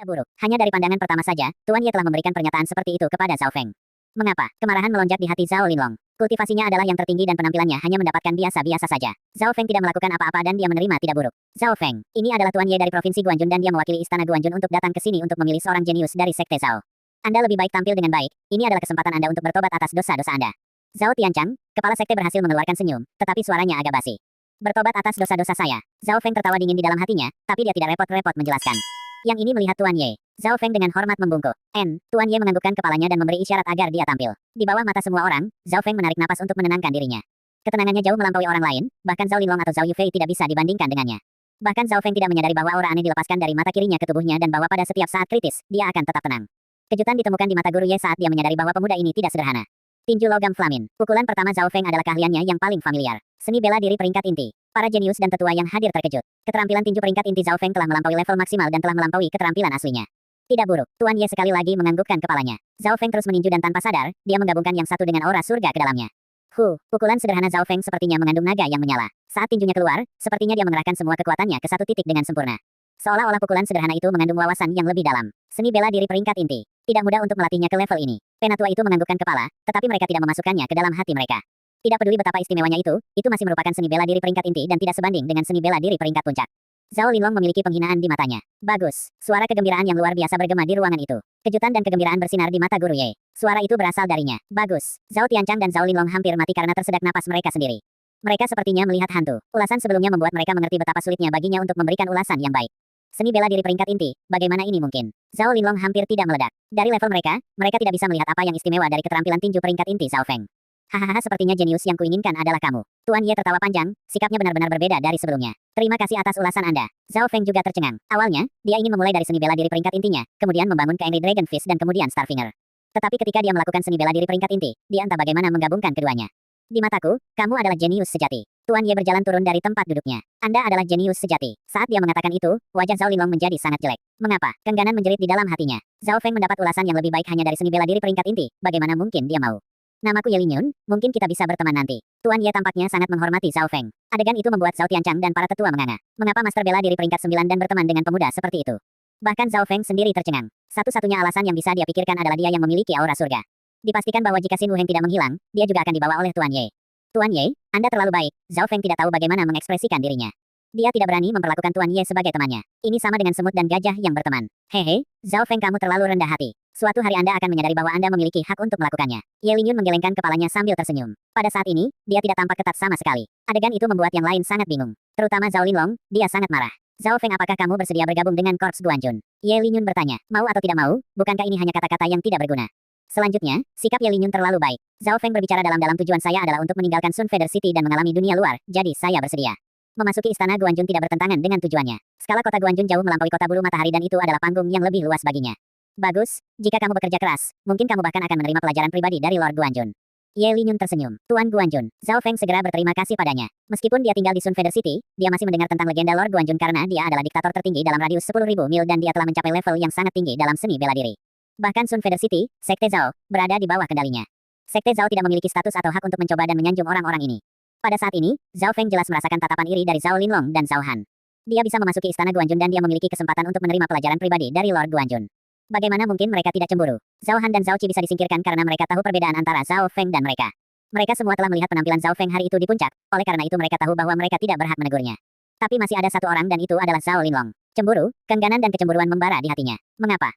buruk. Hanya dari pandangan pertama saja, Tuan Ye telah memberikan pernyataan seperti itu kepada Zhao Feng. Mengapa? Kemarahan melonjak di hati Zhao Linlong. Kultivasinya adalah yang tertinggi dan penampilannya hanya mendapatkan biasa-biasa saja. Zhao Feng tidak melakukan apa-apa dan dia menerima tidak buruk. Zhao Feng, ini adalah Tuan Ye dari Provinsi Guanjun dan dia mewakili Istana Guanjun untuk datang ke sini untuk memilih seorang jenius dari Sekte Zhao. Anda lebih baik tampil dengan baik, ini adalah kesempatan Anda untuk bertobat atas dosa-dosa Anda. Zhao Tianchang, kepala sekte berhasil mengeluarkan senyum, tetapi suaranya agak basi. Bertobat atas dosa-dosa saya. Zhao Feng tertawa dingin di dalam hatinya, tapi dia tidak repot-repot menjelaskan. Yang ini melihat Tuan Ye. Zhao Feng dengan hormat membungkuk. Tuan Ye menganggukkan kepalanya dan memberi isyarat agar dia tampil. Di bawah mata semua orang, Zhao Feng menarik napas untuk menenangkan dirinya. Ketenangannya jauh melampaui orang lain, bahkan Zhao Linlong atau Zhao Yufei tidak bisa dibandingkan dengannya. Bahkan Zhao Feng tidak menyadari bahwa aura aneh dilepaskan dari mata kirinya ke tubuhnya dan bahwa pada setiap saat kritis, dia akan tetap tenang. Kejutan ditemukan di mata Guru Ye saat dia menyadari bahwa pemuda ini tidak sederhana. Tinju logam flamin. Pukulan pertama Zhao Feng adalah keahliannya yang paling familiar. Seni bela diri peringkat inti. Para jenius dan tetua yang hadir terkejut. Keterampilan tinju peringkat inti Zhao Feng telah melampaui level maksimal dan telah melampaui keterampilan aslinya. Tidak buruk. Tuan Ye sekali lagi menganggukkan kepalanya. Zhao Feng terus meninju dan tanpa sadar, dia menggabungkan yang satu dengan aura surga ke dalamnya. Pukulan sederhana Zhao Feng sepertinya mengandung naga yang menyala. Saat tinjunya keluar, sepertinya dia mengerahkan semua kekuatannya ke satu titik dengan sempurna. Seolah-olah pukulan sederhana itu mengandung wawasan yang lebih dalam. Seni bela diri peringkat inti. Tidak mudah untuk melatihnya ke level ini. Penatua itu menganggukkan kepala, tetapi mereka tidak memasukkannya ke dalam hati mereka. Tidak peduli betapa istimewanya itu masih merupakan seni bela diri peringkat inti dan tidak sebanding dengan seni bela diri peringkat puncak. Zhao Linlong memiliki penghinaan di matanya. Bagus. Suara kegembiraan yang luar biasa bergema di ruangan itu. Kejutan dan kegembiraan bersinar di mata Guru Ye. Suara itu berasal darinya. Bagus. Zhao Tianchang dan Zhao Linlong hampir mati karena tersedak napas mereka sendiri. Mereka sepertinya melihat hantu. Ulasan sebelumnya membuat mereka mengerti betapa sulitnya baginya untuk memberikan ulasan yang baik. Seni bela diri peringkat inti, bagaimana ini mungkin? Zhao Linlong hampir tidak meledak. Dari level mereka tidak bisa melihat apa yang istimewa dari keterampilan tinju peringkat inti Zhao Feng. Hahaha, sepertinya jenius yang kuinginkan adalah kamu. Tuan Ye tertawa panjang, sikapnya benar-benar berbeda dari sebelumnya. Terima kasih atas ulasan Anda. Zhao Feng juga tercengang. Awalnya, dia ingin memulai dari seni bela diri peringkat intinya, kemudian membangun ke Angry Dragon Fist dan kemudian Starfinger. Tetapi ketika dia melakukan seni bela diri peringkat inti, dia entah bagaimana menggabungkan keduanya. Di mataku, kamu adalah jenius sejati. Tuan Ye berjalan turun dari tempat duduknya. Anda adalah jenius sejati. Saat dia mengatakan itu, wajah Zhao Linlong menjadi sangat jelek. Mengapa? Kengganan menjerit di dalam hatinya. Zhao Feng mendapat ulasan yang lebih baik hanya dari seni bela diri peringkat inti. Bagaimana mungkin dia mau? Namaku Ye Linyun, mungkin kita bisa berteman nanti. Tuan Ye tampaknya sangat menghormati Zhao Feng. Adegan itu membuat Zhao Tianchang dan para tetua menganga. Mengapa master bela diri peringkat 9 dan berteman dengan pemuda seperti itu? Bahkan Zhao Feng sendiri tercengang. Satu-satunya alasan yang bisa dia pikirkan adalah dia yang memiliki aura surga. Dipastikan bahwa jika Xin Wuheng tidak menghilang, dia juga akan dibawa oleh Tuan Ye. Tuan Ye, Anda terlalu baik. Zhao Feng tidak tahu bagaimana mengekspresikan dirinya. Dia tidak berani memperlakukan Tuan Ye sebagai temannya. Ini sama dengan semut dan gajah yang berteman. Hehe, Zhao Feng, kamu terlalu rendah hati. Suatu hari Anda akan menyadari bahwa Anda memiliki hak untuk melakukannya. Ye Linyun menggelengkan kepalanya sambil tersenyum. Pada saat ini, dia tidak tampak ketat sama sekali. Adegan itu membuat yang lain sangat bingung. Terutama Zhao Linlong, dia sangat marah. Zhao Feng, apakah kamu bersedia bergabung dengan Korps Guanjun? Ye Linyun bertanya. Mau atau tidak mau, bukankah ini hanya kata-kata yang tidak berguna? Selanjutnya, sikap Ye Linyun terlalu baik. Zhao Feng berbicara dalam tujuan saya adalah untuk meninggalkan Sun Feather City dan mengalami dunia luar, jadi saya bersedia. Memasuki istana Guanjun tidak bertentangan dengan tujuannya. Skala kota Guanjun jauh melampaui kota bulu matahari dan itu adalah panggung yang lebih luas baginya. Bagus, jika kamu bekerja keras, mungkin kamu bahkan akan menerima pelajaran pribadi dari Lord Guanjun. Ye Linyun tersenyum. Tuan Guanjun, Zhao Feng segera berterima kasih padanya. Meskipun dia tinggal di Sun Feather City, dia masih mendengar tentang legenda Lord Guanjun karena dia adalah diktator tertinggi dalam radius 10.000 mil dan dia telah mencapai level yang sangat tinggi dalam seni bela diri. Bahkan Sun Feather City, Sekte Zhao, berada di bawah kendalinya. Sekte Zhao tidak memiliki status atau hak untuk mencoba dan menyanjung orang-orang ini. Pada saat ini, Zhao Feng jelas merasakan tatapan iri dari Zhao Linlong dan Zhao Han. Dia bisa memasuki istana Guanjun dan dia memiliki kesempatan untuk menerima pelajaran pribadi dari Lord Guanjun. Bagaimana mungkin mereka tidak cemburu? Zhao Han dan Zhao Qi bisa disingkirkan karena mereka tahu perbedaan antara Zhao Feng dan mereka. Mereka semua telah melihat penampilan Zhao Feng hari itu di puncak, oleh karena itu mereka tahu bahwa mereka tidak berhak menegurnya. Tapi masih ada satu orang dan itu adalah Zhao Linlong. Cemburu, kengganan dan kecemburuan membara di hatinya. Mengapa?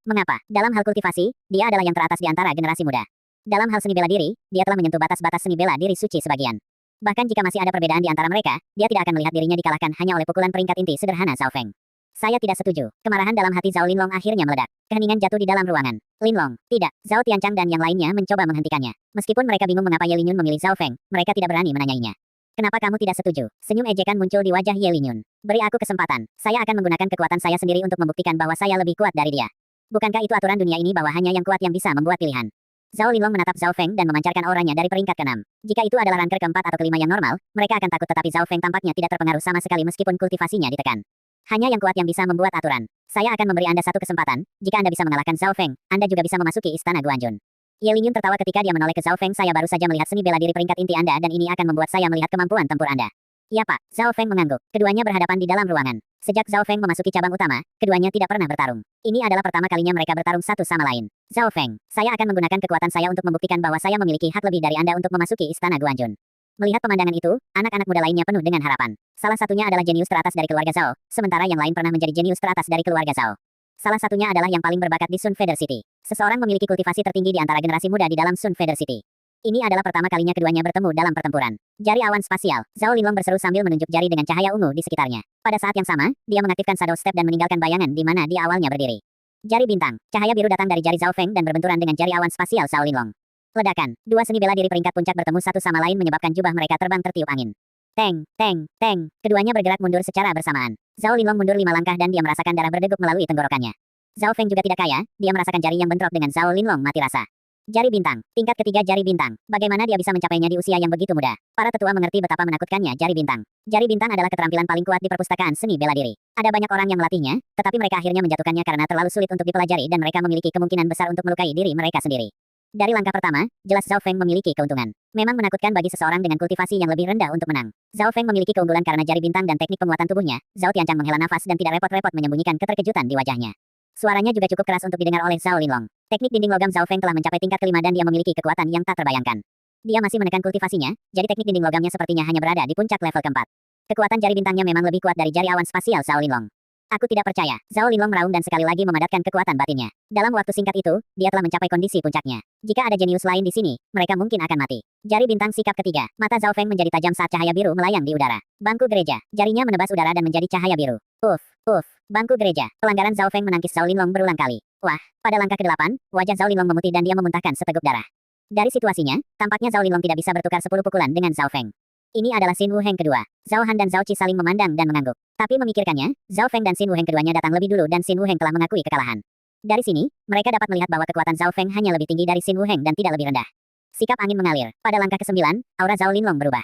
Dalam hal kultivasi, dia adalah yang teratas di antara generasi muda. Dalam hal seni bela diri, dia telah menyentuh batas-batas seni bela diri suci sebagian. Bahkan jika masih ada perbedaan di antara mereka, dia tidak akan melihat dirinya dikalahkan hanya oleh pukulan peringkat inti sederhana Zhao Feng. Saya tidak setuju. Kemarahan dalam hati Zhao Linlong akhirnya meledak. Keheningan jatuh di dalam ruangan. Linlong, tidak. Zhao Tianchang dan yang lainnya mencoba menghentikannya. Meskipun mereka bingung mengapa Ye Linyun memilih Zhao Feng, mereka tidak berani menanyainya. Kenapa kamu tidak setuju? Senyum ejekan muncul di wajah Ye Linyun. Beri aku kesempatan. Saya akan menggunakan kekuatan saya sendiri untuk membuktikan bahwa saya lebih kuat dari dia. Bukankah itu aturan dunia ini bahwa hanya yang kuat yang bisa membuat pilihan? Zhao Linlong menatap Zhao Feng dan memancarkan auranya dari peringkat ke-6. Jika itu adalah ranker ke-4 atau ke-5 yang normal, mereka akan takut tetapi Zhao Feng tampaknya tidak terpengaruh sama sekali meskipun kultivasinya ditekan. Hanya yang kuat yang bisa membuat aturan. Saya akan memberi Anda satu kesempatan, jika Anda bisa mengalahkan Zhao Feng, Anda juga bisa memasuki istana Guanjun. Ye Linyun tertawa ketika dia menoleh ke Zhao Feng. Saya baru saja melihat seni bela diri peringkat inti Anda dan ini akan membuat saya melihat kemampuan tempur Anda. "Ya Pak." Zhao Feng mengangguk. Keduanya berhadapan di dalam ruangan. Sejak Zhao Feng memasuki cabang utama, keduanya tidak pernah bertarung. Ini adalah pertama kalinya mereka bertarung satu sama lain. "Zhao Feng, saya akan menggunakan kekuatan saya untuk membuktikan bahwa saya memiliki hak lebih dari Anda untuk memasuki Istana Guanjun." Melihat pemandangan itu, anak-anak muda lainnya penuh dengan harapan. Salah satunya adalah jenius teratas dari keluarga Zhao, sementara yang lain pernah menjadi jenius teratas dari keluarga Zhao. Salah satunya adalah yang paling berbakat di Sun Feather City. Seseorang memiliki kultivasi tertinggi di antara generasi muda di dalam Sun Feather City. Ini adalah pertama kalinya keduanya bertemu dalam pertempuran. Jari awan spasial. Zhao Linlong berseru sambil menunjuk jari dengan cahaya ungu di sekitarnya. Pada saat yang sama, dia mengaktifkan Shadow Step dan meninggalkan bayangan di mana dia awalnya berdiri. Jari bintang. Cahaya biru datang dari jari Zhao Feng dan berbenturan dengan jari awan spasial Zhao Linlong. Ledakan. Dua seni bela diri peringkat puncak bertemu satu sama lain menyebabkan jubah mereka terbang tertiup angin. Teng, teng, teng. Keduanya bergerak mundur secara bersamaan. Zhao Linlong mundur 5 langkah dan dia merasakan darah berdegup melalui tenggorokannya. Zhao Feng juga tidak kaya, dia merasakan jari yang bentrok dengan Zhao Linlong mati rasa. Jari bintang, tingkat ketiga jari bintang. Bagaimana dia bisa mencapainya di usia yang begitu muda? Para tetua mengerti betapa menakutkannya jari bintang. Jari bintang adalah keterampilan paling kuat di perpustakaan seni bela diri. Ada banyak orang yang melatihnya, tetapi mereka akhirnya menjatuhkannya karena terlalu sulit untuk dipelajari dan mereka memiliki kemungkinan besar untuk melukai diri mereka sendiri. Dari langkah pertama, jelas Zhao Feng memiliki keuntungan. Memang menakutkan bagi seseorang dengan kultivasi yang lebih rendah untuk menang. Zhao Feng memiliki keunggulan karena jari bintang dan teknik penguatan tubuhnya. Zhao Tianchang menghela nafas dan tidak repot-repot menyembunyikan keterkejutan di wajahnya. Suaranya juga cukup keras untuk didengar oleh Zhao Linlong. Teknik dinding logam Zhao Feng telah mencapai tingkat kelima dan dia memiliki kekuatan yang tak terbayangkan. Dia masih menekan kultivasinya, jadi teknik dinding logamnya sepertinya hanya berada di puncak level keempat. Kekuatan jari bintangnya memang lebih kuat dari jari awan spasial Zhao Linlong. Aku tidak percaya. Zhao Linlong meraung dan sekali lagi memadatkan kekuatan batinnya. Dalam waktu singkat itu, dia telah mencapai kondisi puncaknya. Jika ada jenius lain di sini, mereka mungkin akan mati. Jari bintang sikap ketiga. Mata Zhao Feng menjadi tajam saat cahaya biru melayang di udara. Bangku gereja. Jarinya menebas udara dan menjadi cahaya biru. Uff. Bangku gereja. Pelanggaran Zhao Feng menangkis Zhao Linlong berulang kali. Wah, pada langkah ke-8, wajah Zhao Linlong memutih dan dia memuntahkan seteguk darah. Dari situasinya, tampaknya Zhao Linlong tidak bisa bertukar 10 pukulan dengan Zhao Feng. Ini adalah Xin Wuheng kedua. Zhao Han dan Zhao Qi saling memandang dan mengangguk. Tapi memikirkannya, Zhao Feng dan Xin Wuheng keduanya datang lebih dulu dan Xin Wuheng telah mengakui kekalahan. Dari sini, mereka dapat melihat bahwa kekuatan Zhao Feng hanya lebih tinggi dari Xin Wuheng dan tidak lebih rendah. Sikap angin mengalir. Pada langkah ke-9, aura Zhao Linlong berubah.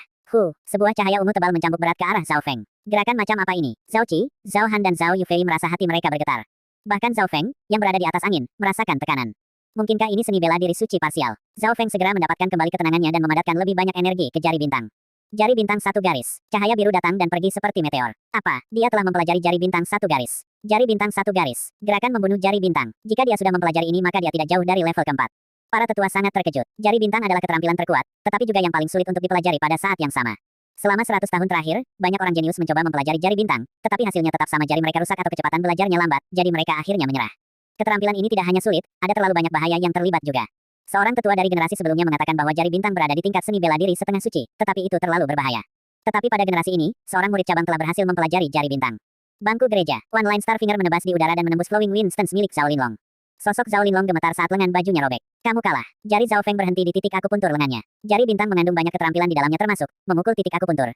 Sebuah cahaya ungu tebal mencambuk berat ke arah Zhao Feng. Gerakan macam apa ini? Zhao Qi, Zhao Han dan Zhao Yufei merasa hati mereka bergetar. Bahkan Zhao Feng, yang berada di atas angin, merasakan tekanan. Mungkinkah ini seni bela diri suci parsial? Zhao Feng segera mendapatkan kembali ketenangannya dan memadatkan lebih banyak energi ke jari bintang. Jari bintang satu garis. Cahaya biru datang dan pergi seperti meteor. Apa? Dia telah mempelajari jari bintang satu garis. Jari bintang satu garis. Gerakan membunuh jari bintang. Jika dia sudah mempelajari ini maka dia tidak jauh dari level keempat. Para tetua sangat terkejut. Jari bintang adalah keterampilan terkuat, tetapi juga yang paling sulit untuk dipelajari pada saat yang sama. Selama 100 tahun terakhir, banyak orang jenius mencoba mempelajari jari bintang, tetapi hasilnya tetap sama, jari mereka rusak atau kecepatan belajarnya lambat, jadi mereka akhirnya menyerah. Keterampilan ini tidak hanya sulit, ada terlalu banyak bahaya yang terlibat juga. Seorang tetua dari generasi sebelumnya mengatakan bahwa jari bintang berada di tingkat seni bela diri setengah suci, tetapi itu terlalu berbahaya. Tetapi pada generasi ini, seorang murid cabang telah berhasil mempelajari jari bintang. Bangku gereja, One Line Star Finger menebas di udara dan menembus Flowing Wind Stance milik Zhao Linlong. Sosok Zhao Linlong gemetar saat lengan bajunya robek. Kamu kalah. Jari Zhao Feng berhenti di titik akupuntur lengannya. Jari bintang mengandung banyak keterampilan di dalamnya termasuk memukul titik akupuntur.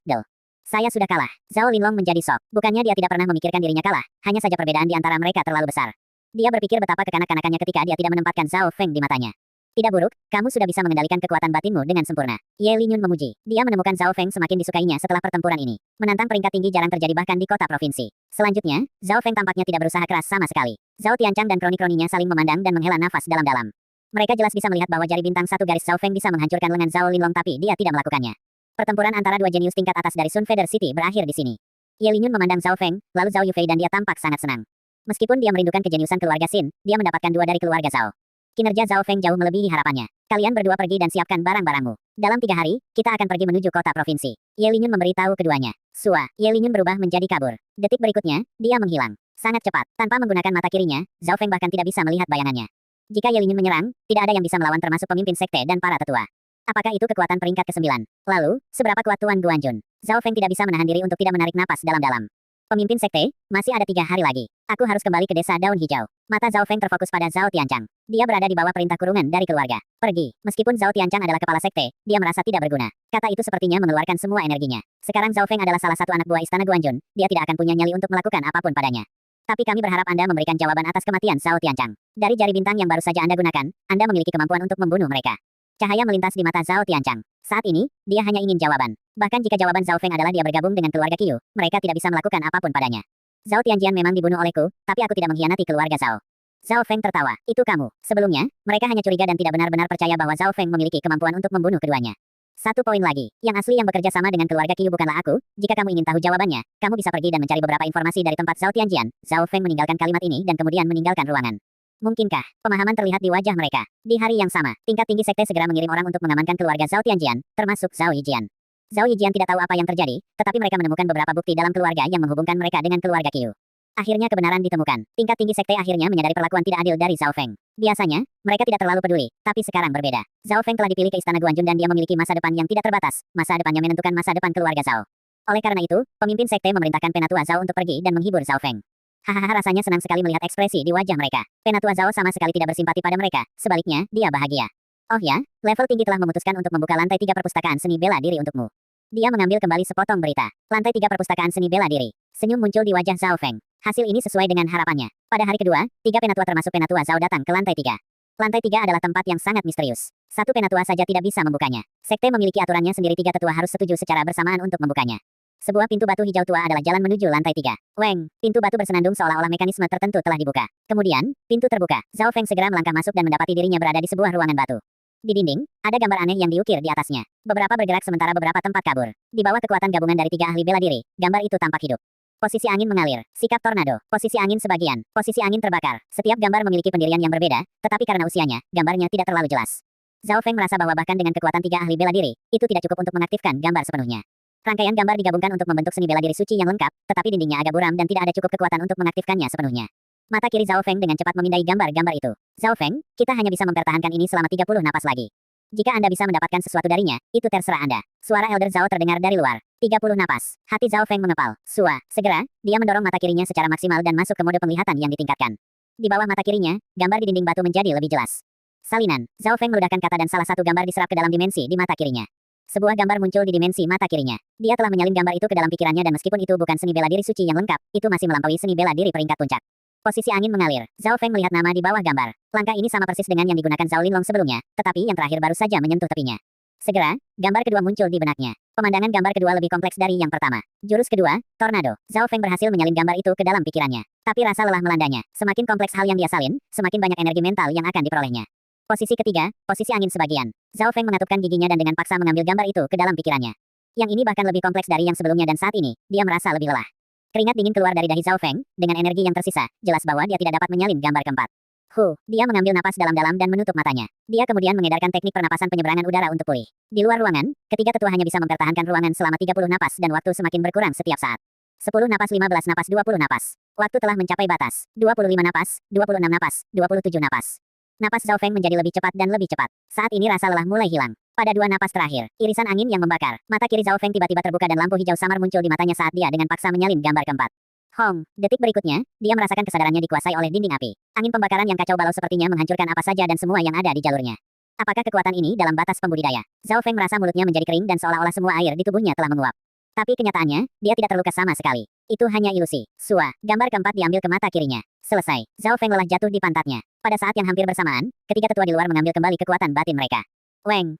Saya sudah kalah. Zhao Linlong menjadi shock. Bukannya dia tidak pernah memikirkan dirinya kalah, hanya saja perbedaan di antara mereka terlalu besar. Dia berpikir betapa kekanak-kanakannya ketika dia tidak menempatkan Zhao Feng di matanya. Tidak buruk, kamu sudah bisa mengendalikan kekuatan batinmu dengan sempurna. Ye Linyun memuji. Dia menemukan Zhao Feng semakin disukainya setelah pertempuran ini. Menantang peringkat tinggi jarang terjadi bahkan di kota provinsi. Selanjutnya, Zhao Feng tampaknya tidak berusaha keras sama sekali. Zhao Tianchang dan kroni-kroninya saling memandang dan menghela nafas dalam-dalam. Mereka jelas bisa melihat bahwa jari bintang satu garis Zhao Feng bisa menghancurkan lengan Zhao Linlong tapi dia tidak melakukannya. Pertempuran antara dua jenius tingkat atas dari Sun Feather City berakhir di sini. Ye Linyun memandang Zhao Feng, lalu Zhao Yufei dan dia tampak sangat senang. Meskipun dia merindukan kejeniusan keluarga Xin, dia mendapatkan 2 dari keluarga Zhao. Kinerja Zhao Feng jauh melebihi harapannya. Kalian berdua pergi dan siapkan barang-barangmu. Dalam 3 hari, kita akan pergi menuju kota provinsi. Ye Linyun memberitahu keduanya. Ye Linyun berubah menjadi kabur. Detik berikutnya, dia menghilang. Sangat cepat, tanpa menggunakan mata kirinya, Zhao Feng bahkan tidak bisa melihat bayangannya. Jika Ye Linyun menyerang, tidak ada yang bisa melawan termasuk pemimpin sekte dan para tetua. Apakah itu kekuatan peringkat ke-9? Lalu, seberapa kuat Tuan Guanjun? Zhao Feng tidak bisa menahan diri untuk tidak menarik napas dalam-dalam. Pemimpin sekte, masih ada 3 hari lagi. Aku harus kembali ke desa daun hijau. Mata Zhao Feng terfokus pada Zhao Tianchang. Dia berada di bawah perintah kurungan dari keluarga. Pergi. Meskipun Zhao Tianchang adalah kepala sekte, dia merasa tidak berguna. Kata itu sepertinya mengeluarkan semua energinya. Sekarang Zhao Feng adalah salah satu anak buah istana Guanjun. Dia tidak akan punya nyali untuk melakukan apapun padanya. Tapi kami berharap Anda memberikan jawaban atas kematian Zhao Tianchang. Dari jari bintang yang baru saja Anda gunakan, Anda memiliki kemampuan untuk membunuh mereka. Cahaya melintas di mata Zhao Tianchang. Saat ini, dia hanya ingin jawaban. Bahkan jika jawaban Zhao Feng adalah dia bergabung dengan keluarga Qiu, mereka tidak bisa melakukan apapun padanya. Zhao Tianjian memang dibunuh olehku, tapi aku tidak mengkhianati keluarga Zhao. Zhao Feng tertawa. Itu kamu. Sebelumnya, mereka hanya curiga dan tidak benar-benar percaya bahwa Zhao Feng memiliki kemampuan untuk membunuh keduanya. Satu poin lagi, yang asli yang bekerja sama dengan keluarga Qiu bukanlah aku. Jika kamu ingin tahu jawabannya, kamu bisa pergi dan mencari beberapa informasi dari tempat Zhao Tianjian. Zhao Feng meninggalkan kalimat ini dan kemudian meninggalkan ruangan. Mungkinkah pemahaman terlihat di wajah mereka? Di hari yang sama, tingkat tinggi sekte segera mengirim orang untuk mengamankan keluarga Zhao Tianjian, termasuk Zhao Yijian. Zhao Yijian tidak tahu apa yang terjadi, tetapi mereka menemukan beberapa bukti dalam keluarga yang menghubungkan mereka dengan keluarga Qiu. Akhirnya kebenaran ditemukan. Tingkat tinggi sekte akhirnya menyadari perlakuan tidak adil dari Zhao Feng. Biasanya, mereka tidak terlalu peduli, tapi sekarang berbeda. Zhao Feng telah dipilih ke Istana Guanjun dan dia memiliki masa depan yang tidak terbatas. Masa depannya menentukan masa depan keluarga Zhao. Oleh karena itu, pemimpin sekte memerintahkan Penatua Zhao untuk pergi dan menghibur Zhao Feng. Hahaha, rasanya senang sekali melihat ekspresi di wajah mereka. Penatua Zhao sama sekali tidak bersimpati pada mereka, sebaliknya, dia bahagia. Oh ya, level tinggi telah memutuskan untuk membuka lantai 3 perpustakaan seni bela diri untukmu. Dia mengambil kembali sepotong berita. Lantai 3 perpustakaan seni bela diri. Senyum muncul di wajah Zhao Feng. Hasil ini sesuai dengan harapannya. Pada hari kedua, 3 penatua termasuk Penatua Zhao datang ke lantai 3. Lantai 3 adalah tempat yang sangat misterius. Satu penatua saja tidak bisa membukanya. Sekte memiliki aturannya sendiri, 3 tetua harus setuju secara bersamaan untuk membukanya. Sebuah pintu batu hijau tua adalah jalan menuju lantai 3. Weng, pintu batu bersenandung seolah-olah mekanisme tertentu telah dibuka. Kemudian, pintu terbuka. Zhao Feng segera melangkah masuk dan mendapati dirinya berada di sebuah ruangan batu. Di dinding, ada gambar aneh yang diukir di atasnya. Beberapa bergerak sementara beberapa tempat kabur. Di bawah kekuatan gabungan dari 3 ahli bela diri, gambar itu tampak hidup. Posisi angin mengalir, sikap tornado, posisi angin sebagian, posisi angin terbakar. Setiap gambar memiliki pendirian yang berbeda, tetapi karena usianya, gambarnya tidak terlalu jelas. Zhao Feng merasa bahwa bahkan dengan kekuatan 3 ahli bela diri, itu tidak cukup untuk mengaktifkan gambar sepenuhnya. Rangkaian gambar digabungkan untuk membentuk seni bela diri suci yang lengkap, tetapi dindingnya agak buram dan tidak ada cukup kekuatan untuk mengaktifkannya sepenuhnya. Mata kiri Zhao Feng dengan cepat memindai gambar-gambar itu. Zhao Feng, kita hanya bisa mempertahankan ini selama 30 napas lagi. Jika Anda bisa mendapatkan sesuatu darinya, itu terserah Anda. Suara Elder Zhao terdengar dari luar. 30 napas. Hati Zhao Feng mengepal. Segera, dia mendorong mata kirinya secara maksimal dan masuk ke mode penglihatan yang ditingkatkan. Di bawah mata kirinya, gambar di dinding batu menjadi lebih jelas. Salinan, Zhao Feng meludahkan kata dan salah satu gambar diserap ke dalam dimensi di mata kirinya. Sebuah gambar muncul di dimensi mata kirinya. Dia telah menyalin gambar itu ke dalam pikirannya dan meskipun itu bukan seni bela diri suci yang lengkap, itu masih melampaui seni bela diri peringkat puncak. Posisi angin mengalir. Zhao Feng melihat nama di bawah gambar. Langkah ini sama persis dengan yang digunakan Zhao Linlong sebelumnya, tetapi yang terakhir baru saja menyentuh tepinya. Segera, gambar kedua muncul di benaknya. Pemandangan gambar kedua lebih kompleks dari yang pertama. Jurus kedua, tornado. Zhao Feng berhasil menyalin gambar itu ke dalam pikirannya. Tapi rasa lelah melandanya. Semakin kompleks hal yang dia salin, semakin banyak energi mental yang akan diperolehnya. Posisi ketiga, posisi angin sebagian. Zhao Feng mengatupkan giginya dan dengan paksa mengambil gambar itu ke dalam pikirannya. Yang ini bahkan lebih kompleks dari yang sebelumnya dan saat ini, dia merasa lebih lelah. Keringat dingin keluar dari dahi Zhao Feng, dengan energi yang tersisa, jelas bahwa dia tidak dapat menyalin gambar keempat. Dia mengambil napas dalam-dalam dan menutup matanya. Dia kemudian mengedarkan teknik pernapasan penyeberangan udara untuk pulih. Di luar ruangan, ketiga tetua hanya bisa mempertahankan ruangan selama 30 napas dan waktu semakin berkurang setiap saat. 10 napas, 15 napas, 20 napas. Waktu telah mencapai batas. 25 napas, 26 napas, 27 napas. Napas Zhao Feng menjadi lebih cepat dan lebih cepat. Saat ini rasa lelah mulai hilang. Pada 2 napas terakhir, irisan angin yang membakar. Mata kiri Zhao Feng tiba-tiba terbuka dan lampu hijau samar muncul di matanya saat dia dengan paksa menyalin gambar keempat. Detik berikutnya, dia merasakan kesadarannya dikuasai oleh dinding api. Angin pembakaran yang kacau balau sepertinya menghancurkan apa saja dan semua yang ada di jalurnya. Apakah kekuatan ini dalam batas pembudidaya? Zhao Feng merasa mulutnya menjadi kering dan seolah-olah semua air di tubuhnya telah menguap. Tapi kenyataannya, dia tidak terluka sama sekali. Itu hanya ilusi. Gambar keempat diambil ke mata kirinya. Selesai. Zhao Feng lelah jatuh di pantatnya. Pada saat yang hampir bersamaan, ketiga tetua di luar mengambil kembali kekuatan batin mereka.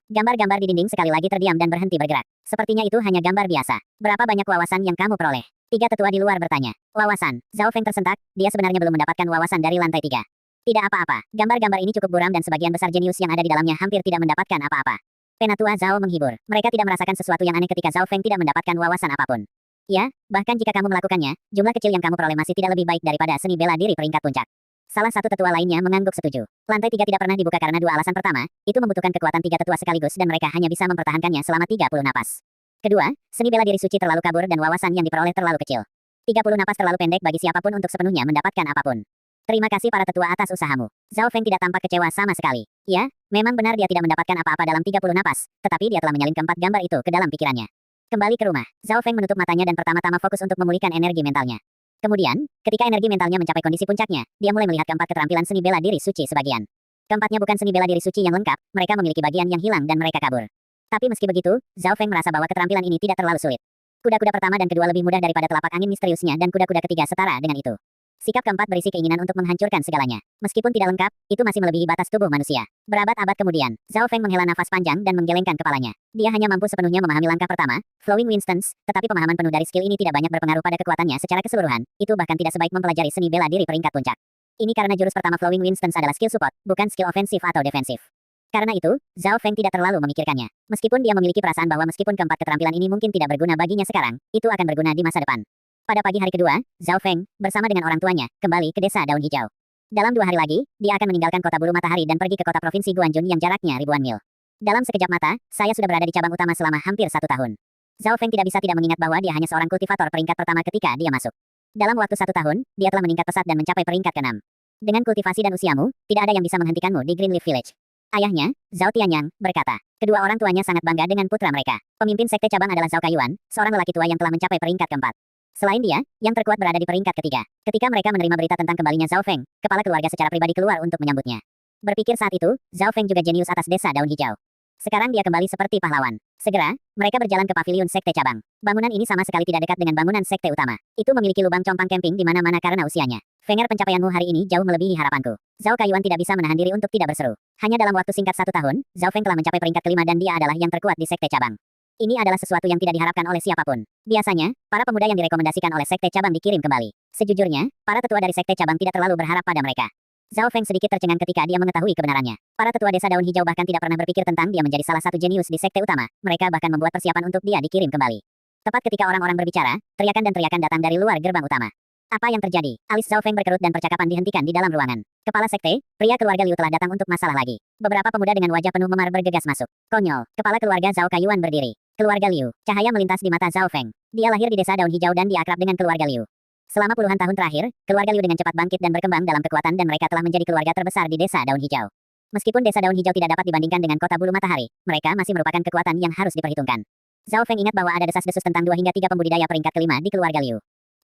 Gambar-gambar di dinding sekali lagi terdiam dan berhenti bergerak. Sepertinya itu hanya gambar biasa. Berapa banyak wawasan yang kamu peroleh? 3 tetua di luar bertanya. Wawasan. Zhao Feng tersentak, dia sebenarnya belum mendapatkan wawasan dari lantai 3. Tidak apa-apa. Gambar-gambar ini cukup buram dan sebagian besar jenius yang ada di dalamnya hampir tidak mendapatkan apa-apa. Penatua Zhao menghibur. Mereka tidak merasakan sesuatu yang aneh ketika Zhao Feng tidak mendapatkan wawasan apapun. Ya, bahkan jika kamu melakukannya, jumlah kecil yang kamu peroleh masih tidak lebih baik daripada seni bela diri peringkat puncak. Salah satu tetua lainnya mengangguk setuju. Lantai 3 tidak pernah dibuka karena 2 alasan. Pertama, itu membutuhkan kekuatan 3 tetua sekaligus dan mereka hanya bisa mempertahankannya selama 30 napas. Kedua, seni bela diri suci terlalu kabur dan wawasan yang diperoleh terlalu kecil. 30 napas terlalu pendek bagi siapapun untuk sepenuhnya mendapatkan apapun. Terima kasih para tetua atas usahamu. Zhao Feng tidak tampak kecewa sama sekali. Ya, memang benar dia tidak mendapatkan apa-apa dalam 30 napas, tetapi dia telah menyalin keempat gambar itu ke dalam pikirannya. Kembali ke rumah, Zhao Feng menutup matanya dan pertama-tama fokus untuk memulihkan energi mentalnya. Kemudian, ketika energi mentalnya mencapai kondisi puncaknya, dia mulai melihat keempat keterampilan seni bela diri suci sebagian. Keempatnya bukan seni bela diri suci yang lengkap, mereka memiliki bagian yang hilang dan mereka kabur. Tapi meski begitu, Zhao Feng merasa bahwa keterampilan ini tidak terlalu sulit. Kuda-kuda pertama dan kedua lebih mudah daripada telapak angin misteriusnya dan kuda-kuda ketiga setara dengan itu. Sikap keempat berisi keinginan untuk menghancurkan segalanya. Meskipun tidak lengkap, itu masih melebihi batas tubuh manusia. Berabad-abad kemudian, Zhao Feng menghela nafas panjang dan menggelengkan kepalanya. Dia hanya mampu sepenuhnya memahami langkah pertama, Flowing Winstons, tetapi pemahaman penuh dari skill ini tidak banyak berpengaruh pada kekuatannya secara keseluruhan. Itu bahkan tidak sebaik mempelajari seni bela diri peringkat puncak. Ini karena jurus pertama Flowing Winstons adalah skill support, bukan skill ofensif atau defensif. Karena itu, Zhao Feng tidak terlalu memikirkannya. Meskipun dia memiliki perasaan bahwa meskipun keempat keterampilan ini mungkin tidak berguna baginya sekarang, itu akan berguna di masa depan. Pada pagi hari kedua, Zhao Feng, bersama dengan orang tuanya, kembali ke desa daun hijau. Dalam 2 hari lagi, dia akan meninggalkan kota bulu matahari dan pergi ke kota provinsi Guanjun yang jaraknya ribuan mil. Dalam sekejap mata, saya sudah berada di cabang utama selama hampir 1 tahun. Zhao Feng tidak bisa tidak mengingat bahwa dia hanya seorang kultivator peringkat pertama ketika dia masuk. Dalam waktu 1 tahun, dia telah meningkat pesat dan mencapai peringkat ke-6. Dengan kultivasi dan usiamu, tidak ada yang bisa menghentikanmu di Greenleaf Village. Ayahnya, Zhao Tianyang, berkata. Kedua orang tuanya sangat bangga dengan putra mereka. Pemimpin sekte cabang adalah Zhao Kaiyuan, seorang lelaki tua yang telah mencapai peringkat ke-4. Selain dia, yang terkuat berada di peringkat ke-3. Ketika mereka menerima berita tentang kembalinya Zhao Feng, kepala keluarga secara pribadi keluar untuk menyambutnya. Berpikir saat itu, Zhao Feng juga jenius atas desa daun hijau. Sekarang dia kembali seperti pahlawan. Segera, mereka berjalan ke paviliun sekte cabang. Bangunan ini sama sekali tidak dekat dengan bangunan sekte utama. Itu memiliki lubang compang camping di mana-mana karena usianya. Fenger, pencapaianmu hari ini jauh melebihi harapanku. Zhao Kaiyuan tidak bisa menahan diri untuk tidak berseru. Hanya dalam waktu singkat 1 tahun, Zhao Feng telah mencapai peringkat ke-5 dan dia adalah yang terkuat di sekte cabang. Ini adalah sesuatu yang tidak diharapkan oleh siapapun. Biasanya, para pemuda yang direkomendasikan oleh sekte cabang dikirim kembali. Sejujurnya, para tetua dari sekte cabang tidak terlalu berharap pada mereka. Zhao Feng sedikit tercengang ketika dia mengetahui kebenarannya. Para tetua desa daun hijau bahkan tidak pernah berpikir tentang dia menjadi salah satu jenius di sekte utama. Mereka bahkan membuat persiapan untuk dia dikirim kembali. Tepat ketika orang-orang berbicara, teriakan dan teriakan datang dari luar gerbang utama. Apa yang terjadi? Alis Zhao Feng berkerut dan percakapan dihentikan di dalam ruangan. Kepala sekte, pria keluarga Liu telah datang untuk masalah lagi. Beberapa pemuda dengan wajah penuh memar bergegas masuk. Konyol, kepala keluarga Zhao Kaiyuan berdiri. Keluarga Liu, cahaya melintas di mata Zhao Feng. Dia lahir di desa daun hijau dan dia akrab dengan keluarga Liu. Selama puluhan tahun terakhir, keluarga Liu dengan cepat bangkit dan berkembang dalam kekuatan dan mereka telah menjadi keluarga terbesar di desa daun hijau. Meskipun desa daun hijau tidak dapat dibandingkan dengan kota bulu matahari, mereka masih merupakan kekuatan yang harus diperhitungkan. Zhao Feng ingat bahwa ada desas-desus tentang 2 hingga 3 pembudidaya peringkat ke-5 di keluarga Liu.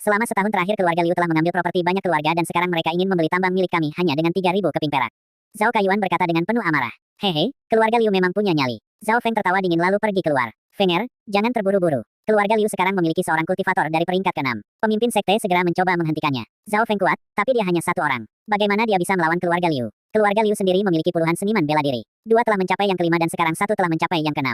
Selama setahun terakhir keluarga Liu telah mengambil properti banyak keluarga dan sekarang mereka ingin membeli tambang milik kami hanya dengan 3.000 keping perak. Zhao Kaiyuan berkata dengan penuh amarah. Hehe, keluarga Liu memang punya nyali. Zhao Feng tertawa dingin lalu pergi keluar. Fenger, jangan terburu-buru. Keluarga Liu sekarang memiliki seorang kultivator dari peringkat ke-6. Pemimpin sekte segera mencoba menghentikannya. Zhao Feng kuat, tapi dia hanya 1 orang. Bagaimana dia bisa melawan keluarga Liu? Keluarga Liu sendiri memiliki puluhan seniman bela diri. 2 telah mencapai yang ke-5 dan sekarang 1 telah mencapai yang ke-6.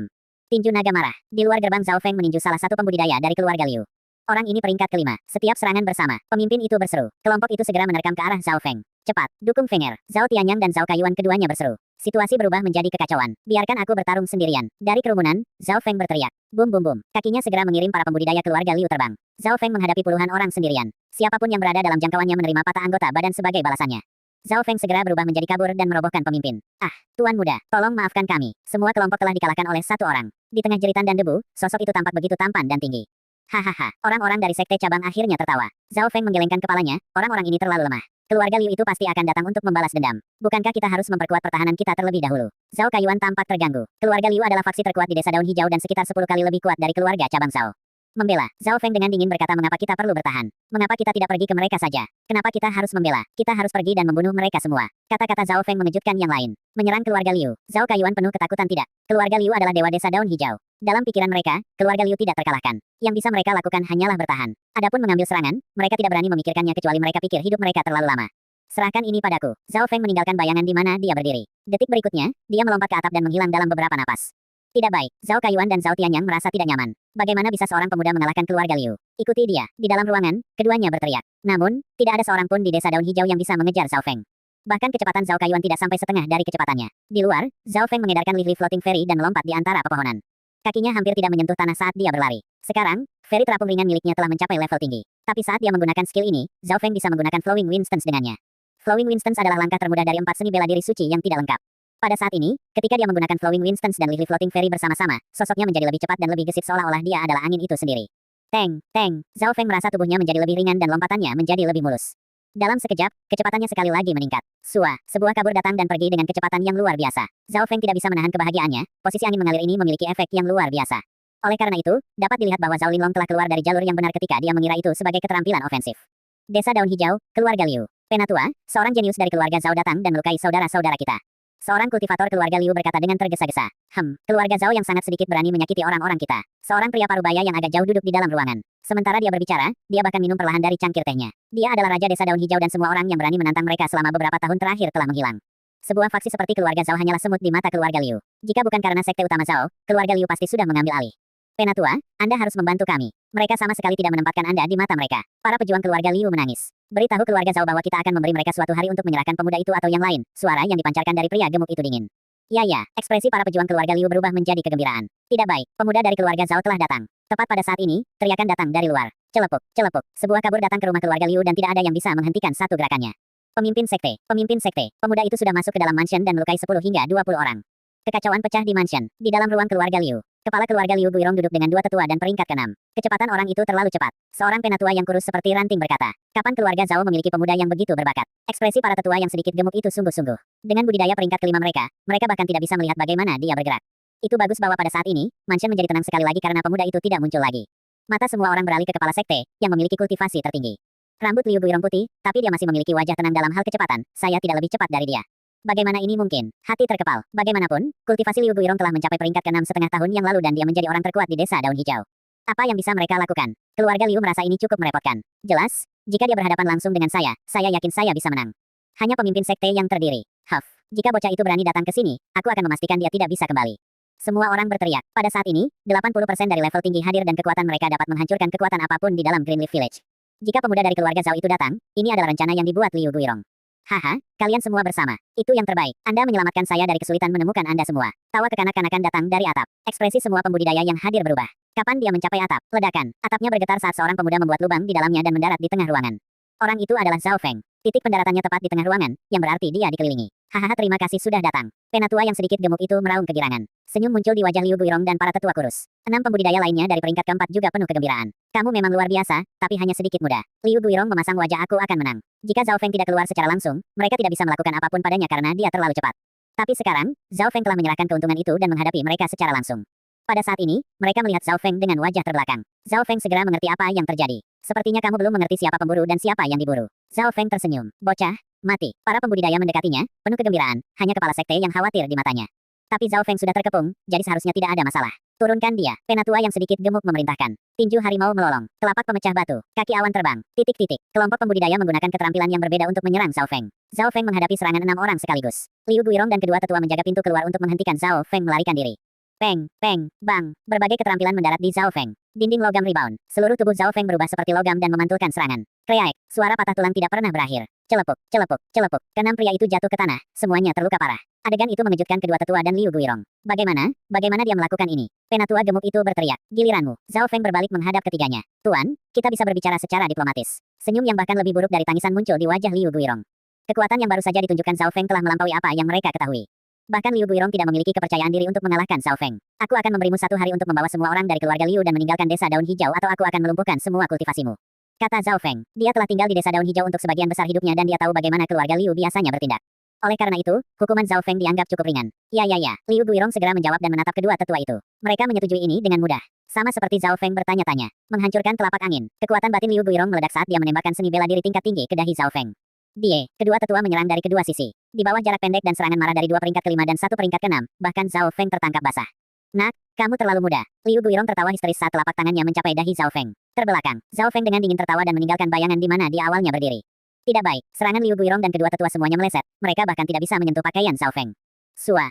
Tinju naga marah. Di luar gerbang Zhao Feng meninju salah satu pembudidaya dari keluarga Liu. Orang ini peringkat ke-5. Setiap serangan bersama, pemimpin itu berseru. Kelompok itu segera menerkam ke arah Zhao Feng. Cepat, dukung Fenger. Zhao Tianyang dan Zhao Kaiyuan keduanya berseru. Situasi berubah menjadi kekacauan. Biarkan aku bertarung sendirian. Dari kerumunan, Zhao Feng berteriak. Bum bum bum. Kakinya segera mengirim para pembudidaya keluarga Liu terbang. Zhao Feng menghadapi puluhan orang sendirian. Siapapun yang berada dalam jangkauannya menerima patah anggota badan sebagai balasannya. Zhao Feng segera berubah menjadi kabur dan merobohkan pemimpin. Ah, tuan muda, tolong maafkan kami. Semua kelompok telah dikalahkan oleh 1 orang. Di tengah jeritan dan debu, sosok itu tampak begitu tampan dan tinggi. Hahaha, orang-orang dari sekte cabang akhirnya tertawa. Zhao Feng menggelengkan kepalanya, orang-orang ini terlalu lemah. Keluarga Liu itu pasti akan datang untuk membalas dendam. Bukankah kita harus memperkuat pertahanan kita terlebih dahulu? Zhao Kaiyuan tampak terganggu. Keluarga Liu adalah faksi terkuat di desa daun hijau dan sekitar 10 kali lebih kuat dari keluarga cabang Zhao. Membela. Zhao Feng dengan dingin berkata mengapa kita perlu bertahan? Mengapa kita tidak pergi ke mereka saja? Kenapa kita harus membela? Kita harus pergi dan membunuh mereka semua. Kata-kata Zhao Feng mengejutkan yang lain. Menyerang keluarga Liu. Zhao Kaiyuan penuh ketakutan tidak. Keluarga Liu adalah dewa desa daun hijau. Dalam pikiran mereka, keluarga Liu tidak terkalahkan. Yang bisa mereka lakukan hanyalah bertahan. Adapun mengambil serangan, mereka tidak berani memikirkannya kecuali mereka pikir hidup mereka terlalu lama. Serahkan ini padaku. Zhao Feng meninggalkan bayangan di mana dia berdiri. Detik berikutnya, dia melompat ke atap dan menghilang dalam beberapa napas. Tidak baik, Zhao Kaiyuan dan Zhao Tianyang merasa tidak nyaman. Bagaimana bisa seorang pemuda mengalahkan keluarga Liu? Ikuti dia. Di dalam ruangan, keduanya berteriak. Namun, tidak ada seorang pun di desa daun hijau yang bisa mengejar Zhao Feng. Bahkan kecepatan Zhao Kaiyuan tidak sampai setengah dari kecepatannya. Di luar, Zhao Feng mengedarkan Lily Floating Fairy dan melompat di antara pepohonan. Kakinya hampir tidak menyentuh tanah saat dia berlari. Sekarang, fairy terapung ringan miliknya telah mencapai level tinggi. Tapi saat dia menggunakan skill ini, Zhao Feng bisa menggunakan Flowing Winstance dengannya. Flowing Winstance adalah langkah termudah dari 4 seni bela diri suci yang tidak lengkap. Pada saat ini, ketika dia menggunakan Flowing Winstance dan Lily Floating Fairy bersama-sama, sosoknya menjadi lebih cepat dan lebih gesit seolah-olah dia adalah angin itu sendiri. Teng, teng, Zhao Feng merasa tubuhnya menjadi lebih ringan dan lompatannya menjadi lebih mulus. Dalam sekejap, kecepatannya sekali lagi meningkat. Sua, sebuah kabur datang dan pergi dengan kecepatan yang luar biasa. Zhao Feng tidak bisa menahan kebahagiaannya, posisi angin mengalir ini memiliki efek yang luar biasa. Oleh karena itu, dapat dilihat bahwa Zhao Linlong telah keluar dari jalur yang benar ketika dia mengira itu sebagai keterampilan ofensif. Desa daun hijau, keluarga Liu. Penatua, seorang jenius dari keluarga Zhao datang dan melukai saudara-saudara kita. Seorang kultivator keluarga Liu berkata dengan tergesa-gesa. Keluarga Zhao yang sangat sedikit berani menyakiti orang-orang kita. Seorang pria parubaya yang agak jauh duduk di dalam ruangan. Sementara dia berbicara, dia bahkan minum perlahan dari cangkir tehnya. Dia adalah raja desa daun hijau dan semua orang yang berani menantang mereka selama beberapa tahun terakhir telah menghilang. Sebuah faksi seperti keluarga Zhao hanyalah semut di mata keluarga Liu. Jika bukan karena sekte utama Zhao, keluarga Liu pasti sudah mengambil alih. Penatua, Anda harus membantu kami. Mereka sama sekali tidak menempatkan Anda di mata mereka. Para pejuang keluarga Liu menangis. Beritahu keluarga Zhao bahwa kita akan memberi mereka suatu hari untuk menyerahkan pemuda itu atau yang lain. Suara yang dipancarkan dari pria gemuk itu dingin. Ya ya, ekspresi para pejuang keluarga Liu berubah menjadi kegembiraan. Tidak baik, pemuda dari keluarga Zhao telah datang. Tepat pada saat ini, teriakan datang dari luar. Celepuk, celepuk, sebuah kabur datang ke rumah keluarga Liu dan tidak ada yang bisa menghentikan satu gerakannya. Pemimpin sekte, pemuda itu sudah masuk ke dalam mansion dan melukai 10 hingga 20 orang. Kekacauan pecah di mansion, di dalam ruang keluarga Liu. Kepala keluarga Liu Guirong duduk dengan dua tetua dan peringkat ke-6. Kecepatan orang itu terlalu cepat. Seorang penatua yang kurus seperti ranting berkata, kapan keluarga Zhao memiliki pemuda yang begitu berbakat? Ekspresi para tetua yang sedikit gemuk itu sungguh-sungguh. Dengan budidaya peringkat ke-5 mereka bahkan tidak bisa melihat bagaimana dia bergerak. Itu bagus bahwa pada saat ini, mansion menjadi tenang sekali lagi karena pemuda itu tidak muncul lagi. Mata semua orang beralih ke kepala sekte, yang memiliki kultivasi tertinggi. Rambut Liu Guirong putih, tapi dia masih memiliki wajah tenang dalam hal kecepatan, saya tidak lebih cepat dari dia. Bagaimana ini mungkin? Hati terkepal. Bagaimanapun, kultivasi Liu Guirong telah mencapai peringkat ke-6 setengah tahun yang lalu dan dia menjadi orang terkuat di desa daun hijau. Apa yang bisa mereka lakukan? Keluarga Liu merasa ini cukup merepotkan. Jelas, jika dia berhadapan langsung dengan saya yakin saya bisa menang. Hanya pemimpin sekte yang terdiri. Jika bocah itu berani datang ke sini, aku akan memastikan dia tidak bisa kembali. Semua orang berteriak. Pada saat ini, 80% dari level tinggi hadir dan kekuatan mereka dapat menghancurkan kekuatan apapun di dalam Greenleaf Village. Jika pemuda dari keluarga Zhao itu datang, ini adalah rencana yang dibuat Liu Guirong. Haha, kalian semua bersama. Itu yang terbaik. Anda menyelamatkan saya dari kesulitan menemukan Anda semua. Tawa kekanak-kanakan datang dari atap. Ekspresi semua pembudidaya yang hadir berubah. Kapan dia mencapai atap? Ledakan. Atapnya bergetar saat seorang pemuda membuat lubang di dalamnya dan mendarat di tengah ruangan. Orang itu adalah Zhao Feng. Titik pendaratannya tepat di tengah ruangan, yang berarti dia dikelilingi. Hahaha, terima kasih sudah datang. Penatua yang sedikit gemuk itu meraung kegirangan. Senyum muncul di wajah Liu Guirong dan para tetua kurus. 6 pembudidaya lainnya dari peringkat ke-4 juga penuh kegembiraan. Kamu memang luar biasa, tapi hanya sedikit mudah. Liu Guirong memasang wajah aku akan menang. Jika Zhao Feng tidak keluar secara langsung, mereka tidak bisa melakukan apapun padanya karena dia terlalu cepat. Tapi sekarang, Zhao Feng telah menyerahkan keuntungan itu dan menghadapi mereka secara langsung. Pada saat ini, mereka melihat Zhao Feng dengan wajah terbelakang. Zhao Feng segera mengerti apa yang terjadi. Sepertinya kamu belum mengerti siapa pemburu dan siapa yang diburu. Zhao Feng tersenyum. Bocah, mati. Para pembudidaya mendekatinya, penuh kegembiraan, hanya kepala sekte yang khawatir di matanya. Tapi Zhao Feng sudah terkepung, jadi seharusnya tidak ada masalah. Turunkan dia. Penatua yang sedikit gemuk memerintahkan. Tinju harimau melolong. Telapak pemecah batu. Kaki awan terbang. Titik-titik. Kelompok pembudidaya menggunakan keterampilan yang berbeda untuk menyerang Zhao Feng. Zhao Feng menghadapi serangan 6 orang sekaligus. Liu Guirong dan kedua tetua menjaga pintu keluar untuk menghentikan Zhao Feng melarikan diri. Peng, peng, bang. Berbagai keterampilan mendarat di Zhao Feng. Dinding logam rebound. Seluruh tubuh Zhao Feng berubah seperti logam dan memantulkan serangan. Kreaik. Suara patah tulang tidak pernah berakhir. Celepuk, celepuk, celepuk. Keenam pria itu jatuh ke tanah. Semuanya terluka parah. Adegan itu mengejutkan kedua tetua dan Liu Guirong. Bagaimana dia melakukan ini? Penatua gemuk itu berteriak. Giliranmu. Zhao Feng berbalik menghadap ketiganya. Tuan, kita bisa berbicara secara diplomatis. Senyum yang bahkan lebih buruk dari tangisan muncul di wajah Liu Guirong. Kekuatan yang baru saja ditunjukkan Zhao Feng telah melampaui apa yang mereka ketahui. Bahkan Liu Guirong tidak memiliki kepercayaan diri untuk mengalahkan Zhao Feng. Aku akan memberimu 1 hari untuk membawa semua orang dari keluarga Liu dan meninggalkan desa daun hijau atau aku akan melumpuhkan semua kultivasimu. Kata Zhao Feng. Dia telah tinggal di desa daun hijau untuk sebagian besar hidupnya dan dia tahu bagaimana keluarga Liu biasanya bertindak. Oleh karena itu, hukuman Zhao Feng dianggap cukup ringan. Ya. Liu Guirong segera menjawab dan menatap kedua tetua itu. Mereka menyetujui ini dengan mudah. Sama seperti Zhao Feng bertanya-tanya. Menghancurkan telapak angin. Kekuatan batin Liu Guirong meledak saat dia menembakkan seni bela diri tingkat tinggi ke dahi Zhao Feng. Kedua tetua menyerang dari kedua sisi. Di bawah jarak pendek dan serangan marah dari 2 peringkat ke-5 dan 1 peringkat ke-6, bahkan Zhao Feng tertangkap basah. Nak, kamu terlalu muda. Liu Guirong tertawa histeris saat telapak tangannya mencapai dahi Zhao Feng. Terbelakang, Zhao Feng dengan dingin tertawa dan meninggalkan bayangan di mana dia awalnya berdiri. Tidak baik, serangan Liu Guirong dan kedua tetua semuanya meleset, mereka bahkan tidak bisa menyentuh pakaian Zhao Feng.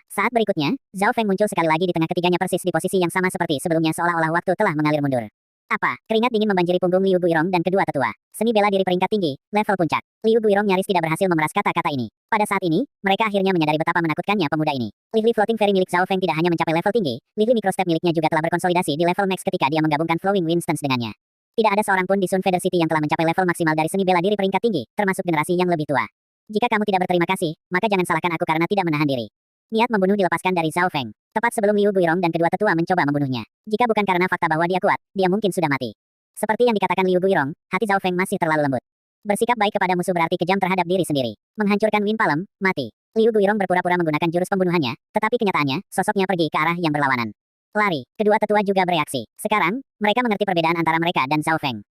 Saat berikutnya, Zhao Feng muncul sekali lagi di tengah ketiganya persis di posisi yang sama seperti sebelumnya seolah-olah waktu telah mengalir mundur. Apa? Keringat dingin membanjiri punggung Liu Guirong dan kedua tetua. Seni bela diri peringkat tinggi, level puncak. Liu Guirong nyaris tidak berhasil memeras kata-kata ini. Pada saat ini, mereka akhirnya menyadari betapa menakutkannya pemuda ini. Lively Floating Fairy milik Zhao Feng tidak hanya mencapai level tinggi, Lively Microstep miliknya juga telah berkonsolidasi di level max ketika dia menggabungkan Flowing Wind Stance dengannya. Tidak ada seorang pun di Sun Feather City yang telah mencapai level maksimal dari seni bela diri peringkat tinggi, termasuk generasi yang lebih tua. Jika kamu tidak berterima kasih, maka jangan salahkan aku karena tidak menahan diri. Niat membunuh dilepaskan dari Zhao Feng. Tepat sebelum Liu Guirong dan kedua tetua mencoba membunuhnya. Jika bukan karena fakta bahwa dia kuat, dia mungkin sudah mati. Seperti yang dikatakan Liu Guirong, hati Zhao Feng masih terlalu lembut. Bersikap baik kepada musuh berarti kejam terhadap diri sendiri. Menghancurkan Wind Palm, mati. Liu Guirong berpura-pura menggunakan jurus pembunuhannya, tetapi kenyataannya, sosoknya pergi ke arah yang berlawanan. Lari. Kedua tetua juga bereaksi. Sekarang, mereka mengerti perbedaan antara mereka dan Zhao Feng.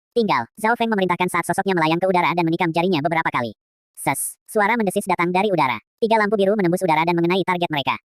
Zhao Feng memerintahkan saat sosoknya melayang ke udara dan menikam jarinya beberapa kali. Suara mendesis datang dari udara. 3 lampu biru menembus udara dan mengenai target mereka.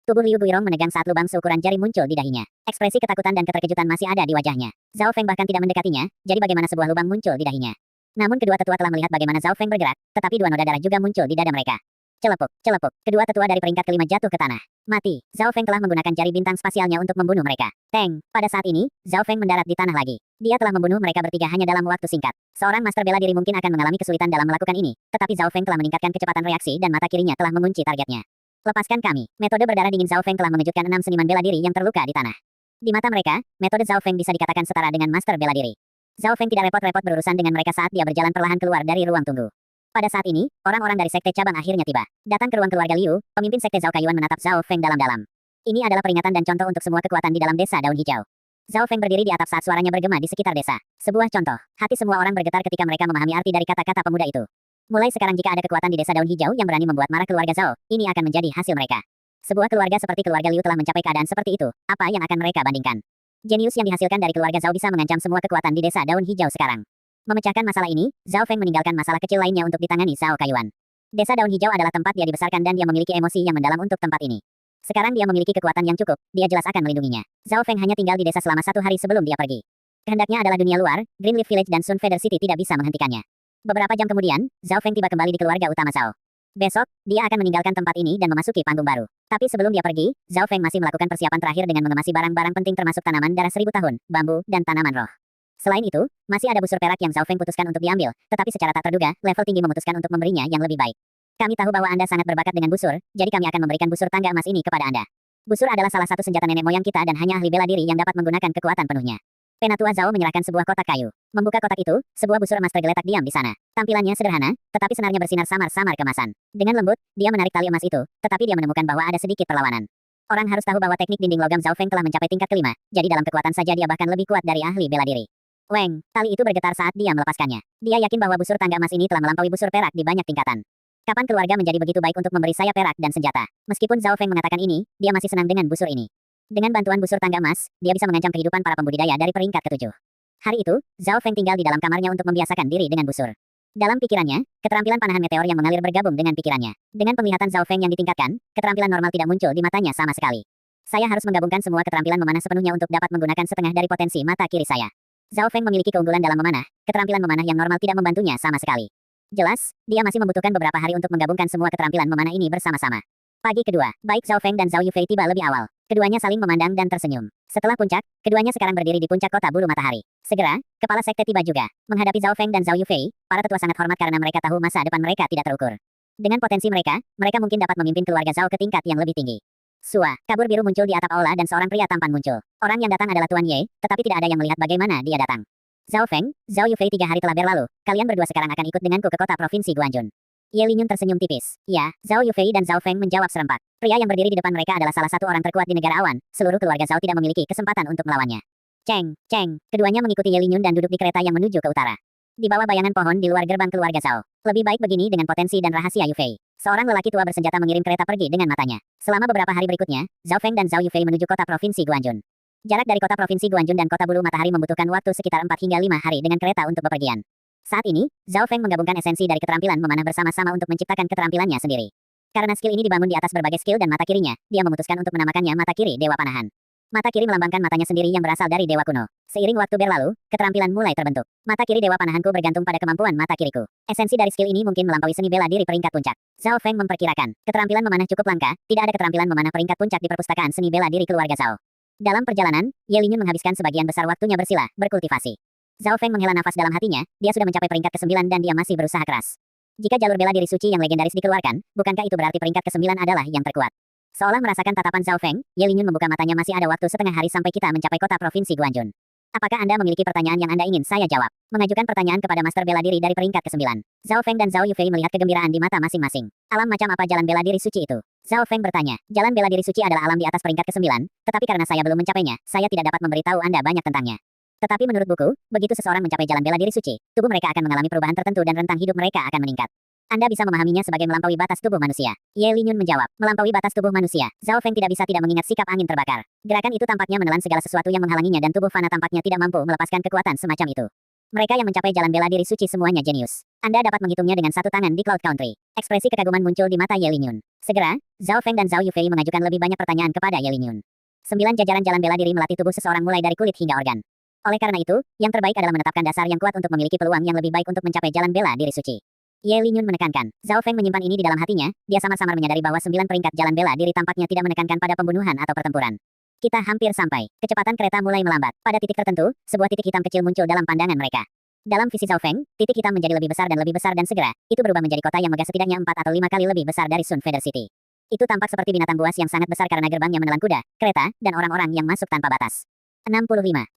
Tubuh Liu Guirong menegang saat lubang seukuran jari muncul di dahinya. Ekspresi ketakutan dan keterkejutan masih ada di wajahnya. Zhao Feng bahkan tidak mendekatinya, jadi bagaimana sebuah lubang muncul di dahinya. Namun kedua tetua telah melihat bagaimana Zhao Feng bergerak, tetapi 2 noda darah juga muncul di dada mereka. Celepuk, celepuk. Kedua tetua dari peringkat ke-5 jatuh ke tanah. Mati. Zhao Feng telah menggunakan jari bintang spasialnya untuk membunuh mereka. Teng. Pada saat ini, Zhao Feng mendarat di tanah lagi. Dia telah membunuh mereka bertiga hanya dalam waktu singkat. Seorang master bela diri mungkin akan mengalami kesulitan dalam melakukan ini, tetapi Zhao Feng telah meningkatkan kecepatan reaksi dan mata kirinya telah mengunci targetnya. Lepaskan kami. Metode berdarah dingin Zhao Feng telah mengejutkan 6 seniman bela diri yang terluka di tanah. Di mata mereka, metode Zhao Feng bisa dikatakan setara dengan master bela diri. Zhao Feng tidak repot-repot berurusan dengan mereka saat dia berjalan perlahan keluar dari ruang tunggu. Pada saat ini, orang-orang dari sekte cabang akhirnya tiba. Datang ke ruang keluarga Liu, pemimpin sekte Zhao Kaiyuan menatap Zhao Feng dalam-dalam. Ini adalah peringatan dan contoh untuk semua kekuatan di dalam desa daun hijau. Zhao Feng berdiri di atap saat suaranya bergema di sekitar desa. Sebuah contoh. Hati semua orang bergetar ketika mereka memahami arti dari kata-kata pemuda itu. Mulai sekarang jika ada kekuatan di desa daun hijau yang berani membuat marah keluarga Zhao, ini akan menjadi hasil mereka. Sebuah keluarga seperti keluarga Liu telah mencapai keadaan seperti itu. Apa yang akan mereka bandingkan? Jenius yang dihasilkan dari keluarga Zhao bisa mengancam semua kekuatan di desa daun hijau sekarang. Memecahkan masalah ini, Zhao Feng meninggalkan masalah kecil lainnya untuk ditangani Zhao Kaiyuan. Desa daun hijau adalah tempat dia dibesarkan dan dia memiliki emosi yang mendalam untuk tempat ini. Sekarang dia memiliki kekuatan yang cukup, dia jelas akan melindunginya. Zhao Feng hanya tinggal di desa selama 1 hari sebelum dia pergi. Kehendaknya adalah dunia luar, Greenleaf Village dan Sun Feather City tidak bisa menghentikannya. Beberapa jam kemudian, Zhao Feng tiba kembali di keluarga utama Zhao. Besok, dia akan meninggalkan tempat ini dan memasuki panggung baru. Tapi sebelum dia pergi, Zhao Feng masih melakukan persiapan terakhir dengan mengemasi barang-barang penting termasuk tanaman darah 1000 tahun, bambu, dan tanaman roh. Selain itu, masih ada busur perak yang Zhao Feng putuskan untuk diambil, tetapi secara tak terduga, level tinggi memutuskan untuk memberinya yang lebih baik. Kami tahu bahwa Anda sangat berbakat dengan busur, jadi kami akan memberikan busur tangga emas ini kepada Anda. Busur adalah salah satu senjata nenek moyang kita dan hanya ahli bela diri yang dapat menggunakan kekuatan penuhnya. Penatua Zhao menyerahkan sebuah kotak kayu. Membuka kotak itu, sebuah busur emas tergeletak diam di sana. Tampilannya sederhana, tetapi senarnya bersinar samar-samar kemasan. Dengan lembut, dia menarik tali emas itu, tetapi dia menemukan bahwa ada sedikit perlawanan. Orang harus tahu bahwa teknik dinding logam Zhao Feng telah mencapai tingkat kelima, jadi dalam kekuatan saja dia bahkan lebih kuat dari ahli bela diri. Weng, tali itu bergetar saat dia melepaskannya. Dia yakin bahwa busur tangga emas ini telah melampaui busur perak di banyak tingkatan. Kapan keluarga menjadi begitu baik untuk memberi saya perak dan senjata? Meskipun Zhao Feng mengatakan ini, dia masih senang dengan busur ini. Dengan bantuan busur tangga emas, dia bisa mengancam kehidupan para pembudidaya dari peringkat ke-7. Hari itu, Zhao Feng tinggal di dalam kamarnya untuk membiasakan diri dengan busur. Dalam pikirannya, keterampilan panahan meteor yang mengalir bergabung dengan pikirannya. Dengan penglihatan Zhao Feng yang ditingkatkan, keterampilan normal tidak muncul di matanya sama sekali. Saya harus menggabungkan semua keterampilan memanah sepenuhnya untuk dapat menggunakan setengah dari potensi mata kiri saya. Zhao Feng memiliki keunggulan dalam memanah, keterampilan memanah yang normal tidak membantunya sama sekali. Jelas, dia masih membutuhkan beberapa hari untuk menggabungkan semua keterampilan memanah ini bersama-sama. Pagi kedua, baik Zhao Feng dan Zhao Yufei tiba lebih awal. Keduanya saling memandang dan tersenyum. Setelah puncak, keduanya sekarang berdiri di puncak kota bulu matahari. Segera, kepala sekte tiba juga. Menghadapi Zhao Feng dan Zhao Yufei, para tetua sangat hormat karena mereka tahu masa depan mereka tidak terukur. Dengan potensi mereka, mereka mungkin dapat memimpin keluarga Zhao ke tingkat yang lebih tinggi. Sua, kabur biru muncul di atap aula dan seorang pria tampan muncul. Orang yang datang adalah Tuan Ye, tetapi tidak ada yang melihat bagaimana dia datang. Zhao Feng, Zhao Yufei 3 hari telah berlalu, kalian berdua sekarang akan ikut denganku ke kota provinsi Guanjun. Ye Linyun tersenyum tipis. Ya, Zhao Yufei dan Zhao Feng menjawab serempak. Pria yang berdiri di depan mereka adalah salah satu orang terkuat di negara awan, seluruh keluarga Zhao tidak memiliki kesempatan untuk melawannya. Ceng, ceng, keduanya mengikuti Ye Linyun dan duduk di kereta yang menuju ke utara. Di bawah bayangan pohon di luar gerbang keluarga Zhao. Lebih baik begini dengan potensi dan rahasia Yufei. Seorang lelaki tua bersenjata mengirim kereta pergi dengan matanya. Selama beberapa hari berikutnya, Zhao Feng dan Zhao Yufei menuju kota provinsi Guanjun. Jarak dari kota provinsi Guanjun dan kota bulu matahari membutuhkan waktu sekitar 4 hingga 5 hari dengan kereta untuk bepergian. Saat ini, Zhao Feng menggabungkan esensi dari keterampilan memanah bersama-sama untuk menciptakan keterampilannya sendiri. Karena skill ini dibangun di atas berbagai skill dan mata kirinya, dia memutuskan untuk menamakannya mata kiri Dewa Panahan. Mata kiri melambangkan matanya sendiri yang berasal dari Dewa kuno. Seiring waktu berlalu, keterampilan mulai terbentuk. Mata kiri Dewa Panahanku bergantung pada kemampuan mata kiriku. Esensi dari skill ini mungkin melampaui seni bela diri peringkat puncak. Zhao Feng memperkirakan, keterampilan memanah cukup langka, tidak ada keterampilan memanah peringkat puncak di perpustakaan seni bela diri keluarga Zhao. Dalam perjalanan, Ye Linyun menghabiskan sebagian besar waktunya bersila, berkultivasi. Zhao Feng menghela nafas dalam hatinya, dia sudah mencapai peringkat ke-9 dan dia masih berusaha keras. Jika jalur bela diri suci yang legendaris dikeluarkan, bukankah itu berarti peringkat ke-9 adalah yang terkuat? Seolah merasakan tatapan Zhao Feng, Ye Linyun membuka matanya masih ada waktu setengah hari sampai kita mencapai kota provinsi Guanjun. Apakah Anda memiliki pertanyaan yang Anda ingin saya jawab? Mengajukan pertanyaan kepada master bela diri dari peringkat ke-9. Zhao Feng dan Zhao Yufei melihat kegembiraan di mata masing-masing. Alam macam apa jalan bela diri suci itu? Zhao Feng bertanya. Jalan bela diri suci adalah alam di atas peringkat ke-9, tetapi karena saya belum mencapainya, saya tidak dapat memberitahu Anda banyak tentangnya. Tetapi menurut buku, begitu seseorang mencapai jalan bela diri suci, tubuh mereka akan mengalami perubahan tertentu dan rentang hidup mereka akan meningkat. Anda bisa memahaminya sebagai melampaui batas tubuh manusia. Ye Linyun menjawab, melampaui batas tubuh manusia. Zhao Feng tidak bisa tidak mengingat sikap angin terbakar. Gerakan itu tampaknya menelan segala sesuatu yang menghalanginya dan tubuh fana tampaknya tidak mampu melepaskan kekuatan semacam itu. Mereka yang mencapai jalan bela diri suci semuanya jenius. Anda dapat menghitungnya dengan satu tangan di Cloud Country. Ekspresi kekaguman muncul di mata Ye Linyun. Segera, Zhao Feng dan Zhao Yufei mengajukan lebih banyak pertanyaan kepada Ye Linyun. 9 jajaran jalan bela diri melatih tubuh seseorang mulai dari kulit hingga organ. Oleh karena itu, yang terbaik adalah menetapkan dasar yang kuat untuk memiliki peluang yang lebih baik untuk mencapai jalan bela diri suci. Ye Linyun menekankan. Zhao Feng menyimpan ini di dalam hatinya, dia samar-samar menyadari bahwa 9 peringkat jalan bela diri tampaknya tidak menekankan pada pembunuhan atau pertempuran. Kita hampir sampai. Kecepatan kereta mulai melambat. Pada titik tertentu, sebuah titik hitam kecil muncul dalam pandangan mereka. Dalam visi Zhao Feng, titik hitam menjadi lebih besar dan segera, itu berubah menjadi kota yang megah setidaknya 4 atau 5 kali lebih besar dari Sun Feather City. Itu tampak seperti binatang buas yang sangat besar karena gerbangnya menelan kuda, kereta, dan orang-orang yang masuk tanpa batas. 65.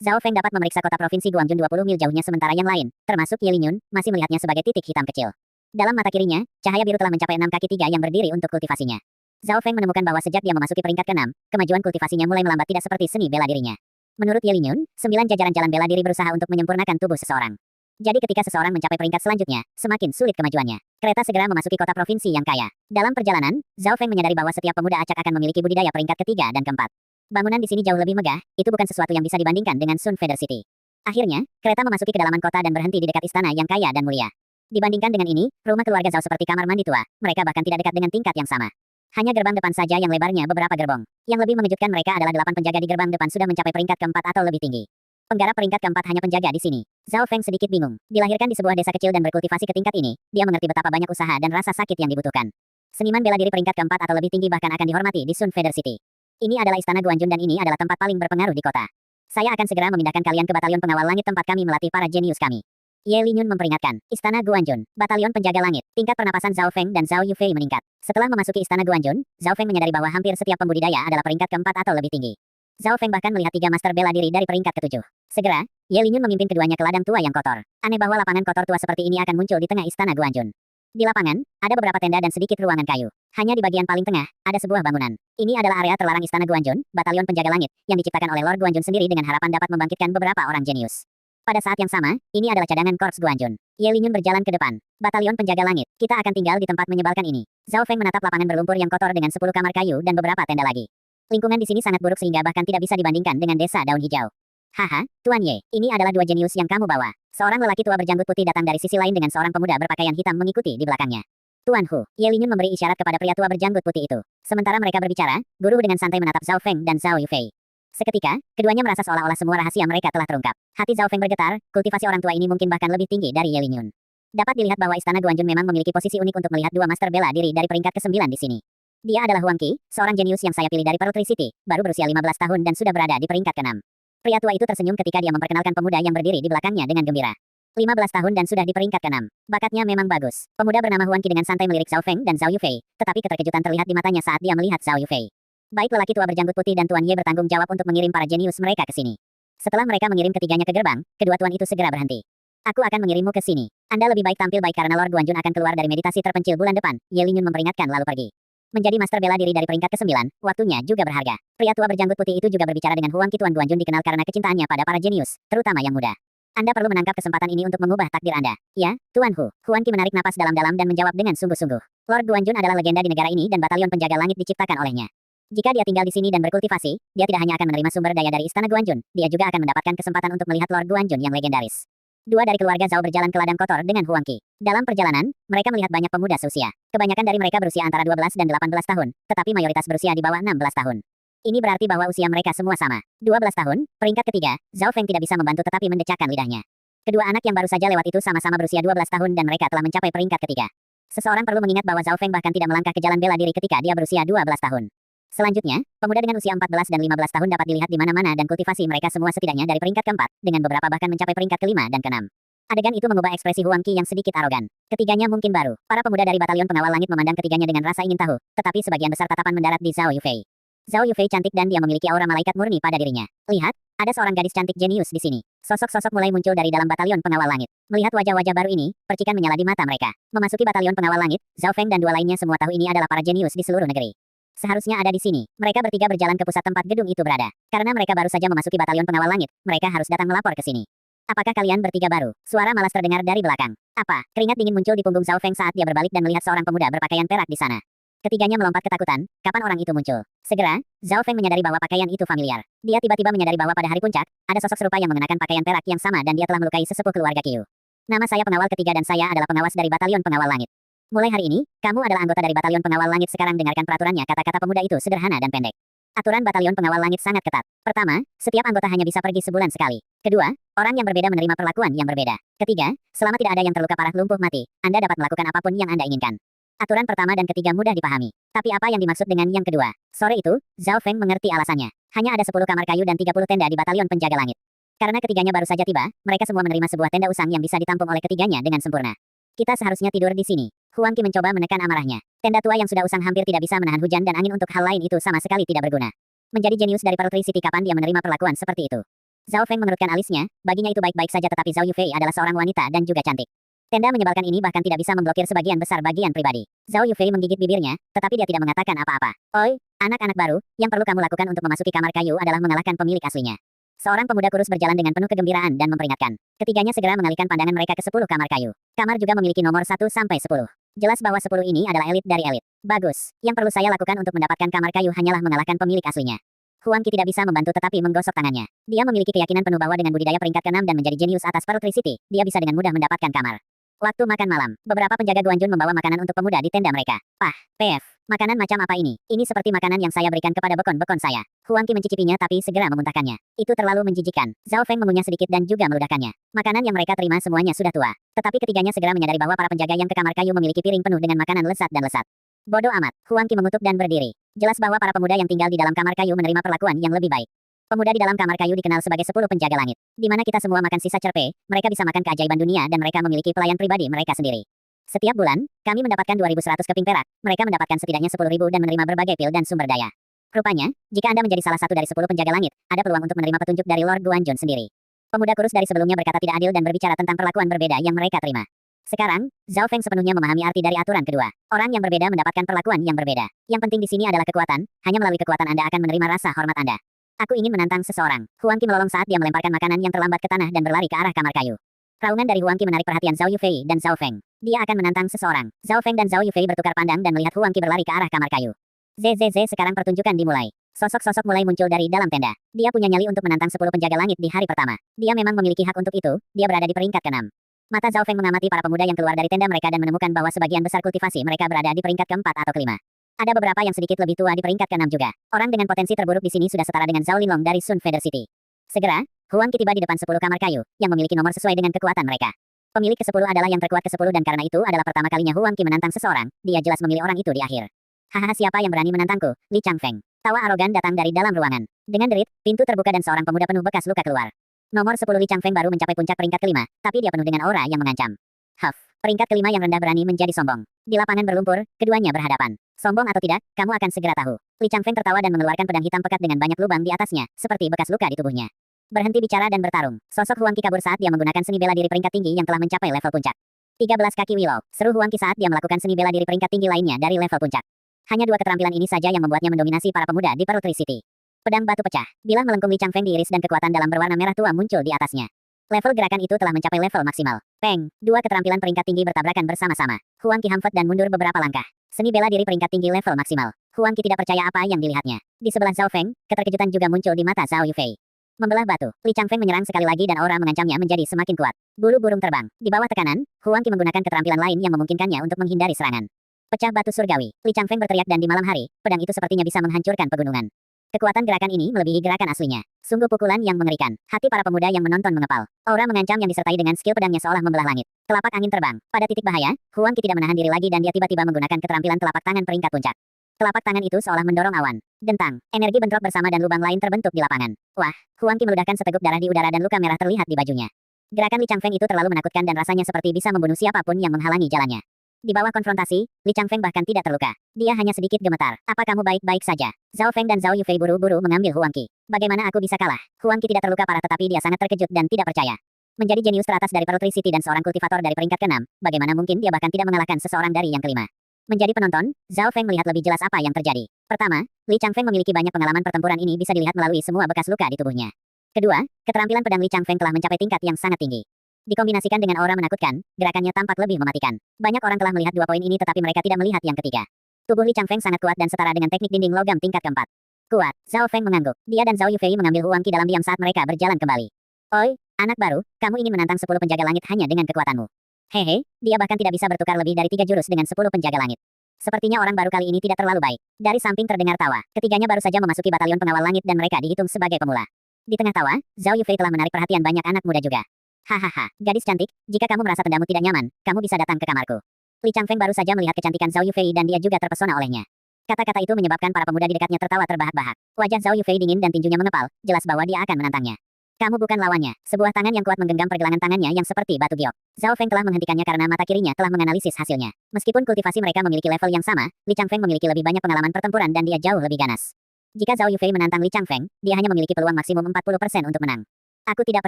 Zhao Feng dapat memeriksa kota provinsi Guangjun 20 mil jauhnya sementara yang lain, termasuk Ye Lingyun, masih melihatnya sebagai titik hitam kecil. Dalam mata kirinya, cahaya biru telah mencapai 6 kaki 3 yang berdiri untuk kultivasinya. Zhao Feng menemukan bahwa sejak dia memasuki peringkat ke-6, kemajuan kultivasinya mulai melambat tidak seperti seni bela dirinya. Menurut Ye Lingyun, 9 jajaran jalan bela diri berusaha untuk menyempurnakan tubuh seseorang. Jadi ketika seseorang mencapai peringkat selanjutnya, semakin sulit kemajuannya. Kereta segera memasuki kota provinsi yang kaya. Dalam perjalanan, Zhao Feng menyadari bahwa setiap pemuda acak akan memiliki budidaya peringkat ketiga dan keempat. Bangunan di sini jauh lebih megah, itu bukan sesuatu yang bisa dibandingkan dengan Sun Feather City. Akhirnya, kereta memasuki kedalaman kota dan berhenti di dekat istana yang kaya dan mulia. Dibandingkan dengan ini, rumah keluarga Zhao seperti kamar mandi tua, mereka bahkan tidak dekat dengan tingkat yang sama. Hanya gerbang depan saja yang lebarnya beberapa gerbong. Yang lebih mengejutkan mereka adalah 8 penjaga di gerbang depan sudah mencapai peringkat keempat atau lebih tinggi. Penggarap peringkat keempat hanya penjaga di sini. Zhao Feng sedikit bingung. Dilahirkan di sebuah desa kecil dan berkultivasi ke tingkat ini, dia mengerti betapa banyak usaha dan rasa sakit yang dibutuhkan. Seniman bela diri peringkat keempat atau lebih tinggi bahkan akan dihormati di Sun Feather City. Ini adalah istana Guanjun dan ini adalah tempat paling berpengaruh di kota. Saya akan segera memindahkan kalian ke batalion pengawal langit tempat kami melatih para jenius kami. Ye Lingyun memperingatkan. Istana Guanjun, batalion penjaga langit. Tingkat pernapasan Zhao Feng dan Zhao Yufei meningkat. Setelah memasuki istana Guanjun, Zhao Feng menyadari bahwa hampir setiap pembudidaya adalah peringkat keempat atau lebih tinggi. Zhao Feng bahkan melihat 3 master bela diri dari peringkat ke-7. Segera, Ye Lingyun memimpin keduanya ke ladang tua yang kotor. Aneh bahwa lapangan kotor tua seperti ini akan muncul di tengah istana Guanjun. Di lapangan, ada beberapa tenda dan sedikit ruangan kayu. Hanya di bagian paling tengah, ada sebuah bangunan. Ini adalah area terlarang istana Guanjun, batalion penjaga langit, yang diciptakan oleh Lord Guanjun sendiri dengan harapan dapat membangkitkan beberapa orang jenius. Pada saat yang sama, ini adalah cadangan Korps Guanjun. Ye Lingyun berjalan ke depan. Batalion penjaga langit, kita akan tinggal di tempat menyebalkan ini. Zhao Feng menatap lapangan berlumpur yang kotor dengan 10 kamar kayu dan beberapa tenda lagi. Lingkungan di sini sangat buruk sehingga bahkan tidak bisa dibandingkan dengan desa daun hijau. Haha, Tuan Ye, ini adalah 2 jenius yang kamu bawa. Seorang lelaki tua berjanggut putih datang dari sisi lain dengan seorang pemuda berpakaian hitam mengikuti di belakangnya. Tuan Hu, Ye Lingyun memberi isyarat kepada pria tua berjanggut putih itu. Sementara mereka berbicara, guru dengan santai menatap Zhao Feng dan Zhao Yufei. Seketika, keduanya merasa seolah-olah semua rahasia mereka telah terungkap. Hati Zhao Feng bergetar, kultivasi orang tua ini mungkin bahkan lebih tinggi dari Ye Lingyun. Dapat dilihat bahwa istana Guanjun memang memiliki posisi unik untuk melihat 2 master bela diri dari peringkat ke-9 di sini. Dia adalah Huang Qi, seorang jenius yang saya pilih dari Pearl Tree City, baru berusia 15 tahun dan sudah berada di peringkat ke-6. Pria tua itu tersenyum ketika dia memperkenalkan pemuda yang berdiri di belakangnya dengan gembira. 15 tahun dan sudah di peringkat ke-6. Bakatnya memang bagus. Pemuda bernama Huang Qi dengan santai melirik Zhao Feng dan Zhao Yufei, tetapi keterkejutan terlihat di matanya saat dia melihat Zhao Yufei. Baik lelaki tua berjanggut putih dan Tuan Ye bertanggung jawab untuk mengirim para jenius mereka ke sini. Setelah mereka mengirim ketiganya ke gerbang, kedua tuan itu segera berhenti. Aku akan mengirimmu ke sini. Anda lebih baik tampil baik karena Lord Guanjun akan keluar dari meditasi terpencil bulan depan, Ye Lingyun memperingatkan lalu pergi. Menjadi master bela diri dari peringkat ke-9, waktunya juga berharga. Pria tua berjanggut putih itu juga berbicara dengan Huang Qi. Tuan Guanjun dikenal karena kecintaannya pada para jenius, terutama yang muda. Anda perlu menangkap kesempatan ini untuk mengubah takdir Anda. Ya, Tuan Hu. Huang Qi menarik napas dalam-dalam dan menjawab dengan sungguh-sungguh. Lord Guanjun adalah legenda di negara ini dan batalion penjaga langit diciptakan olehnya. Jika dia tinggal di sini dan berkultivasi, dia tidak hanya akan menerima sumber daya dari istana Guanjun, dia juga akan mendapatkan kesempatan untuk melihat Lord Guanjun yang legendaris. 2 dari keluarga Zhao berjalan ke ladang kotor dengan Huang Qi. Dalam perjalanan, mereka melihat banyak pemuda seusia. Kebanyakan dari mereka berusia antara 12 dan 18 tahun, tetapi mayoritas berusia di bawah 16 tahun. Ini berarti bahwa usia mereka semua sama. 12 tahun, peringkat ketiga, Zhao Feng tidak bisa membantu tetapi mendecakkan lidahnya. Kedua anak yang baru saja lewat itu sama-sama berusia 12 tahun dan mereka telah mencapai peringkat ketiga. Seseorang perlu mengingat bahwa Zhao Feng bahkan tidak melangkah ke jalan bela diri ketika dia berusia 12 tahun. Selanjutnya, pemuda dengan usia 14 dan 15 tahun dapat dilihat di mana-mana dan kultivasi mereka semua setidaknya dari peringkat keempat, dengan beberapa bahkan mencapai peringkat kelima dan keenam. Adegan itu mengubah ekspresi Huang Qi yang sedikit arogan. Ketiganya mungkin baru. Para pemuda dari batalion pengawal langit memandang ketiganya dengan rasa ingin tahu, tetapi sebagian besar tatapan mendarat di Zhao Yufei. Zhao Yufei cantik dan dia memiliki aura malaikat murni pada dirinya. Lihat, ada seorang gadis cantik jenius di sini. Sosok-sosok mulai muncul dari dalam batalion pengawal langit. Melihat wajah-wajah baru ini, percikan menyala di mata mereka. Memasuki batalion pengawal langit, Zhao Feng dan 2 lainnya semua tahu ini adalah para jenius di seluruh negeri. Seharusnya ada di sini. Mereka bertiga berjalan ke pusat tempat gedung itu berada. Karena mereka baru saja memasuki batalion pengawal langit, mereka harus datang melapor ke sini. Apakah kalian bertiga baru? Suara malas terdengar dari belakang. Apa? Keringat dingin muncul di punggung Zhao Feng saat dia berbalik dan melihat seorang pemuda berpakaian perak di sana. Ketiganya melompat ketakutan. Kapan orang itu muncul? Segera, Zhao Feng menyadari bahwa pakaian itu familiar. Dia tiba-tiba menyadari bahwa pada hari puncak, ada sosok serupa yang mengenakan pakaian perak yang sama dan dia telah melukai sesepuh keluarga Qiu. Nama saya pengawal ketiga dan saya adalah pengawas dari batalion pengawal langit. Mulai hari ini, kamu adalah anggota dari batalion pengawal langit. Sekarang dengarkan peraturannya. Kata-kata pemuda itu sederhana dan pendek. Aturan batalion pengawal langit sangat ketat. Pertama, setiap anggota hanya bisa pergi sebulan sekali. Kedua, orang yang berbeda menerima perlakuan yang berbeda. Ketiga, selama tidak ada yang terluka parah lumpuh mati, Anda dapat melakukan apapun yang Anda inginkan. Aturan pertama dan ketiga mudah dipahami. Tapi apa yang dimaksud dengan yang kedua? Sore itu, Zhao Feng mengerti alasannya. Hanya ada 10 kamar kayu dan 30 tenda di batalion penjaga langit. Karena ketiganya baru saja tiba, mereka semua menerima sebuah tenda usang yang bisa ditampung oleh ketiganya dengan sempurna. Kita seharusnya tidur di sini. Huang Qi mencoba menekan amarahnya. Tenda tua yang sudah usang hampir tidak bisa menahan hujan dan angin, untuk hal lain itu sama sekali tidak berguna. Menjadi jenius dari Pearl Tree City, kapan dia menerima perlakuan seperti itu? Zhao Feng mengerutkan alisnya, baginya itu baik-baik saja, tetapi Zhao Yufei adalah seorang wanita dan juga cantik. Tenda menyebalkan ini bahkan tidak bisa memblokir sebagian besar bagian pribadi. Zhao Yufei menggigit bibirnya, tetapi dia tidak mengatakan apa-apa. Oi, anak-anak baru, yang perlu kamu lakukan untuk memasuki kamar kayu adalah mengalahkan pemilik aslinya. Seorang pemuda kurus berjalan dengan penuh kegembiraan dan memperingatkan. Ketiganya segera mengalihkan pandangan mereka ke 10 kamar kayu. Kamar juga memiliki nomor 1 sampai 10. Jelas bahwa 10 ini adalah elit dari elit. Bagus, yang perlu saya lakukan untuk mendapatkan kamar kayu hanyalah mengalahkan pemilik aslinya. Huang Qi tidak bisa membantu tetapi menggosok tangannya. Dia memiliki keyakinan penuh bahwa dengan budidaya peringkat ke-6 dan menjadi jenius atas Pearl Tree City, dia bisa dengan mudah mendapatkan kamar. Waktu makan malam, beberapa penjaga Guanjun membawa makanan untuk pemuda di tenda mereka. Pah, PF, makanan macam apa ini? Ini seperti makanan yang saya berikan kepada bekon-bekon saya. Huang Qi mencicipinya tapi segera memuntahkannya. Itu terlalu menjijikkan. Zhao Feng mengunyah sedikit dan juga meludahkannya. Makanan yang mereka terima semuanya sudah tua. Tetapi ketiganya segera menyadari bahwa para penjaga yang ke kamar kayu memiliki piring penuh dengan makanan lezat dan lesat. Bodoh amat, Huang Qi mengutuk dan berdiri. Jelas bahwa para pemuda yang tinggal di dalam kamar kayu menerima perlakuan yang lebih baik. Pemuda di dalam kamar kayu dikenal sebagai 10 penjaga langit. Di mana kita semua makan sisa cerpe, mereka bisa makan keajaiban dunia dan mereka memiliki pelayan pribadi mereka sendiri. Setiap bulan, kami mendapatkan 2.100 keping perak, mereka mendapatkan setidaknya 10.000 dan menerima berbagai pil dan sumber daya. Rupanya, jika Anda menjadi salah satu dari 10 penjaga langit, ada peluang untuk menerima petunjuk dari Lord Guanjun sendiri. Pemuda kurus dari sebelumnya berkata tidak adil dan berbicara tentang perlakuan berbeda yang mereka terima. Sekarang, Zhao Feng sepenuhnya memahami arti dari aturan kedua. Orang yang berbeda mendapatkan perlakuan yang berbeda. Yang penting di sini adalah kekuatan, hanya melalui kekuatan Anda akan menerima rasa hormat Anda. Aku ingin menantang seseorang. Huang Qi melolong saat dia melemparkan makanan yang terlambat ke tanah dan berlari ke arah kamar kayu. Raungan dari Huang Qi menarik perhatian Zhao Yufei dan Zhao Feng. Dia akan menantang seseorang. Zhao Feng dan Zhao Yufei bertukar pandang dan melihat Huang Qi berlari ke arah kamar kayu. Zzz, sekarang pertunjukan dimulai. Sosok-sosok mulai muncul dari dalam tenda. Dia punya nyali untuk menantang 10 penjaga langit di hari pertama. Dia memang memiliki hak untuk itu, dia berada di peringkat ke-6. Mata Zhao Feng mengamati para pemuda yang keluar dari tenda mereka dan menemukan bahwa sebagian besar kultivasi mereka berada di peringkat ke-4 atau ke-5. Ada beberapa yang sedikit lebih tua di peringkat ke-6 juga. Orang dengan potensi terburuk di sini sudah setara dengan Zhao Linlong dari Sun Feather City. Segera, Huang Qi tiba di depan 10 kamar kayu, yang memiliki nomor sesuai dengan kekuatan mereka. Pemilik ke-10 adalah yang terkuat ke-10 dan karena itu adalah pertama kalinya Huang Qi menantang seseorang, dia jelas memilih orang itu di akhir. Hahaha, siapa yang berani menantangku? Li Changfeng. Tawa arogan datang dari dalam ruangan. Dengan derit, pintu terbuka dan seorang pemuda penuh bekas luka keluar. Nomor 10 Li Changfeng baru mencapai puncak peringkat ke-5, tapi dia penuh dengan aura yang mengancam. Huff, peringkat ke-5 yang rendah berani menjadi sombong. Di lapangan berlumpur, keduanya berhadapan. Sombong atau tidak, kamu akan segera tahu. Li Changfeng tertawa dan mengeluarkan pedang hitam pekat dengan banyak lubang di atasnya, seperti bekas luka di tubuhnya. Berhenti bicara dan bertarung. Sosok Huang Qi kabur saat dia menggunakan seni bela diri peringkat tinggi yang telah mencapai level puncak. 13 kaki Willow, seru Huang Qi saat dia melakukan seni bela diri peringkat tinggi lainnya dari level puncak. Hanya 2 keterampilan ini saja yang membuatnya mendominasi para pemuda di Pearl Tree City. Pedang batu pecah, bilah melengkung Li Changfeng diiris dan kekuatan dalam berwarna merah tua muncul di atasnya. Level gerakan itu telah mencapai level maksimal. Peng, 2 keterampilan peringkat tinggi bertabrakan bersama-sama. Huang Qi hamfet dan mundur beberapa langkah. Seni bela diri peringkat tinggi level maksimal. Huang Qi tidak percaya apa yang dilihatnya. Di sebelah Zhao Feng, keterkejutan juga muncul di mata Zhao Yufei. Membelah batu, Li Changfeng menyerang sekali lagi dan aura mengancamnya menjadi semakin kuat. Bulu burung terbang. Di bawah tekanan, Huang Qi menggunakan keterampilan lain yang memungkinkannya untuk menghindari serangan. Pecah batu surgawi. Li Changfeng berteriak dan di malam hari, pedang itu sepertinya bisa menghancurkan pegunungan. Kekuatan gerakan ini melebihi gerakan aslinya. Sungguh pukulan yang mengerikan. Hati para pemuda yang menonton mengepal. Aura mengancam yang disertai dengan skill pedangnya seolah membelah langit. Telapak angin terbang. Pada titik bahaya, Huang Qi tidak menahan diri lagi dan dia tiba-tiba menggunakan keterampilan telapak tangan peringkat puncak. Telapak tangan itu seolah mendorong awan. Dentang. Energi bentrok bersama dan lubang lain terbentuk di lapangan. Wah, Huang Qi meludahkan seteguk darah di udara dan luka merah terlihat di bajunya. Gerakan Li Changfeng itu terlalu menakutkan dan rasanya seperti bisa membunuh siapapun yang menghalangi jalannya. Di bawah konfrontasi, Li Changfeng bahkan tidak terluka. Dia hanya sedikit gemetar. Apa kamu baik-baik saja? Zhao Feng dan Zhao Yufei buru-buru mengambil Huang Qi. Bagaimana aku bisa kalah? Huang Qi tidak terluka parah tetapi dia sangat terkejut dan tidak percaya. Menjadi jenius teratas dari Pearl Tree City dan seorang kultivator dari peringkat ke-6, bagaimana mungkin dia bahkan tidak mengalahkan seseorang dari yang ke-5? Menjadi penonton, Zhao Feng melihat lebih jelas apa yang terjadi. Pertama, Li Changfeng memiliki banyak pengalaman pertempuran ini bisa dilihat melalui semua bekas luka di tubuhnya. Kedua, keterampilan pedang Li Changfeng telah mencapai tingkat yang sangat tinggi. Dikombinasikan dengan aura menakutkan, gerakannya tampak lebih mematikan. Banyak orang telah melihat 2 poin ini tetapi mereka tidak melihat yang ketiga. Tubuh Li Changfeng sangat kuat dan setara dengan teknik dinding logam tingkat ke-4. Kuat, Zhao Feng mengangguk. Dia dan Zhao Yufei mengambil Huang Qi dalam diam saat mereka berjalan kembali. Oi, anak baru, kamu ingin menantang 10 penjaga langit hanya dengan kekuatanmu. Hehe, dia bahkan tidak bisa bertukar lebih dari 3 jurus dengan 10 penjaga langit. Sepertinya orang baru kali ini tidak terlalu baik. Dari samping terdengar tawa. Ketiganya baru saja memasuki batalion pengawal langit dan mereka dihitung sebagai pemula. Di tengah tawa, Zhao Yufei telah menarik perhatian banyak anak muda juga. Hahaha, gadis cantik, jika kamu merasa tendamu tidak nyaman, kamu bisa datang ke kamarku. Li Changfeng baru saja melihat kecantikan Zhao Yufei dan dia juga terpesona olehnya. Kata-kata itu menyebabkan para pemuda di dekatnya tertawa terbahak-bahak. Wajah Zhao Yufei dingin dan tinjunya mengepal, jelas bahwa dia akan menantangnya. Kamu bukan lawannya. Sebuah tangan yang kuat menggenggam pergelangan tangannya yang seperti batu giok. Zhao Feng telah menghentikannya karena mata kirinya telah menganalisis hasilnya. Meskipun kultivasi mereka memiliki level yang sama, Li Changfeng memiliki lebih banyak pengalaman pertempuran dan dia jauh lebih ganas. Jika Zhao Yufei menantang Li Changfeng, dia hanya memiliki peluang maksimum 40% untuk menang. Aku tidak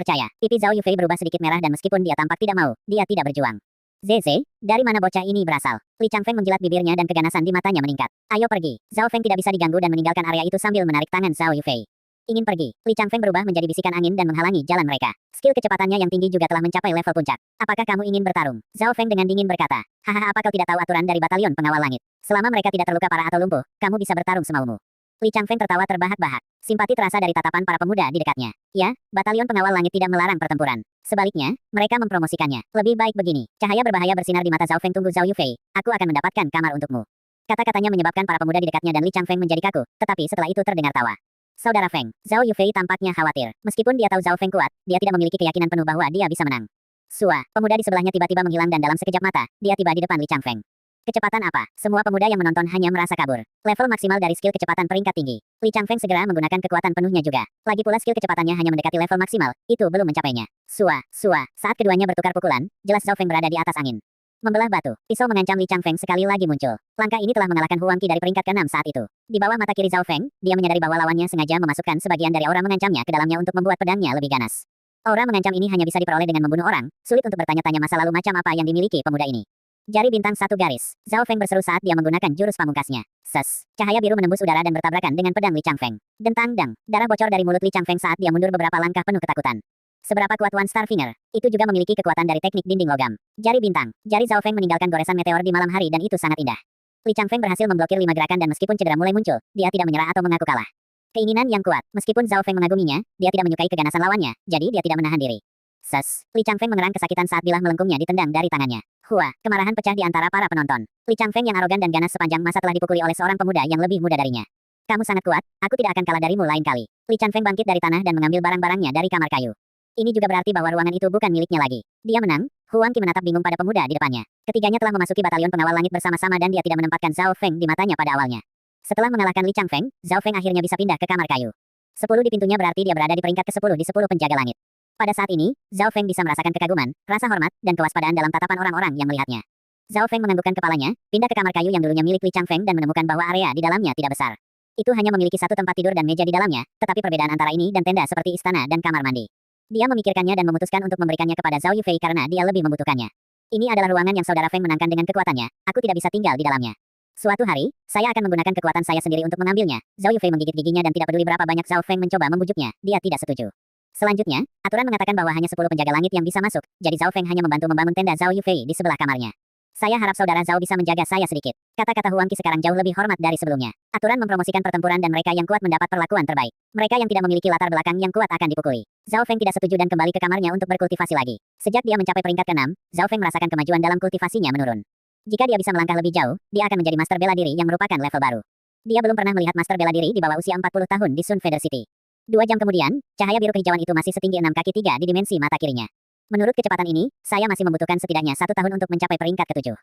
percaya. Pipi Zhao Yufei berubah sedikit merah dan meskipun dia tampak tidak mau, dia tidak berjuang. Zeze, dari mana bocah ini berasal? Li Changfeng menjilat bibirnya dan keganasan di matanya meningkat. Ayo pergi. Zhao Feng tidak bisa diganggu dan meninggalkan area itu sambil menarik tangan Zhao Yufei. Ingin pergi. Li Changfeng berubah menjadi bisikan angin dan menghalangi jalan mereka. Skill kecepatannya yang tinggi juga telah mencapai level puncak. Apakah kamu ingin bertarung? Zhao Feng dengan dingin berkata. Hahaha, apa kau tidak tahu aturan dari Batalion Pengawal Langit? Selama mereka tidak terluka parah atau lumpuh, kamu bisa bertarung semaumu. Li Changfeng tertawa terbahak-bahak. Simpati terasa dari tatapan para pemuda di dekatnya. Ya, Batalion Pengawal Langit tidak melarang pertempuran. Sebaliknya, mereka mempromosikannya. Lebih baik begini. Cahaya berbahaya bersinar di mata Zhao Feng. Tunggu Zhao Yufei, aku akan mendapatkan kamar untukmu. Kata-katanya menyebabkan para pemuda di dekatnya dan Li Changfeng menjadi kaku, tetapi setelah itu terdengar tawa. Saudara Feng, Zhao Yufei tampaknya khawatir. Meskipun dia tahu Zhao Feng kuat, dia tidak memiliki keyakinan penuh bahwa dia bisa menang. Sua, pemuda di sebelahnya tiba-tiba menghilang dan dalam sekejap mata, dia tiba di depan Li Changfeng. Kecepatan apa? Semua pemuda yang menonton hanya merasa kabur. Level maksimal dari skill kecepatan peringkat tinggi. Li Changfeng segera menggunakan kekuatan penuhnya juga. Lagi pula skill kecepatannya hanya mendekati level maksimal, itu belum mencapainya. Sua, saat keduanya bertukar pukulan, jelas Zhao Feng berada di atas angin. Membelah batu, pisau mengancam Li Changfeng sekali lagi muncul. Langkah ini telah mengalahkan Huang Qi dari peringkat ke-6 saat itu. Di bawah mata kiri Zhao Feng, dia menyadari bahwa lawannya sengaja memasukkan sebagian dari aura mengancamnya ke dalamnya untuk membuat pedangnya lebih ganas. Aura mengancam ini hanya bisa diperoleh dengan membunuh orang, sulit untuk bertanya-tanya masa lalu macam apa yang dimiliki pemuda ini. Jari bintang satu garis. Zhao Feng berseru saat dia menggunakan jurus pamungkasnya. Ses. Cahaya biru menembus udara dan bertabrakan dengan pedang Li Changfeng. Dentang-dang. Darah bocor dari mulut Li Changfeng saat dia mundur beberapa langkah penuh ketakutan. Seberapa kuat One Star Finger? Itu juga memiliki kekuatan dari teknik dinding logam. Jari bintang. Jari Zhao Feng meninggalkan goresan meteor di malam hari dan itu sangat indah. Li Changfeng berhasil memblokir 5 gerakan dan meskipun cedera mulai muncul, dia tidak menyerah atau mengaku kalah. Keinginan yang kuat. Meskipun Zhao Feng mengaguminya, dia tidak menyukai keganasan lawannya, jadi dia tidak menahan diri. Ses. Li Changfeng mengerang kesakitan saat bilah melengkungnya ditendang dari tangannya. Hua, kemarahan pecah di antara para penonton. Li Changfeng yang arogan dan ganas sepanjang masa telah dipukuli oleh seorang pemuda yang lebih muda darinya. Kamu sangat kuat, aku tidak akan kalah darimu lain kali. Li Changfeng bangkit dari tanah dan mengambil barang-barangnya dari kamar kayu. Ini juga berarti bahwa ruangan itu bukan miliknya lagi. Dia menang. Huang Qi menatap bingung pada pemuda di depannya. Ketiganya telah memasuki Batalion Pengawal Langit bersama-sama dan dia tidak menempatkan Zhao Feng di matanya pada awalnya. Setelah mengalahkan Li Changfeng, Zhao Feng akhirnya bisa pindah ke kamar kayu. 10 di pintunya berarti dia berada di peringkat ke-10 di 10 penjaga langit. Pada saat ini, Zhao Feng bisa merasakan kekaguman, rasa hormat, dan kewaspadaan dalam tatapan orang-orang yang melihatnya. Zhao Feng menganggukkan kepalanya, pindah ke kamar kayu yang dulunya milik Li Changfeng dan menemukan bahwa area di dalamnya tidak besar. Itu hanya memiliki satu tempat tidur dan meja di dalamnya, tetapi perbedaan antara ini dan tenda seperti istana dan kamar mandi. Dia memikirkannya dan memutuskan untuk memberikannya kepada Zhao Yufei karena dia lebih membutuhkannya. Ini adalah ruangan yang saudara Feng menangkan dengan kekuatannya, aku tidak bisa tinggal di dalamnya. Suatu hari, saya akan menggunakan kekuatan saya sendiri untuk mengambilnya. Zhao Yufei menggigit giginya dan tidak peduli berapa banyak Zhao Feng mencoba membujuknya, dia tidak setuju. Selanjutnya, aturan mengatakan bahwa hanya 10 penjaga langit yang bisa masuk, jadi Zhao Feng hanya membantu membangun tenda Zhao Yufei di sebelah kamarnya. Saya harap saudara Zhao bisa menjaga saya sedikit. Kata-kata Huang Qi sekarang jauh lebih hormat dari sebelumnya. Aturan mempromosikan pertempuran dan mereka yang kuat mendapat perlakuan terbaik. Mereka yang tidak memiliki latar belakang yang kuat akan dipukuli. Zhao Feng tidak setuju dan kembali ke kamarnya untuk berkultivasi lagi. Sejak dia mencapai peringkat ke-6, Zhao Feng merasakan kemajuan dalam kultivasinya menurun. Jika dia bisa melangkah lebih jauh, dia akan menjadi master bela diri yang merupakan level baru. Dia belum pernah melihat master bela diri di bawah usia 40 tahun di Sun Feather City. 2 jam kemudian, cahaya biru kehijauan itu masih setinggi 6 kaki 3 di dimensi mata kirinya. Menurut kecepatan ini, saya masih membutuhkan setidaknya 1 tahun untuk mencapai peringkat ke-7.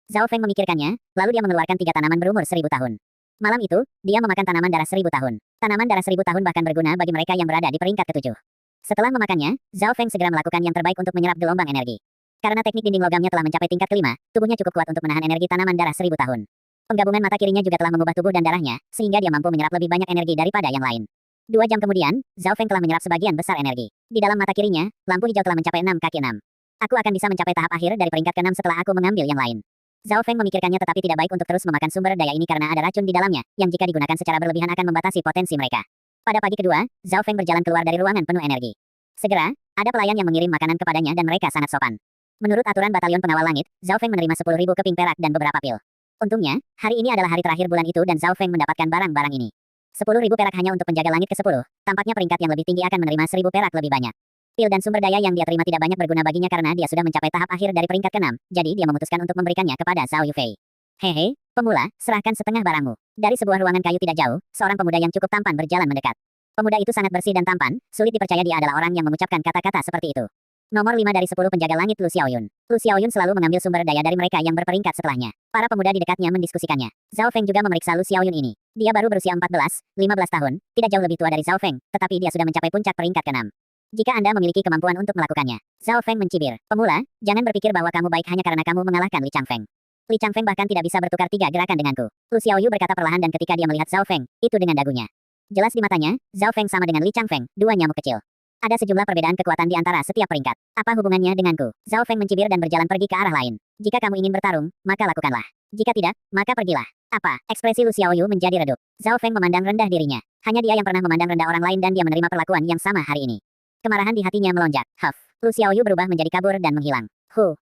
Zhao Feng memikirkannya, lalu dia mengeluarkan 3 tanaman berumur 1000 tahun. Malam itu, dia memakan tanaman darah 1000 tahun. Tanaman darah 1000 tahun bahkan berguna bagi mereka yang berada di peringkat ke-7. Setelah memakannya, Zhao Feng segera melakukan yang terbaik untuk menyerap gelombang energi. Karena teknik dinding logamnya telah mencapai tingkat ke-5, tubuhnya cukup kuat untuk menahan energi tanaman darah 1000 tahun. Penggabungan mata kirinya juga telah mengubah tubuh dan darahnya, sehingga dia mampu menyerap lebih banyak energi daripada yang lain. 2 jam kemudian, Zhao Feng telah menyerap sebagian besar energi. Di dalam mata kirinya, lampu hijau telah mencapai 6 kaki 6. Aku akan bisa mencapai tahap akhir dari peringkat ke-6 setelah aku mengambil yang lain. Zhao Feng memikirkannya tetapi tidak baik untuk terus memakan sumber daya ini karena ada racun di dalamnya, yang jika digunakan secara berlebihan akan membatasi potensi mereka. Pada pagi kedua, Zhao Feng berjalan keluar dari ruangan penuh energi. Segera, ada pelayan yang mengirim makanan kepadanya dan mereka sangat sopan. Menurut aturan Batalion Pengawal Langit, Zhao Feng menerima 10.000 keping perak dan beberapa pil. Untungnya, hari ini adalah hari terakhir bulan itu dan Zhao Feng mendapatkan barang-barang ini. 10.000 perak hanya untuk penjaga langit ke-10, tampaknya peringkat yang lebih tinggi akan menerima 1.000 perak lebih banyak. Pil dan sumber daya yang dia terima tidak banyak berguna baginya karena dia sudah mencapai tahap akhir dari peringkat ke-6, jadi dia memutuskan untuk memberikannya kepada Zhao Yufei. Hehe, pemula, serahkan setengah barangmu. Dari sebuah ruangan kayu tidak jauh, seorang pemuda yang cukup tampan berjalan mendekat. Pemuda itu sangat bersih dan tampan, sulit dipercaya dia adalah orang yang mengucapkan kata-kata seperti itu. Nomor 5 dari 10 penjaga langit Lu Xiaoyun. Lu Xiaoyun selalu mengambil sumber daya dari mereka yang berperingkat setelahnya. Para pemuda di dekatnya mendiskusikannya. Zhao Feng juga memeriksa Lu Xiaoyun ini. Dia baru berusia 14, 15 tahun, tidak jauh lebih tua dari Zhao Feng, tetapi dia sudah mencapai puncak peringkat ke-6. Jika Anda memiliki kemampuan untuk melakukannya. Zhao Feng mencibir. Pemula, jangan berpikir bahwa kamu baik hanya karena kamu mengalahkan Li Changfeng. Li Changfeng bahkan tidak bisa bertukar 3 gerakan denganku. Lu Xiaoyu berkata perlahan dan ketika dia melihat Zhao Feng, itu dengan dagunya. Jelas di matanya, Zhao Feng sama dengan Li Changfeng, 2 nyamuk kecil. Ada sejumlah perbedaan kekuatan di antara setiap peringkat. Apa hubungannya denganku? Zhao Feng mencibir dan berjalan pergi ke arah lain. Jika kamu ingin bertarung, maka lakukanlah. Jika tidak, maka pergilah. Apa? Ekspresi Lu Xiaoyu menjadi redup. Zhao Feng memandang rendah dirinya. Hanya dia yang pernah memandang rendah orang lain dan dia menerima perlakuan yang sama hari ini. Kemarahan di hatinya melonjak. Huff. Lu Xiaoyu berubah menjadi kabur dan menghilang.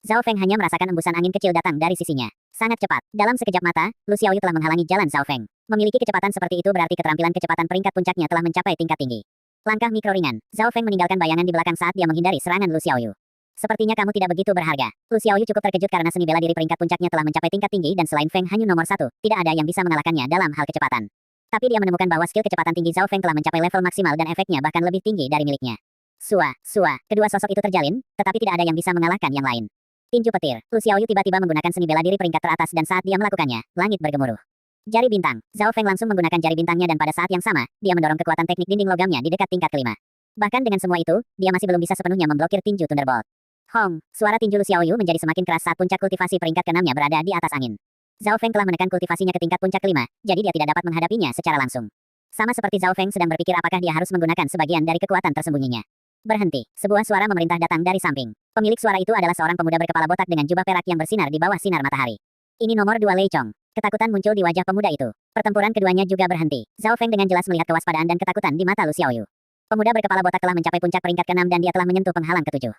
Zhao Feng hanya merasakan embusan angin kecil datang dari sisinya. Sangat cepat. Dalam sekejap mata, Lu Xiaoyu telah menghalangi jalan Zhao Feng. Memiliki kecepatan seperti itu berarti keterampilan kecepatan peringkat puncaknya telah mencapai tingkat tinggi. Langkah mikro ringan. Zhao Feng meninggalkan bayangan di belakang saat dia menghindari serangan Lu Xiaoyu. Sepertinya kamu tidak begitu berharga. Lu Xiaoyu cukup terkejut karena seni bela diri peringkat puncaknya telah mencapai tingkat tinggi dan selain Feng Hanyu nomor 1, tidak ada yang bisa mengalahkannya dalam hal kecepatan. Tapi dia menemukan bahwa skill kecepatan tinggi Zhao Feng telah mencapai level maksimal dan efeknya bahkan lebih tinggi dari miliknya. Sua. Kedua sosok itu terjalin, tetapi tidak ada yang bisa mengalahkan yang lain. Tinju petir. Lu Xiaoyu tiba-tiba menggunakan seni bela diri peringkat teratas dan saat dia melakukannya, langit bergemuruh. Jari bintang. Zhao Feng langsung menggunakan jari bintangnya dan pada saat yang sama, dia mendorong kekuatan teknik dinding logamnya di dekat tingkat kelima. Bahkan dengan semua itu, dia masih belum bisa sepenuhnya memblokir tinju Thunderbolt. Hong. Suara tinju Lu Xiaoyu menjadi semakin keras saat puncak kultivasi peringkat ke-6-nya berada di atas angin. Zhao Feng telah menekan kultivasinya ke tingkat puncak kelima, jadi dia tidak dapat menghadapinya secara langsung. Sama seperti Zhao Feng sedang berpikir apakah dia harus menggunakan sebagian dari kekuatan tersembunyinya. Berhenti. Sebuah suara memerintah datang dari samping. Pemilik suara itu adalah seorang pemuda berkepala botak dengan jubah perak yang bersinar di bawah sinar matahari. Ini nomor 2 Lei Chong. Ketakutan muncul di wajah pemuda itu. Pertempuran keduanya juga berhenti. Zhao Feng dengan jelas melihat kewaspadaan dan ketakutan di mata Lu Xiaoyu. Pemuda berkepala botak telah mencapai puncak peringkat ke-6 dan dia telah menyentuh penghalang ke-7.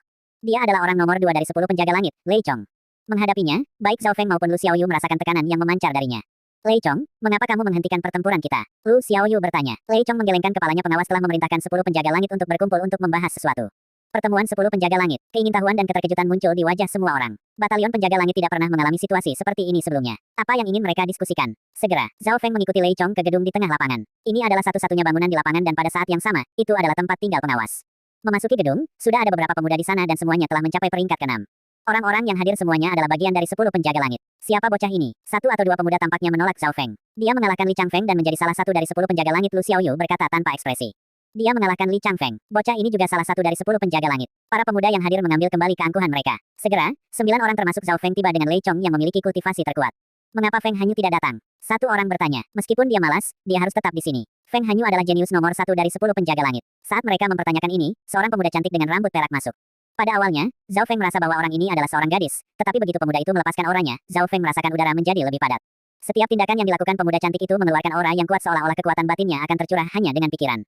Dia adalah orang nomor 2 dari 10 penjaga langit, Lei Chong. Menghadapinya, baik Zhao Feng maupun Lu Xiaoyu merasakan tekanan yang memancar darinya. Lei Chong, mengapa kamu menghentikan pertempuran kita? Lu Xiaoyu bertanya. Lei Chong menggelengkan kepalanya. Pengawas telah memerintahkan 10 penjaga langit untuk berkumpul untuk membahas sesuatu. Pertemuan 10 penjaga langit. Keingintahuan dan keterkejutan muncul di wajah semua orang. Batalion penjaga langit tidak pernah mengalami situasi seperti ini sebelumnya. Apa yang ingin mereka diskusikan? Segera, Zhao Feng mengikuti Lei Chong ke gedung di tengah lapangan. Ini adalah satu-satunya bangunan di lapangan dan pada saat yang sama, itu adalah tempat tinggal pengawas. Memasuki gedung, sudah ada beberapa pemuda di sana dan semuanya telah mencapai peringkat ke-6. Orang-orang yang hadir semuanya adalah bagian dari 10 penjaga langit. Siapa bocah ini? 1 atau 2 pemuda tampaknya menolak Zhao Feng. Dia mengalahkan Li Changfeng dan menjadi salah satu dari 10 penjaga langit. Lu Xiaoyu berkata tanpa ekspresi. Dia mengalahkan Li Changfeng. Bocah ini juga salah satu dari 10 penjaga langit. Para pemuda yang hadir mengambil kembali keangkuhan mereka. Segera, 9 orang termasuk Zhao Feng tiba dengan Lei Chong yang memiliki kultivasi terkuat. Mengapa Feng Hanyu tidak datang? 1 orang bertanya. Meskipun dia malas, dia harus tetap di sini. Feng Hanyu adalah jenius nomor 1 dari 10 penjaga langit. Saat mereka mempertanyakan ini, seorang pemuda cantik dengan rambut perak masuk. Pada awalnya, Zhao Feng merasa bahwa orang ini adalah seorang gadis, tetapi begitu pemuda itu melepaskan auranya, Zhao Feng merasakan udara menjadi lebih padat. Setiap tindakan yang dilakukan pemuda cantik itu mengeluarkan aura yang kuat seolah-olah kekuatan batinnya akan tercurah hanya dengan pikiran.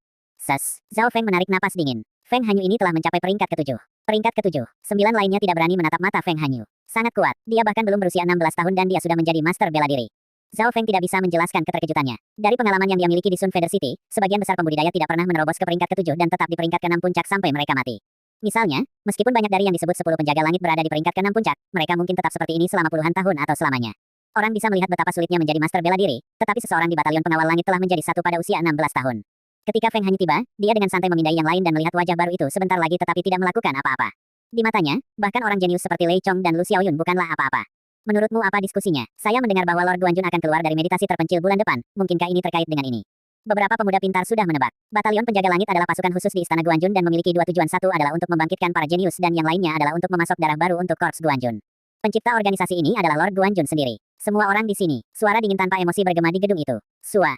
Zhao Feng menarik napas dingin. Feng Hanyu ini telah mencapai peringkat ke-7. Peringkat ke-7, 9 lainnya tidak berani menatap mata Feng Hanyu. Sangat kuat, dia bahkan belum berusia 16 tahun dan dia sudah menjadi master bela diri. Zhao Feng tidak bisa menjelaskan keterkejutannya. Dari pengalaman yang dia miliki di Sun Feather City, sebagian besar pembudidaya tidak pernah menerobos ke peringkat ke-7 dan tetap di peringkat ke-6 puncak sampai mereka mati. Misalnya, meskipun banyak dari yang disebut 10 penjaga langit berada di peringkat ke-6 puncak, mereka mungkin tetap seperti ini selama puluhan tahun atau selamanya. Orang bisa melihat betapa sulitnya menjadi master bela diri, tetapi seseorang di batalion pengawal langit telah menjadi satu pada usia 16 tahun. Ketika Feng Hanyu tiba, dia dengan santai memindai yang lain dan melihat wajah baru itu sebentar lagi tetapi tidak melakukan apa-apa. Di matanya, bahkan orang jenius seperti Lei Chong dan Lu Xiaoyun bukanlah apa-apa. Menurutmu apa diskusinya? Saya mendengar bahwa Lord Guanjun akan keluar dari meditasi terpencil bulan depan, mungkinkah ini terkait dengan ini? Beberapa pemuda pintar sudah menebak. Batalion penjaga langit adalah pasukan khusus di Istana Guanjun dan memiliki 2 tujuan. Satu adalah untuk membangkitkan para jenius dan yang lainnya adalah untuk memasok darah baru untuk Korps Guanjun. Pencipta organisasi ini adalah Lord Guanjun sendiri. Semua orang di sini. Suara dingin tanpa emosi bergema di gedung itu.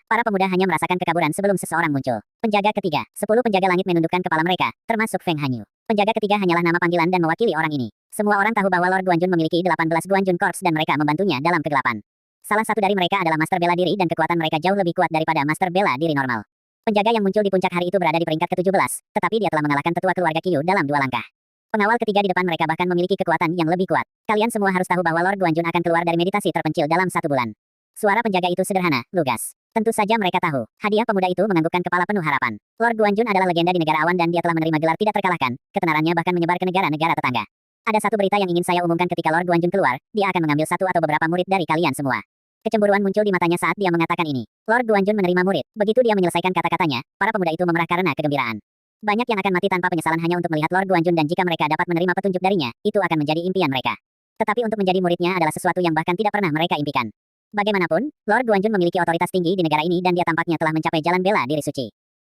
Para pemuda hanya merasakan kekaburan sebelum seseorang muncul. Penjaga ketiga. 10 penjaga langit menundukkan kepala mereka, termasuk Feng Hanyu. Penjaga ketiga hanyalah nama panggilan dan mewakili orang ini. Semua orang tahu bahwa Lord Guanjun memiliki 18 Guanjun Corps dan mereka membantunya dalam kegelapan. Salah satu dari mereka adalah master bela diri dan kekuatan mereka jauh lebih kuat daripada master bela diri normal. Penjaga yang muncul di puncak hari itu berada di peringkat ke-17, tetapi dia telah mengalahkan tetua keluarga Qiu dalam 2 langkah. Pengawal ketiga di depan mereka bahkan memiliki kekuatan yang lebih kuat. Kalian semua harus tahu bahwa Lord Guanjun akan keluar dari meditasi terpencil dalam 1 bulan. Suara penjaga itu sederhana, lugas. Tentu saja mereka tahu. Hadiah pemuda itu menganggukkan kepala penuh harapan. Lord Guanjun adalah legenda di negara awan dan dia telah menerima gelar tidak terkalahkan. Ketenarannya bahkan menyebar ke negara-negara tetangga. Ada satu berita yang ingin saya umumkan ketika Lord Guanjun keluar, dia akan mengambil 1 atau beberapa murid dari kalian semua. Kecemburuan muncul di matanya saat dia mengatakan ini. Lord Guanjun menerima murid. Begitu dia menyelesaikan kata-katanya, para pemuda itu memerah karena kegembiraan. Banyak yang akan mati tanpa penyesalan hanya untuk melihat Lord Guanjun dan jika mereka dapat menerima petunjuk darinya, itu akan menjadi impian mereka. Tetapi untuk menjadi muridnya adalah sesuatu yang bahkan tidak pernah mereka impikan. Bagaimanapun, Lord Guanjun memiliki otoritas tinggi di negara ini dan dia tampaknya telah mencapai jalan bela diri suci.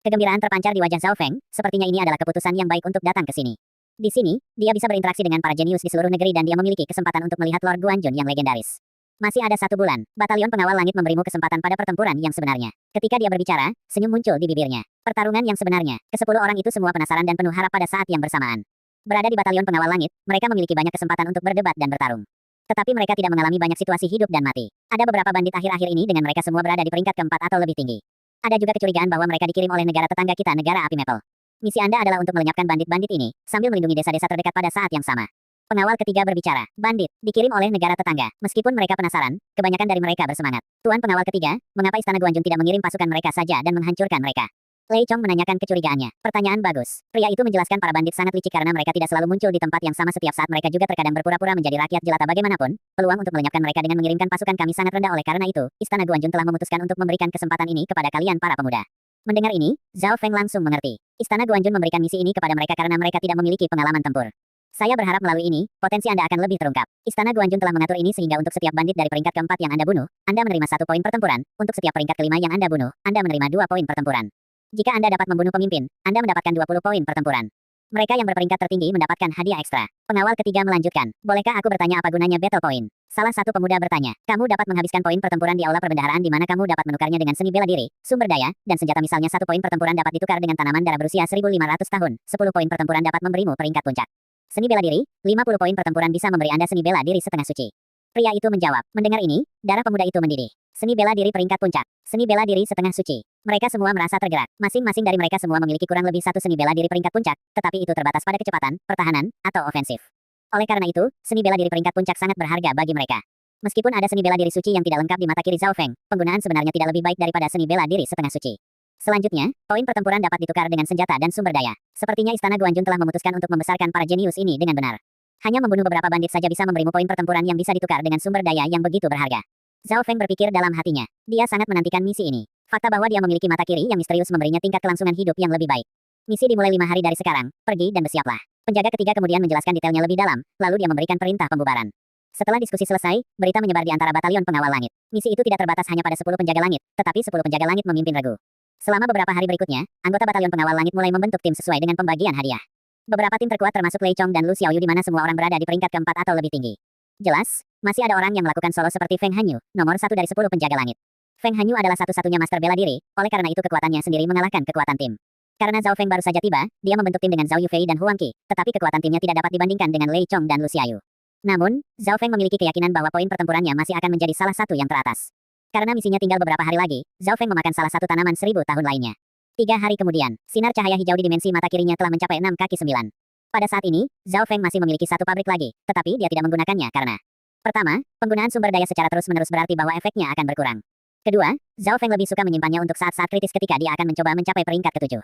Kegembiraan terpancar di wajah Zhao Feng, sepertinya ini adalah keputusan yang baik untuk datang ke sini. Di sini, dia bisa berinteraksi dengan para jenius di seluruh negeri dan dia memiliki kesempatan untuk melihat Lord Guanjun yang legendaris. Masih ada 1 bulan, Batalion Pengawal Langit memberimu kesempatan pada pertempuran yang sebenarnya. Ketika dia berbicara, senyum muncul di bibirnya. Pertarungan yang sebenarnya, ke-10 orang itu semua penasaran dan penuh harap pada saat yang bersamaan. Berada di Batalion Pengawal Langit, mereka memiliki banyak kesempatan untuk berdebat dan bertarung. Tetapi mereka tidak mengalami banyak situasi hidup dan mati. Ada beberapa bandit akhir-akhir ini dengan mereka semua berada di peringkat keempat atau lebih tinggi. Ada juga kecurigaan bahwa mereka dikirim oleh negara tetangga kita, negara api Maple. Misi Anda adalah untuk melenyapkan bandit-bandit ini, sambil melindungi desa-desa terdekat pada saat yang sama. Pengawal ketiga berbicara, bandit, dikirim oleh negara tetangga. Meskipun mereka penasaran, kebanyakan dari mereka bersemangat. Tuan pengawal ketiga, mengapa Istana Guanjun tidak mengirim pasukan mereka saja dan menghancurkan mereka? Lei Chong menanyakan kecurigaannya. Pertanyaan bagus. Pria itu menjelaskan para bandit sangat licik karena mereka tidak selalu muncul di tempat yang sama setiap saat, mereka juga terkadang berpura-pura menjadi rakyat jelata bagaimanapun. Peluang untuk melenyapkan mereka dengan mengirimkan pasukan kami sangat rendah, oleh karena itu, Istana Guanjun telah memutuskan untuk memberikan kesempatan ini kepada kalian para pemuda. Mendengar ini, Zhao Feng langsung mengerti. Istana Guanjun memberikan misi ini kepada mereka karena mereka tidak memiliki pengalaman tempur. Saya berharap melalui ini, potensi Anda akan lebih terungkap. Istana Guanjun telah mengatur ini sehingga untuk setiap bandit dari peringkat keempat yang Anda bunuh, Anda menerima 1 poin pertempuran. Untuk setiap peringkat kelima yang Anda bunuh, Anda menerima 2 poin pertempuran. Jika Anda dapat membunuh pemimpin, Anda mendapatkan 20 poin pertempuran. Mereka yang berperingkat tertinggi mendapatkan hadiah ekstra. Pengawal ketiga melanjutkan. Bolehkah aku bertanya apa gunanya battle point? Salah satu pemuda bertanya. Kamu dapat menghabiskan poin pertempuran di aula perbendaharaan di mana kamu dapat menukarnya dengan seni bela diri, sumber daya, dan senjata, misalnya 1 poin pertempuran dapat ditukar dengan tanaman darah berusia 1500 tahun. 10 poin pertempuran dapat memberimu peringkat puncak. Seni bela diri, 50 poin pertempuran bisa memberi Anda seni bela diri setengah suci. Pria itu menjawab. Mendengar ini, darah pemuda itu mendidih. Seni bela diri peringkat puncak. Seni bela diri setengah suci. Mereka semua merasa tergerak. Masing-masing dari mereka semua memiliki kurang lebih 1 seni bela diri peringkat puncak, tetapi itu terbatas pada kecepatan, pertahanan, atau ofensif. Oleh karena itu, seni bela diri peringkat puncak sangat berharga bagi mereka. Meskipun ada seni bela diri suci yang tidak lengkap di mata kiri Zhao Feng, penggunaan sebenarnya tidak lebih baik daripada seni bela diri setengah suci. Selanjutnya, poin pertempuran dapat ditukar dengan senjata dan sumber daya. Sepertinya Istana Guanjun telah memutuskan untuk membesarkan para jenius ini dengan benar. Hanya membunuh beberapa bandit saja bisa memberimu poin pertempuran yang bisa ditukar dengan sumber daya yang begitu berharga. Zhao Feng berpikir dalam hatinya. Dia sangat menantikan misi ini. Fakta bahwa dia memiliki mata kiri yang misterius memberinya tingkat kelangsungan hidup yang lebih baik. Misi dimulai 5 hari dari sekarang. Pergi dan bersiaplah. Penjaga ketiga kemudian menjelaskan detailnya lebih dalam, lalu dia memberikan perintah pembubaran. Setelah diskusi selesai, berita menyebar di antara batalion pengawal langit. Misi itu tidak terbatas hanya pada 10 penjaga langit, tetapi 10 penjaga langit memimpin regu. Selama beberapa hari berikutnya, anggota batalion pengawal langit mulai membentuk tim sesuai dengan pembagian hadiah. Beberapa tim terkuat termasuk Lei Chong dan Lu Xiaoyu di mana semua orang berada di peringkat keempat atau lebih tinggi. Jelas, masih ada orang yang melakukan solo seperti Feng Hanyu, nomor 1 dari 10 penjaga langit. Feng Hanyu adalah satu-satunya master bela diri, oleh karena itu kekuatannya sendiri mengalahkan kekuatan tim. Karena Zhao Feng baru saja tiba, dia membentuk tim dengan Zhao Yufei dan Huang Qi, tetapi kekuatan timnya tidak dapat dibandingkan dengan Lei Chong dan Lu Xiaoyu. Namun, Zhao Feng memiliki keyakinan bahwa poin pertempurannya masih akan menjadi salah satu yang teratas. Karena misinya tinggal beberapa hari lagi, Zhao Feng memakan salah satu tanaman 1000 tahun lainnya. 3 hari kemudian, sinar cahaya hijau di dimensi mata kirinya telah mencapai 6 kaki 9. Pada saat ini, Zhao Feng masih memiliki 1 pabrik lagi, tetapi dia tidak menggunakannya karena pertama, penggunaan sumber daya secara terus-menerus berarti bahwa efeknya akan berkurang. Kedua, Zhao Feng lebih suka menyimpannya untuk saat-saat kritis ketika dia akan mencoba mencapai peringkat ke-7.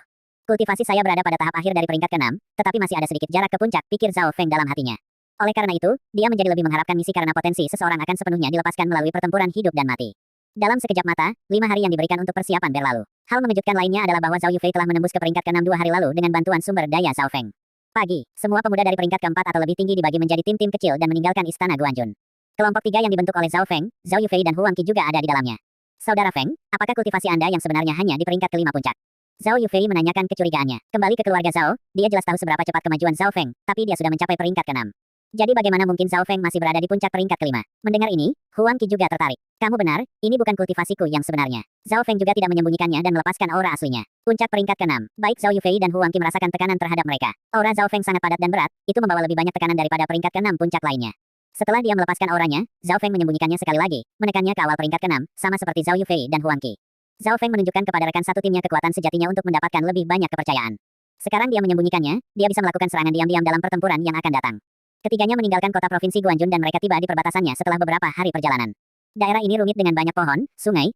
Kultivasi saya berada pada tahap akhir dari peringkat ke-6, tetapi masih ada sedikit jarak ke puncak, pikir Zhao Feng dalam hatinya. Oleh karena itu, dia menjadi lebih mengharapkan misi karena potensi seseorang akan sepenuhnya dilepaskan melalui pertempuran hidup dan mati. Dalam sekejap mata, 5 hari yang diberikan untuk persiapan berlalu. Hal mengejutkan lainnya adalah bahwa Zhao Yufei telah menembus ke peringkat ke-6 2 hari lalu dengan bantuan sumber daya Zhao Feng. Pagi, semua pemuda dari peringkat keempat atau lebih tinggi dibagi menjadi tim-tim kecil dan meninggalkan Istana Guanjun. Kelompok 3 yang dibentuk oleh Zhao Feng, Zhao Yufei dan Huang Qi juga ada di dalamnya. Saudara Feng, apakah kultivasi Anda yang sebenarnya hanya di peringkat ke-5 puncak? Zhao Yufei menanyakan kecurigaannya. Kembali ke keluarga Zhao, dia jelas tahu seberapa cepat kemajuan Zhao Feng, tapi dia sudah mencapai peringkat ke-6. Jadi bagaimana mungkin Zhao Feng masih berada di puncak peringkat ke-5? Mendengar ini, Huang Qi juga tertarik. Kamu benar, ini bukan kultivasiku yang sebenarnya. Zhao Feng juga tidak menyembunyikannya dan melepaskan aura aslinya. Puncak peringkat ke-6. Baik Zhao Yufei dan Huang Qi merasakan tekanan terhadap mereka. Aura Zhao Feng sangat padat dan berat, itu membawa lebih banyak tekanan daripada peringkat ke-6 puncak lainnya. Setelah dia melepaskan auranya, Zhao Feng menyembunyikannya sekali lagi, menekannya ke awal peringkat ke-6, sama seperti Zhao Yufei dan Huang Qi. Zhao Feng menunjukkan kepada rekan satu timnya kekuatan sejatinya untuk mendapatkan lebih banyak kepercayaan. Sekarang dia menyembunyikannya, dia bisa melakukan serangan diam-diam dalam pertempuran yang akan datang. Ketiganya meninggalkan kota provinsi Guanjun dan mereka tiba di perbatasannya setelah beberapa hari perjalanan. Daerah ini rumit dengan banyak pohon, sungai,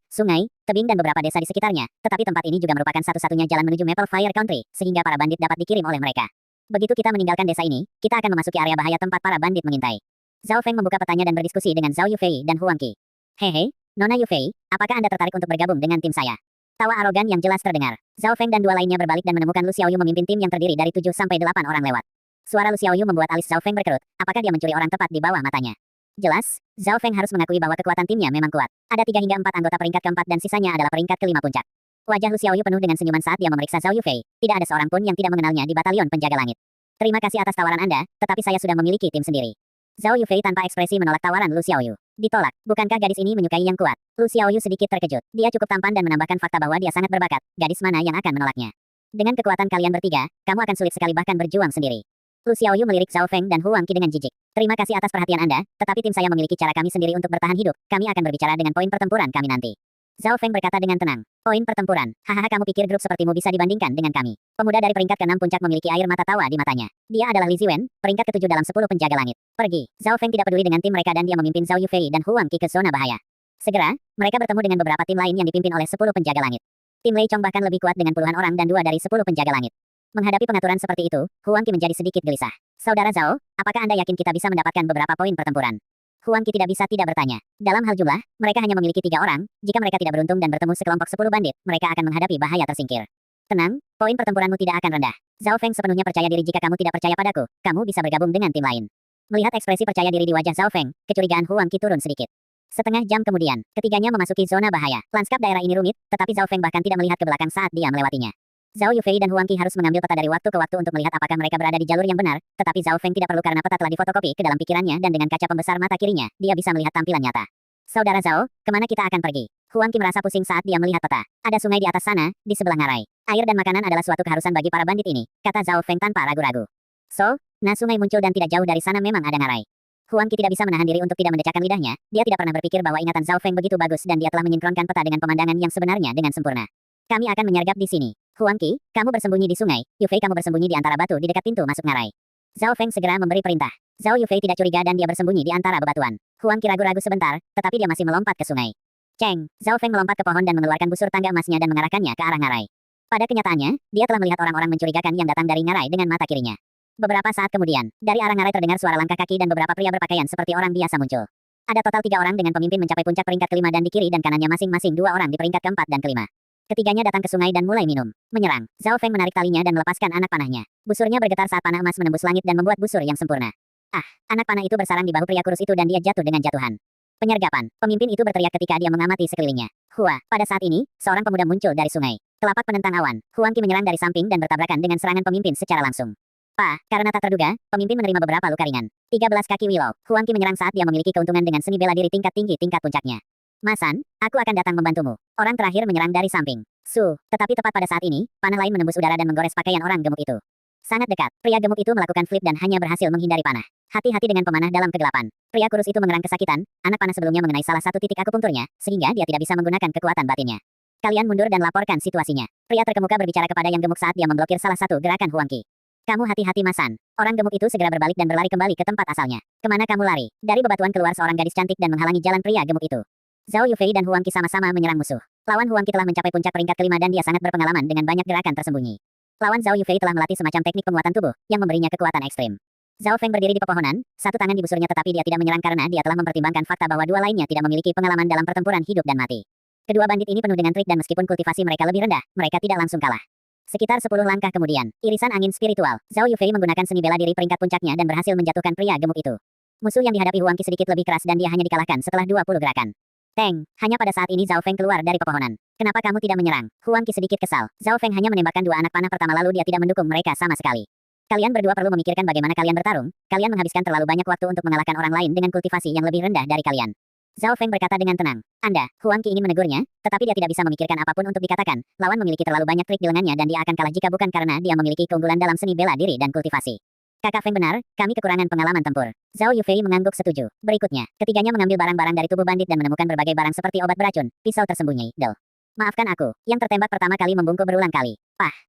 tebing dan beberapa desa di sekitarnya, tetapi tempat ini juga merupakan satu-satunya jalan menuju Maple Fire Country, sehingga para bandit dapat dikirim oleh mereka. Begitu kita meninggalkan desa ini, kita akan memasuki area bahaya tempat para bandit mengintai. Zhao Feng membuka petanya dan berdiskusi dengan Zhao Yufei dan Huang Qi. Hehe, Nona Yufei, apakah Anda tertarik untuk bergabung dengan tim saya? Tawa arogan yang jelas terdengar. Zhao Feng dan 2 lainnya berbalik dan menemukan Lu Xiaoyu memimpin tim yang terdiri dari 7 sampai 8 orang lewat. Suara Lu Xiaoyu membuat alis Zhao Feng berkerut. Apakah dia mencuri orang tepat di bawah matanya? Jelas, Zhao Feng harus mengakui bahwa kekuatan timnya memang kuat. Ada 3 hingga 4 anggota peringkat keempat dan sisanya adalah peringkat ke-5 puncak. Wajah Lu Xiaoyu penuh dengan senyuman saat dia memeriksa Zhao Yufei. Tidak ada seorang pun yang tidak mengenalnya di batalion penjaga langit. Terima kasih atas tawaran Anda, tetapi saya sudah memiliki tim sendiri. Zhao Yufei tanpa ekspresi menolak tawaran Lu Xiaoyu. Ditolak. Bukankah gadis ini menyukai yang kuat? Lu Xiaoyu sedikit terkejut. Dia cukup tampan dan menambahkan fakta bahwa dia sangat berbakat. Gadis mana yang akan menolaknya? Dengan kekuatan kalian bertiga, kamu akan sulit sekali bahkan berjuang sendiri. Lu Xiaoyu melirik Zhao Feng dan Huang Qi dengan jijik. Terima kasih atas perhatian Anda, tetapi tim saya memiliki cara kami sendiri untuk bertahan hidup. Kami akan berbicara dengan poin pertempuran kami nanti. Zhao Feng berkata dengan tenang. Poin pertempuran. Hahaha, kamu pikir grup sepertimu bisa dibandingkan dengan kami. Pemuda dari peringkat ke-6 puncak memiliki air mata tawa di matanya. Dia adalah Li Ziwen, peringkat ke-7 dalam 10 penjaga langit. Pergi. Zhao Feng tidak peduli dengan tim mereka dan dia memimpin Zhao Yufei dan Huang Qi ke zona bahaya. Segera, mereka bertemu dengan beberapa tim lain yang dipimpin oleh 10 penjaga langit. Tim Lei Chong bahkan lebih kuat dengan puluhan orang dan 2 dari 10 penjaga langit. Menghadapi pengaturan seperti itu, Huang Qi menjadi sedikit gelisah. Saudara Zhao, apakah Anda yakin kita bisa mendapatkan beberapa poin pertempuran? Huang Qi tidak bisa tidak bertanya. Dalam hal jumlah, mereka hanya memiliki 3 orang. Jika mereka tidak beruntung dan bertemu sekelompok 10 bandit, mereka akan menghadapi bahaya tersingkir. Tenang, poin pertempuranmu tidak akan rendah. Zhao Feng sepenuhnya percaya diri. Jika kamu tidak percaya padaku, kamu bisa bergabung dengan tim lain. Melihat ekspresi percaya diri di wajah Zhao Feng, kecurigaan Huang Qi turun sedikit. Setengah jam kemudian, ketiganya memasuki zona bahaya. Lanskap daerah ini rumit, tetapi Zhao Feng bahkan tidak melihat ke belakang saat dia melewatinya. Zhao Yufei dan Huang Qi harus mengambil peta dari waktu ke waktu untuk melihat apakah mereka berada di jalur yang benar, tetapi Zhao Feng tidak perlu karena peta telah difotokopi ke dalam pikirannya dan dengan kaca pembesar mata kirinya, dia bisa melihat tampilan nyata. Saudara Zhao, kemana kita akan pergi? Huang Qi merasa pusing saat dia melihat peta. Ada sungai di atas sana, di sebelah ngarai. Air dan makanan adalah suatu keharusan bagi para bandit ini, kata Zhao Feng tanpa ragu-ragu. Nah sungai muncul dan tidak jauh dari sana memang ada ngarai. Huang Qi tidak bisa menahan diri untuk tidak mendecakkan lidahnya, dia tidak pernah berpikir bahwa ingatan Zhao Feng begitu bagus dan dia telah menyinkronkan peta dengan pemandangan yang sebenarnya dengan sempurna. Kami akan menyergap di sini. Huang Qi, kamu bersembunyi di sungai, Yufei kamu bersembunyi di antara batu di dekat pintu masuk ngarai. Zhao Feng segera memberi perintah. Zhao Yufei tidak curiga dan dia bersembunyi di antara bebatuan. Huang Qi ragu-ragu sebentar, tetapi dia masih melompat ke sungai. Ceng, Zhao Feng melompat ke pohon dan mengeluarkan busur tangga emasnya dan mengarahkannya ke arah ngarai. Pada kenyataannya, dia telah melihat orang-orang mencurigakan yang datang dari ngarai dengan mata kirinya. Beberapa saat kemudian, dari arah ngarai terdengar suara langkah kaki dan beberapa pria berpakaian seperti orang biasa muncul. Ada total 3 orang dengan pemimpin mencapai puncak peringkat ke-5 dan di kiri dan kanannya masing-masing 2 orang di peringkat ke-4 dan ke-5. Ketiganya datang ke sungai dan mulai minum. Menyerang. Zhao Feng menarik talinya dan melepaskan anak panahnya. Busurnya bergetar saat panah emas menembus langit dan membuat busur yang sempurna. Anak panah itu bersarang di bahu pria kurus itu dan dia jatuh dengan jatuhan. Penyergapan. Pemimpin itu berteriak ketika dia mengamati sekelilingnya. Pada saat ini, seorang pemuda muncul dari sungai. Telapak penentang awan. Huang Qi menyerang dari samping dan bertabrakan dengan serangan pemimpin secara langsung. Karena tak terduga, pemimpin menerima beberapa luka ringan. 13 kaki Willow. Huang Qi menyerang saat dia memiliki keuntungan dengan seni bela diri tingkat tinggi tingkat puncaknya. Masan, aku akan datang membantumu. Orang terakhir menyerang dari samping. Tetapi tepat pada saat ini, panah lain menembus udara dan menggores pakaian orang gemuk itu. Sangat dekat, pria gemuk itu melakukan flip dan hanya berhasil menghindari panah. Hati-hati dengan pemanah dalam kegelapan. Pria kurus itu mengerang kesakitan, anak panah sebelumnya mengenai salah satu titik akupunkturnya, sehingga dia tidak bisa menggunakan kekuatan batinnya. Kalian mundur dan laporkan situasinya. Pria terkemuka berbicara kepada yang gemuk saat dia memblokir salah satu gerakan Huang Qi. Kamu hati-hati Masan. Orang gemuk itu segera berbalik dan berlari kembali ke tempat asalnya. Kemana kamu lari? Dari bebatuan keluar seorang gadis cantik dan menghalangi jalan pria gemuk itu. Zhao Yufei dan Huang Qi sama-sama menyerang musuh. Lawan Huang Qi telah mencapai puncak peringkat ke-5 dan dia sangat berpengalaman dengan banyak gerakan tersembunyi. Lawan Zhao Yufei telah melatih semacam teknik penguatan tubuh yang memberinya kekuatan ekstrim. Zhao Feng berdiri di pepohonan, satu tangan di busurnya tetapi dia tidak menyerang karena dia telah mempertimbangkan fakta bahwa 2 lainnya tidak memiliki pengalaman dalam pertempuran hidup dan mati. Kedua bandit ini penuh dengan trik dan meskipun kultivasi mereka lebih rendah, mereka tidak langsung kalah. Sekitar 10 langkah kemudian, irisan angin spiritual, Zhao Yufei menggunakan seni bela diri peringkat puncaknya dan berhasil menjatuhkan pria gemuk itu. Musuh yang dihadapi Huang Qi sedikit lebih keras dan dia hanya dikalahkan setelah 20 gerakan. Hanya pada saat ini Zhao Feng keluar dari pepohonan. Kenapa kamu tidak menyerang? Huang Qi sedikit kesal. Zhao Feng hanya menembakkan 2 anak panah pertama lalu dia tidak mendukung mereka sama sekali. Kalian berdua perlu memikirkan bagaimana kalian bertarung. Kalian menghabiskan terlalu banyak waktu untuk mengalahkan orang lain dengan kultivasi yang lebih rendah dari kalian. Zhao Feng berkata dengan tenang. Huang Qi ingin menegurnya, tetapi dia tidak bisa memikirkan apapun untuk dikatakan. Lawan memiliki terlalu banyak trik di lengannya dan dia akan kalah jika bukan karena dia memiliki keunggulan dalam seni bela diri dan kultivasi. Kakak Feng benar, kami kekurangan pengalaman tempur. Zhao Yufei mengangguk setuju. Berikutnya, ketiganya mengambil barang-barang dari tubuh bandit dan menemukan berbagai barang seperti obat beracun, pisau tersembunyi, Maafkan aku, yang tertembak pertama kali membungkuk berulang kali.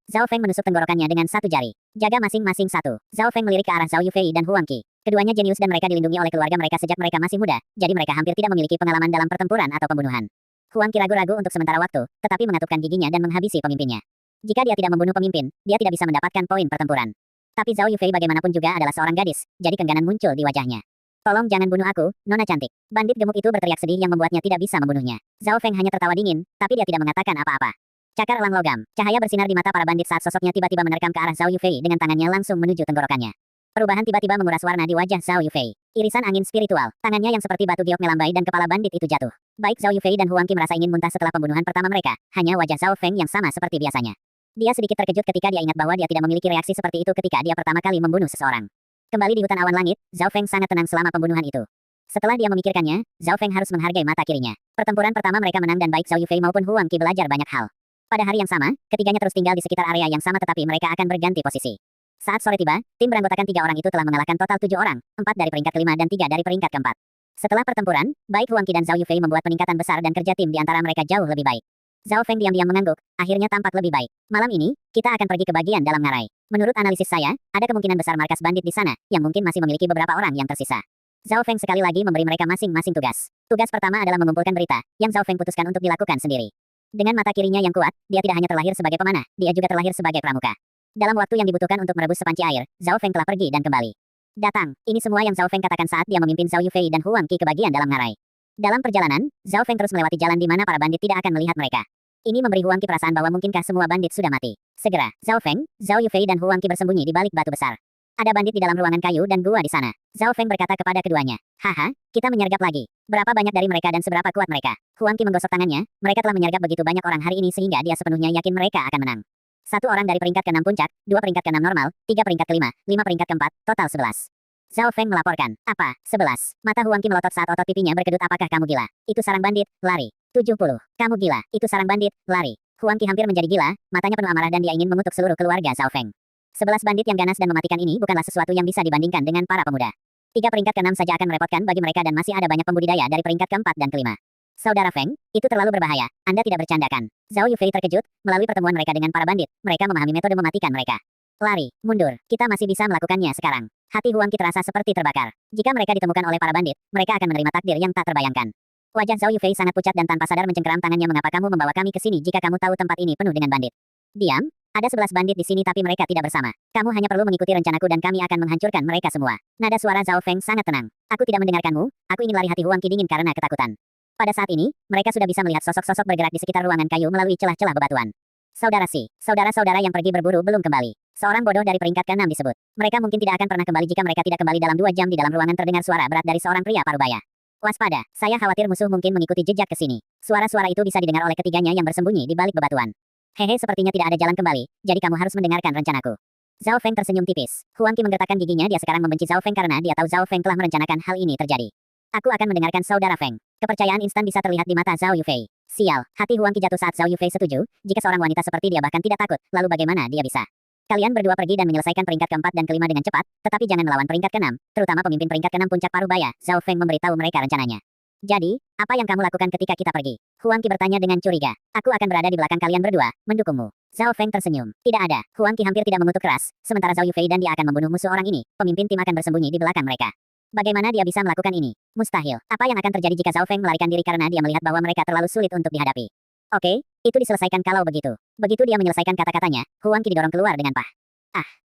Zhao Feng menusuk tenggorokannya dengan satu jari. Jaga masing-masing satu. Zhao Feng melirik ke arah Zhao Yufei dan Huang Qi. Keduanya jenius dan mereka dilindungi oleh keluarga mereka sejak mereka masih muda, jadi mereka hampir tidak memiliki pengalaman dalam pertempuran atau pembunuhan. Huang Qi ragu-ragu untuk sementara waktu, tetapi mengatupkan giginya dan menghabisi pemimpinnya. Jika dia tidak membunuh pemimpin, dia tidak bisa mendapatkan poin pertempuran. Tapi Zhao Yufei bagaimanapun juga adalah seorang gadis, jadi kengganan muncul di wajahnya. Tolong jangan bunuh aku, Nona cantik. Bandit gemuk itu berteriak sedih yang membuatnya tidak bisa membunuhnya. Zhao Feng hanya tertawa dingin, tapi dia tidak mengatakan apa-apa. Cakar elang logam. Cahaya bersinar di mata para bandit saat sosoknya tiba-tiba menerkam ke arah Zhao Yufei dengan tangannya langsung menuju tenggorokannya. Perubahan tiba-tiba menguras warna di wajah Zhao Yufei. Irisan angin spiritual, tangannya yang seperti batu giok melambai dan kepala bandit itu jatuh. Baik Zhao Yufei dan Huang Qi merasa ingin muntah setelah pembunuhan pertama mereka, hanya wajah Zhao Feng yang sama seperti biasanya. Dia sedikit terkejut ketika dia ingat bahwa dia tidak memiliki reaksi seperti itu ketika dia pertama kali membunuh seseorang. Kembali di hutan awan langit, Zhao Feng sangat tenang selama pembunuhan itu. Setelah dia memikirkannya, Zhao Feng harus menghargai mata kirinya. Pertempuran pertama mereka menang dan baik Zhao Yufei maupun Huang Qi belajar banyak hal. Pada hari yang sama, ketiganya terus tinggal di sekitar area yang sama tetapi mereka akan berganti posisi. Saat sore tiba, tim beranggotakan 3 orang itu telah mengalahkan total 7 orang, 4 dari peringkat kelima dan 3 dari peringkat keempat. Setelah pertempuran, baik Huang Qi dan Zhao Yufei membuat peningkatan besar dan kerja tim di antara mereka jauh lebih baik. Zhao Feng diam-diam mengangguk, akhirnya tampak lebih baik. Malam ini, kita akan pergi ke bagian dalam ngarai. Menurut analisis saya, ada kemungkinan besar markas bandit di sana, yang mungkin masih memiliki beberapa orang yang tersisa. Zhao Feng sekali lagi memberi mereka masing-masing tugas. Tugas pertama adalah mengumpulkan berita, yang Zhao Feng putuskan untuk dilakukan sendiri. Dengan mata kirinya yang kuat, dia tidak hanya terlahir sebagai pemanah, dia juga terlahir sebagai pramuka. Dalam waktu yang dibutuhkan untuk merebus sepanci air, Zhao Feng telah pergi dan kembali. Datang, ini semua yang Zhao Feng katakan saat dia memimpin Zhao Yufei dan Huang Qi ke bagian dalam ngarai. Dalam perjalanan, Zhao Feng terus melewati jalan di mana para bandit tidak akan melihat mereka. Ini memberi Huang Qi perasaan bahwa mungkinkah semua bandit sudah mati. Segera, Zhao Feng, Zhao Yufei dan Huang Qi bersembunyi di balik batu besar. Ada bandit di dalam ruangan kayu dan gua di sana. Zhao Feng berkata kepada keduanya, "Haha, kita menyergap lagi. Berapa banyak dari mereka dan seberapa kuat mereka?" Huang Qi menggosok tangannya, mereka telah menyergap begitu banyak orang hari ini sehingga dia sepenuhnya yakin mereka akan menang. 1 orang dari peringkat ke-6 puncak, 2 peringkat ke-6 normal, 3 peringkat ke-5, 5 peringkat ke-4, total 11. Zhao Feng melaporkan, "Apa, 11? Mata Huang Qi melotot saat otot pipinya berkedut. Apakah kamu gila? Itu sarang bandit, lari. 70. Kamu gila, itu sarang bandit, lari." Huang Qi hampir menjadi gila, matanya penuh amarah dan dia ingin mengutuk seluruh keluarga Zhao Feng. 11 bandit yang ganas dan mematikan ini bukanlah sesuatu yang bisa dibandingkan dengan para pemuda. 3 peringkat ke-6 saja akan merepotkan bagi mereka dan masih ada banyak pembudidaya dari peringkat ke-4 dan ke-5. Saudara Feng, itu terlalu berbahaya, Anda tidak bercandakan. Zhao Yufei terkejut, melalui pertemuan mereka dengan para bandit, mereka memahami metode mematikan mereka. Lari, mundur, kita masih bisa melakukannya sekarang. Hati Huang Qi terasa seperti terbakar. Jika mereka ditemukan oleh para bandit, mereka akan menerima takdir yang tak terbayangkan. Wajah Zhao Yufei sangat pucat dan tanpa sadar mencengkeram tangannya. "Mengapa kamu membawa kami ke sini jika kamu tahu tempat ini penuh dengan bandit?" "Diam, ada 11 bandit di sini tapi mereka tidak bersama. Kamu hanya perlu mengikuti rencanaku dan kami akan menghancurkan mereka semua." Nada suara Zhao Feng sangat tenang. "Aku tidak mendengarkanmu, aku ingin lari." Hati Huang Qi dingin karena ketakutan. Pada saat ini, mereka sudah bisa melihat sosok-sosok bergerak di sekitar ruangan kayu melalui celah-celah bebatuan. Saudara-saudara yang pergi berburu belum kembali. Seorang bodoh dari peringkat ke-6 disebut. Mereka mungkin tidak akan pernah kembali jika mereka tidak kembali dalam 2 jam. Di dalam ruangan terdengar suara berat dari seorang pria parubaya. "Waspada, saya khawatir musuh mungkin mengikuti jejak ke sini." Suara-suara itu bisa didengar oleh ketiganya yang bersembunyi di balik bebatuan. "Hehe, sepertinya tidak ada jalan kembali, jadi kamu harus mendengarkan rencanaku." Zhao Feng tersenyum tipis. Huang Qi menggertakkan giginya. Dia sekarang membenci Zhao Feng karena dia tahu Zhao Feng telah merencanakan hal ini terjadi. "Aku akan mendengarkan saudara Feng." Kepercayaan instan bisa terlihat di mata Zhao Yufei. Sial, hati Huang Qi jatuh saat Zhao Yufei setuju. Jika seorang wanita seperti dia bahkan tidak takut, lalu bagaimana dia bisa? "Kalian berdua pergi dan menyelesaikan peringkat ke-4 dan ke-5 dengan cepat, tetapi jangan melawan peringkat ke-6, terutama pemimpin peringkat ke-6 puncak parubaya." Zhao Feng memberitahu mereka rencananya. "Jadi, apa yang kamu lakukan ketika kita pergi?" Huang Qi bertanya dengan curiga. "Aku akan berada di belakang kalian berdua, mendukungmu." Zhao Feng tersenyum. Tidak ada. Huang Qi hampir tidak mengutuk keras, sementara Zhao Yufei dan dia akan membunuh musuh orang ini. Pemimpin tim akan bersembunyi di belakang mereka. Bagaimana dia bisa melakukan ini? Mustahil. Apa yang akan terjadi jika Zhao Feng melarikan diri karena dia melihat bahwa mereka terlalu sulit untuk dihadapi? "Oke, itu diselesaikan kalau begitu." Begitu dia menyelesaikan kata-katanya, Huang Qi didorong keluar dengan pah.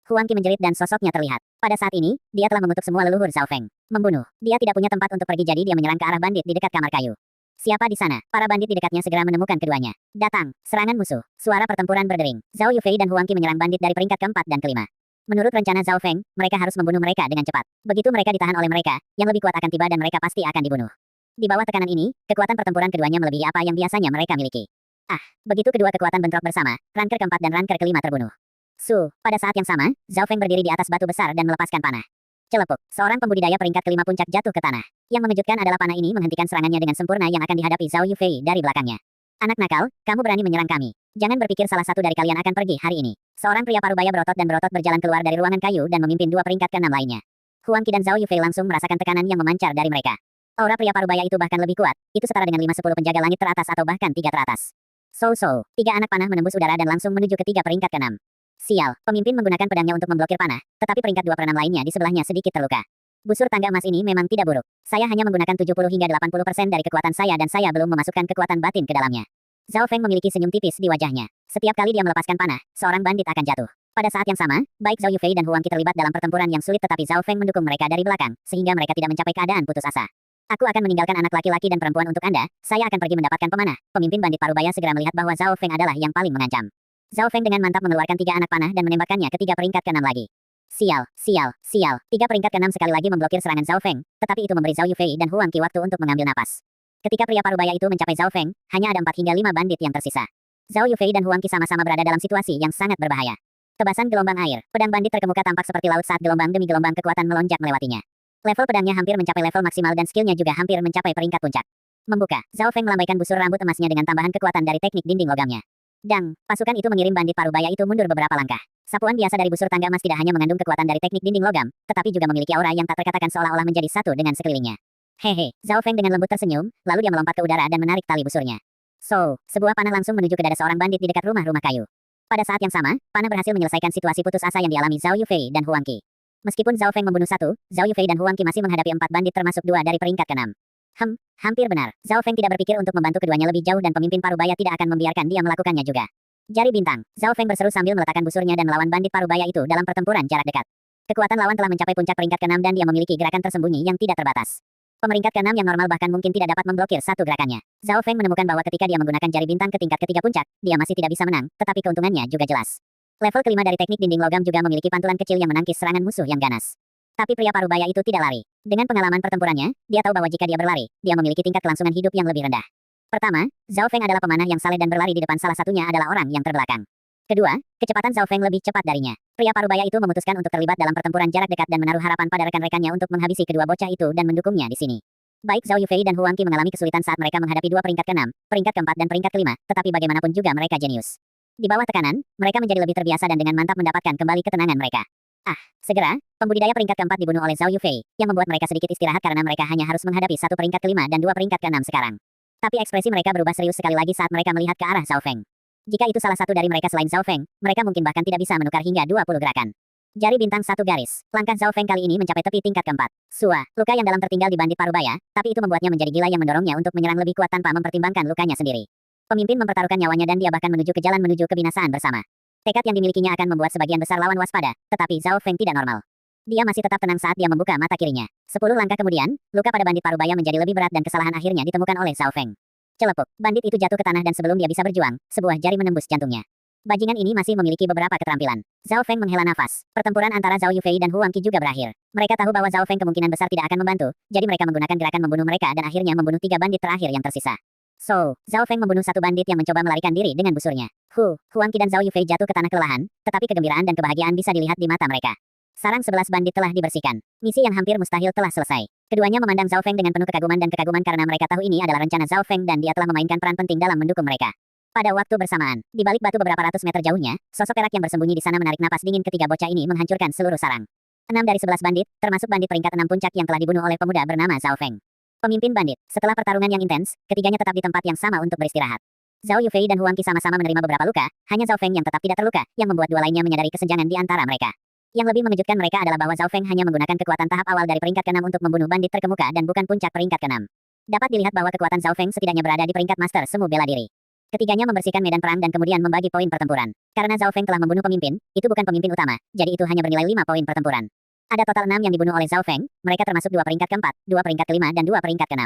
Huang Qi menjerit dan sosoknya terlihat. Pada saat ini, dia telah mengutuk semua leluhur Zhao Feng. Membunuh. Dia tidak punya tempat untuk pergi jadi dia menyerang ke arah bandit di dekat kamar kayu. "Siapa di sana?" Para bandit di dekatnya segera menemukan keduanya. "Datang, serangan musuh." Suara pertempuran berdering. Zhao Yufei dan Huang Qi menyerang bandit dari peringkat ke-4 dan ke-5. Menurut rencana Zhao Feng, mereka harus membunuh mereka dengan cepat. Begitu mereka ditahan oleh mereka, yang lebih kuat akan tiba dan mereka pasti akan dibunuh. Di bawah tekanan ini, kekuatan pertempuran keduanya melebihi apa yang biasanya mereka miliki. Begitu kedua kekuatan bentrok bersama, ranker ke-4 dan ranker ke-5 terbunuh. Pada saat yang sama, Zhao Feng berdiri di atas batu besar dan melepaskan panah. Celepuk, seorang pembudidaya peringkat ke-5 puncak jatuh ke tanah. Yang mengejutkan adalah panah ini menghentikan serangannya dengan sempurna yang akan dihadapi Zhao Yufei dari belakangnya. "Anak nakal, kamu berani menyerang kami. Jangan berpikir salah satu dari kalian akan pergi hari ini." Seorang pria parubaya berotot dan berotot berjalan keluar dari ruangan kayu dan memimpin 2 peringkat ke-6 lainnya. Huang Qi dan Zhao Yufei langsung merasakan tekanan yang memancar dari mereka. Aura pria parubaya itu bahkan lebih kuat, itu setara dengan 5-10 penjaga langit teratas atau bahkan 3 teratas. 3 anak panah menembus udara dan langsung menuju ke 3 peringkat ke-6. Sial, pemimpin menggunakan pedangnya untuk memblokir panah, tetapi peringkat 2/6 lainnya di sebelahnya sedikit terluka. Busur tangga emas ini memang tidak buruk. Saya hanya menggunakan 70 hingga 80% dari kekuatan saya dan saya belum memasukkan kekuatan batin ke dalamnya. Zhao Feng memiliki senyum tipis di wajahnya. Setiap kali dia melepaskan panah, seorang bandit akan jatuh. Pada saat yang sama, baik Zhao Yufei dan Huang Qi terlibat dalam pertempuran yang sulit tetapi Zhao Feng mendukung mereka dari belakang, sehingga mereka tidak mencapai keadaan putus asa. "Aku akan meninggalkan anak laki-laki dan perempuan untuk Anda, saya akan pergi mendapatkan pemanah." Pemimpin bandit parubaya segera melihat bahwa Zhao Feng adalah yang paling mengancam. Zhao Feng dengan mantap mengeluarkan 3 anak panah dan menembakkannya ke 3 peringkat ke-6 lagi. Sial. 3 peringkat ke-6 sekali lagi memblokir serangan Zhao Feng, tetapi itu memberi Zhao Yufei dan Huang Qi waktu untuk mengambil napas. Ketika pria parubaya itu mencapai Zhao Feng, hanya ada 4 hingga 5 bandit yang tersisa. Zhao Yufei dan Huang Qi sama-sama berada dalam situasi yang sangat berbahaya. Tebasan gelombang air, pedang bandit terkemuka tampak seperti laut saat gelombang demi gelombang kekuatan melonjak melewatinya. Level pedangnya hampir mencapai level maksimal dan skillnya juga hampir mencapai peringkat puncak. Membuka, Zhao Feng melambaikan busur rambut emasnya dengan tambahan kekuatan dari teknik dinding logamnya. Dang, pasukan itu mengirim bandit parubaya itu mundur beberapa langkah. Sapuan biasa dari busur tangga emas tidak hanya mengandung kekuatan dari teknik dinding logam, tetapi juga memiliki aura yang tak terkatakan seolah-olah menjadi satu dengan sekelilingnya. Hehe, Zhao Feng dengan lembut tersenyum, lalu dia melompat ke udara dan menarik tali busurnya. So, sebuah panah langsung menuju ke dada seorang bandit di dekat rumah-rumah kayu. Pada saat yang sama, panah berhasil menyelesaikan situasi putus asa yang dialami Zhao Yufei dan Huang Qi. Meskipun Zhao Feng membunuh 1, Zhao Yufei dan Huang Qi masih menghadapi 4 bandit termasuk 2 dari peringkat ke-6. Hampir benar. Zhao Feng tidak berpikir untuk membantu keduanya lebih jauh dan pemimpin parubaya tidak akan membiarkan dia melakukannya juga. Jari bintang, Zhao Feng berseru sambil meletakkan busurnya dan melawan bandit parubaya itu dalam pertempuran jarak dekat. Kekuatan lawan telah mencapai puncak peringkat ke-6 dan dia memiliki gerakan tersembunyi yang tidak terbatas. Pemeringkat ke-6 yang normal bahkan mungkin tidak dapat memblokir satu gerakannya. Zhao Feng menemukan bahwa ketika dia menggunakan jari bintang ke tingkat ketiga puncak, dia masih tidak bisa menang, tetapi keuntungannya juga jelas. Level kelima dari teknik dinding logam juga memiliki pantulan kecil yang menangkis serangan musuh yang ganas. Tapi pria parubaya itu tidak lari. Dengan pengalaman pertempurannya, dia tahu bahwa jika dia berlari, dia memiliki tingkat kelangsungan hidup yang lebih rendah. Pertama, Zhao Feng adalah pemanah yang saleh dan berlari di depan salah satunya adalah orang yang terbelakang. Kedua, kecepatan Zhao Feng lebih cepat darinya. Pria parubaya itu memutuskan untuk terlibat dalam pertempuran jarak dekat dan menaruh harapan pada rekan-rekannya untuk menghabisi kedua bocah itu dan mendukungnya di sini. Baik Zhao Yufei dan Huang Qi mengalami kesulitan saat mereka menghadapi 2 peringkat ke-6, peringkat ke-4 dan peringkat ke-5, tetapi bagaimanapun juga mereka jenius. Di bawah tekanan, mereka menjadi lebih terbiasa dan dengan mantap mendapatkan kembali ketenangan mereka. Segera, pembudidaya peringkat ke-4 dibunuh oleh Zhao Yufei, yang membuat mereka sedikit istirahat karena mereka hanya harus menghadapi 1 peringkat ke-5 dan 2 peringkat ke-6 sekarang. Tapi ekspresi mereka berubah serius sekali lagi saat mereka melihat ke arah Zhao Feng. Jika itu salah satu dari mereka selain Zhao Feng, mereka mungkin bahkan tidak bisa menukar hingga 20 gerakan. Jari bintang 1 garis. Langkah Zhao Feng kali ini mencapai tepi tingkat ke-4. Sua, luka yang dalam tertinggal di bandit parubaya, tapi itu membuatnya menjadi gila yang mendorongnya untuk menyerang lebih kuat tanpa mempertimbangkan lukanya sendiri. Pemimpin mempertaruhkan nyawanya dan dia bahkan menuju ke jalan menuju kebinasaan bersama. Tekad yang dimilikinya akan membuat sebagian besar lawan waspada, tetapi Zhao Feng tidak normal. Dia masih tetap tenang saat dia membuka mata kirinya. 10 langkah kemudian, luka pada bandit parubaya menjadi lebih berat dan kesalahan akhirnya ditemukan oleh Zhao Feng. Celepuk, bandit itu jatuh ke tanah dan sebelum dia bisa berjuang, sebuah jari menembus jantungnya. Bajingan ini masih memiliki beberapa keterampilan. Zhao Feng menghela nafas. Pertempuran antara Zhao Yufei dan Huang Qi juga berakhir. Mereka tahu bahwa Zhao Feng kemungkinan besar tidak akan membantu, jadi mereka menggunakan gerakan membunuh mereka dan akhirnya membunuh 3 bandit terakhir yang tersisa. So, Zhao Feng membunuh 1 bandit yang mencoba melarikan diri dengan busurnya. Huang Qi dan Zhao Yufei jatuh ke tanah kelelahan, tetapi kegembiraan dan kebahagiaan bisa dilihat di mata mereka. Sarang 11 bandit telah dibersihkan. Misi yang hampir mustahil telah selesai. Keduanya memandang Zhao Feng dengan penuh kekaguman dan kekaguman karena mereka tahu ini adalah rencana Zhao Feng dan dia telah memainkan peran penting dalam mendukung mereka. Pada waktu bersamaan, di balik batu beberapa ratus meter jauhnya, sosok perak yang bersembunyi di sana menarik napas dingin ketiga bocah ini menghancurkan seluruh sarang. 6 dari 11 bandit, termasuk bandit peringkat 6 puncak yang telah dibunuh oleh pemuda bernama Zhao Feng. Pemimpin bandit, setelah pertarungan yang intens, ketiganya tetap di tempat yang sama untuk beristirahat. Zhao Yufei dan Huang Qi sama-sama menerima beberapa luka, hanya Zhao Feng yang tetap tidak terluka, yang membuat 2 lainnya menyadari kesenjangan di antara mereka. Yang lebih mengejutkan mereka adalah bahwa Zhao Feng hanya menggunakan kekuatan tahap awal dari peringkat ke-6 untuk membunuh bandit terkemuka dan bukan puncak peringkat ke-6. Dapat dilihat bahwa kekuatan Zhao Feng setidaknya berada di peringkat master semu bela diri. Ketiganya membersihkan medan perang dan kemudian membagi poin pertempuran. Karena Zhao Feng telah membunuh pemimpin, itu bukan pemimpin utama, jadi itu hanya bernilai 5 poin pertempuran. Ada total 6 yang dibunuh oleh Zhao Feng, mereka termasuk 2 peringkat ke-4, 2 peringkat ke-5 dan 2 peringkat ke-6.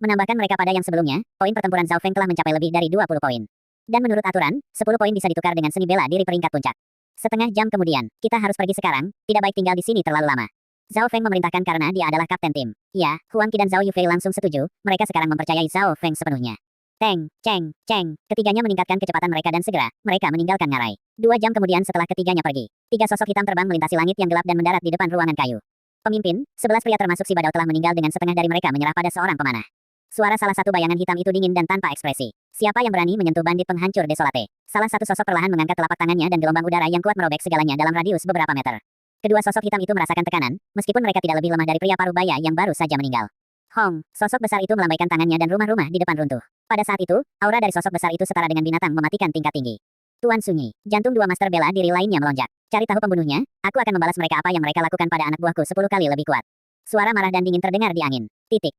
Menambahkan mereka pada yang sebelumnya, poin pertempuran Zhao Feng telah mencapai lebih dari 20 poin. Dan menurut aturan, 10 poin bisa ditukar dengan seni bela diri peringkat puncak. Setengah jam kemudian, kita harus pergi sekarang, tidak baik tinggal di sini terlalu lama. Zhao Feng memerintahkan karena dia adalah kapten tim. Ya, Huang Qi dan Zhao Yufei langsung setuju, mereka sekarang mempercayai Zhao Feng sepenuhnya. Teng, ceng, ceng, ketiganya meningkatkan kecepatan mereka dan segera, mereka meninggalkan ngarai. 2 jam kemudian setelah ketiganya pergi, 3 sosok hitam terbang melintasi langit yang gelap dan mendarat di depan ruangan kayu. Pemimpin, 11 pria termasuk si Badao telah meninggal dengan setengah dari mereka menyerah pada seorang pemanah. Suara salah satu bayangan hitam itu dingin dan tanpa ekspresi. Siapa yang berani menyentuh bandit penghancur desolate? Salah satu sosok perlahan mengangkat telapak tangannya dan gelombang udara yang kuat merobek segalanya dalam radius beberapa meter. Kedua sosok hitam itu merasakan tekanan, meskipun mereka tidak lebih lemah dari pria parubaya yang baru saja meninggal. Hong, sosok besar itu melambaikan tangannya dan rumah-rumah di depan runtuh. Pada saat itu, aura dari sosok besar itu setara dengan binatang mematikan tingkat tinggi. Tuan Sunyi, jantung 2 master bela diri lainnya melonjak. Cari tahu pembunuhnya, aku akan membalas mereka apa yang mereka lakukan pada anak buahku 10 kali lebih kuat. Suara marah dan dingin terdengar di angin.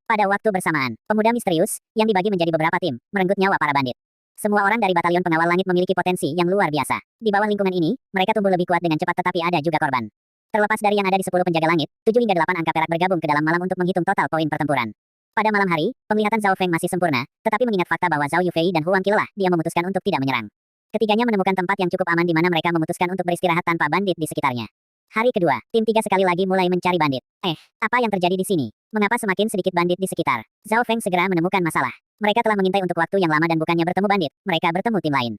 Pada waktu bersamaan, pemuda misterius, yang dibagi menjadi beberapa tim, merenggut nyawa para bandit. Semua orang dari batalion pengawal langit memiliki potensi yang luar biasa. Di bawah lingkungan ini, mereka tumbuh lebih kuat dengan cepat tetapi ada juga korban. Terlepas dari yang ada di 10 penjaga langit, 7 hingga 8 angka perak bergabung ke dalam malam untuk menghitung total poin pertempuran. Pada malam hari, penglihatan Zhao Feng masih sempurna, tetapi mengingat fakta bahwa Zhao Yufei dan Huang Qi lelah, dia memutuskan untuk tidak menyerang. Ketiganya menemukan tempat yang cukup aman di mana mereka memutuskan untuk beristirahat tanpa bandit di sekitarnya. Hari kedua, tim 3 sekali lagi mulai mencari bandit. Apa yang terjadi di sini? Mengapa semakin sedikit bandit di sekitar? Zhao Feng segera menemukan masalah. Mereka telah mengintai untuk waktu yang lama dan bukannya bertemu bandit, mereka bertemu tim lain.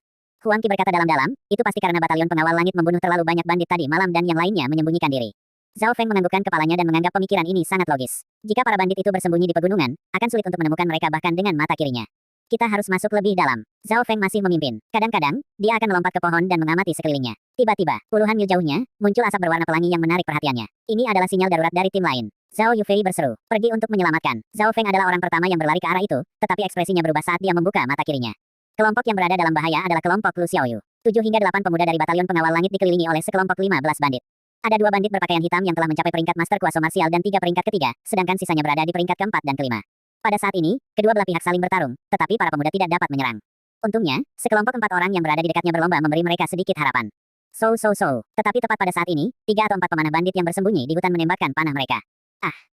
Huang Qi berkata dalam-dalam, itu pasti karena batalion pengawal langit membunuh terlalu banyak bandit tadi malam dan yang lainnya menyembunyikan diri. Zhao Feng menganggukkan kepalanya dan menganggap pemikiran ini sangat logis. Jika para bandit itu bersembunyi di pegunungan, akan sulit untuk menemukan mereka bahkan dengan mata kirinya. Kita harus masuk lebih dalam. Zhao Feng masih memimpin. Kadang-kadang, dia akan melompat ke pohon dan mengamati sekelilingnya. Tiba-tiba, puluhan mil jauhnya, muncul asap berwarna pelangi yang menarik perhatiannya. Ini adalah sinyal darurat dari tim lain. Zhao Yufei berseru, pergi untuk menyelamatkan. Zhao Feng adalah orang pertama yang berlari ke arah itu, tetapi ekspresinya berubah saat dia membuka mata kirinya. Kelompok yang berada dalam bahaya adalah kelompok Lu Xiaoyu. 7 hingga 8 pemuda dari batalion pengawal langit dikelilingi oleh sekelompok 15 bandit. Ada 2 bandit berpakaian hitam yang telah mencapai peringkat master kuasa marsial dan 3 peringkat ketiga, sedangkan sisanya berada di peringkat keempat dan kelima. Pada saat ini, kedua belah pihak saling bertarung, tetapi para pemuda tidak dapat menyerang. Untungnya, sekelompok 4 orang yang berada di dekatnya berlomba memberi mereka sedikit harapan. Tetapi tepat pada saat ini, 3 atau 4 pemanah bandit yang bersembunyi di hutan menembakkan panah mereka.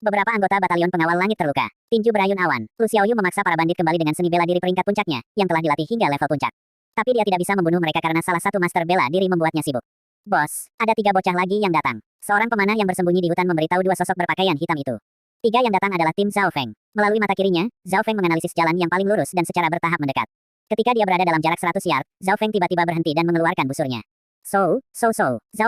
Beberapa anggota batalion pengawal langit terluka. Tinju berayun awan. Lu Xiaoyu memaksa para bandit kembali dengan seni bela diri peringkat puncaknya, yang telah dilatih hingga level puncak. Tapi dia tidak bisa membunuh mereka karena salah satu master bela diri membuatnya sibuk. Bos, ada 3 bocah lagi yang datang. Seorang pemanah yang bersembunyi di hutan memberitahu 2 sosok berpakaian hitam itu. 3 yang datang adalah tim Zhao Feng. Melalui mata kirinya, Zhao Feng menganalisis jalan yang paling lurus dan secara bertahap mendekat. Ketika dia berada dalam jarak 100 yard, Zhao Feng tiba-tiba berhenti dan mengeluarkan busurnya. Zhao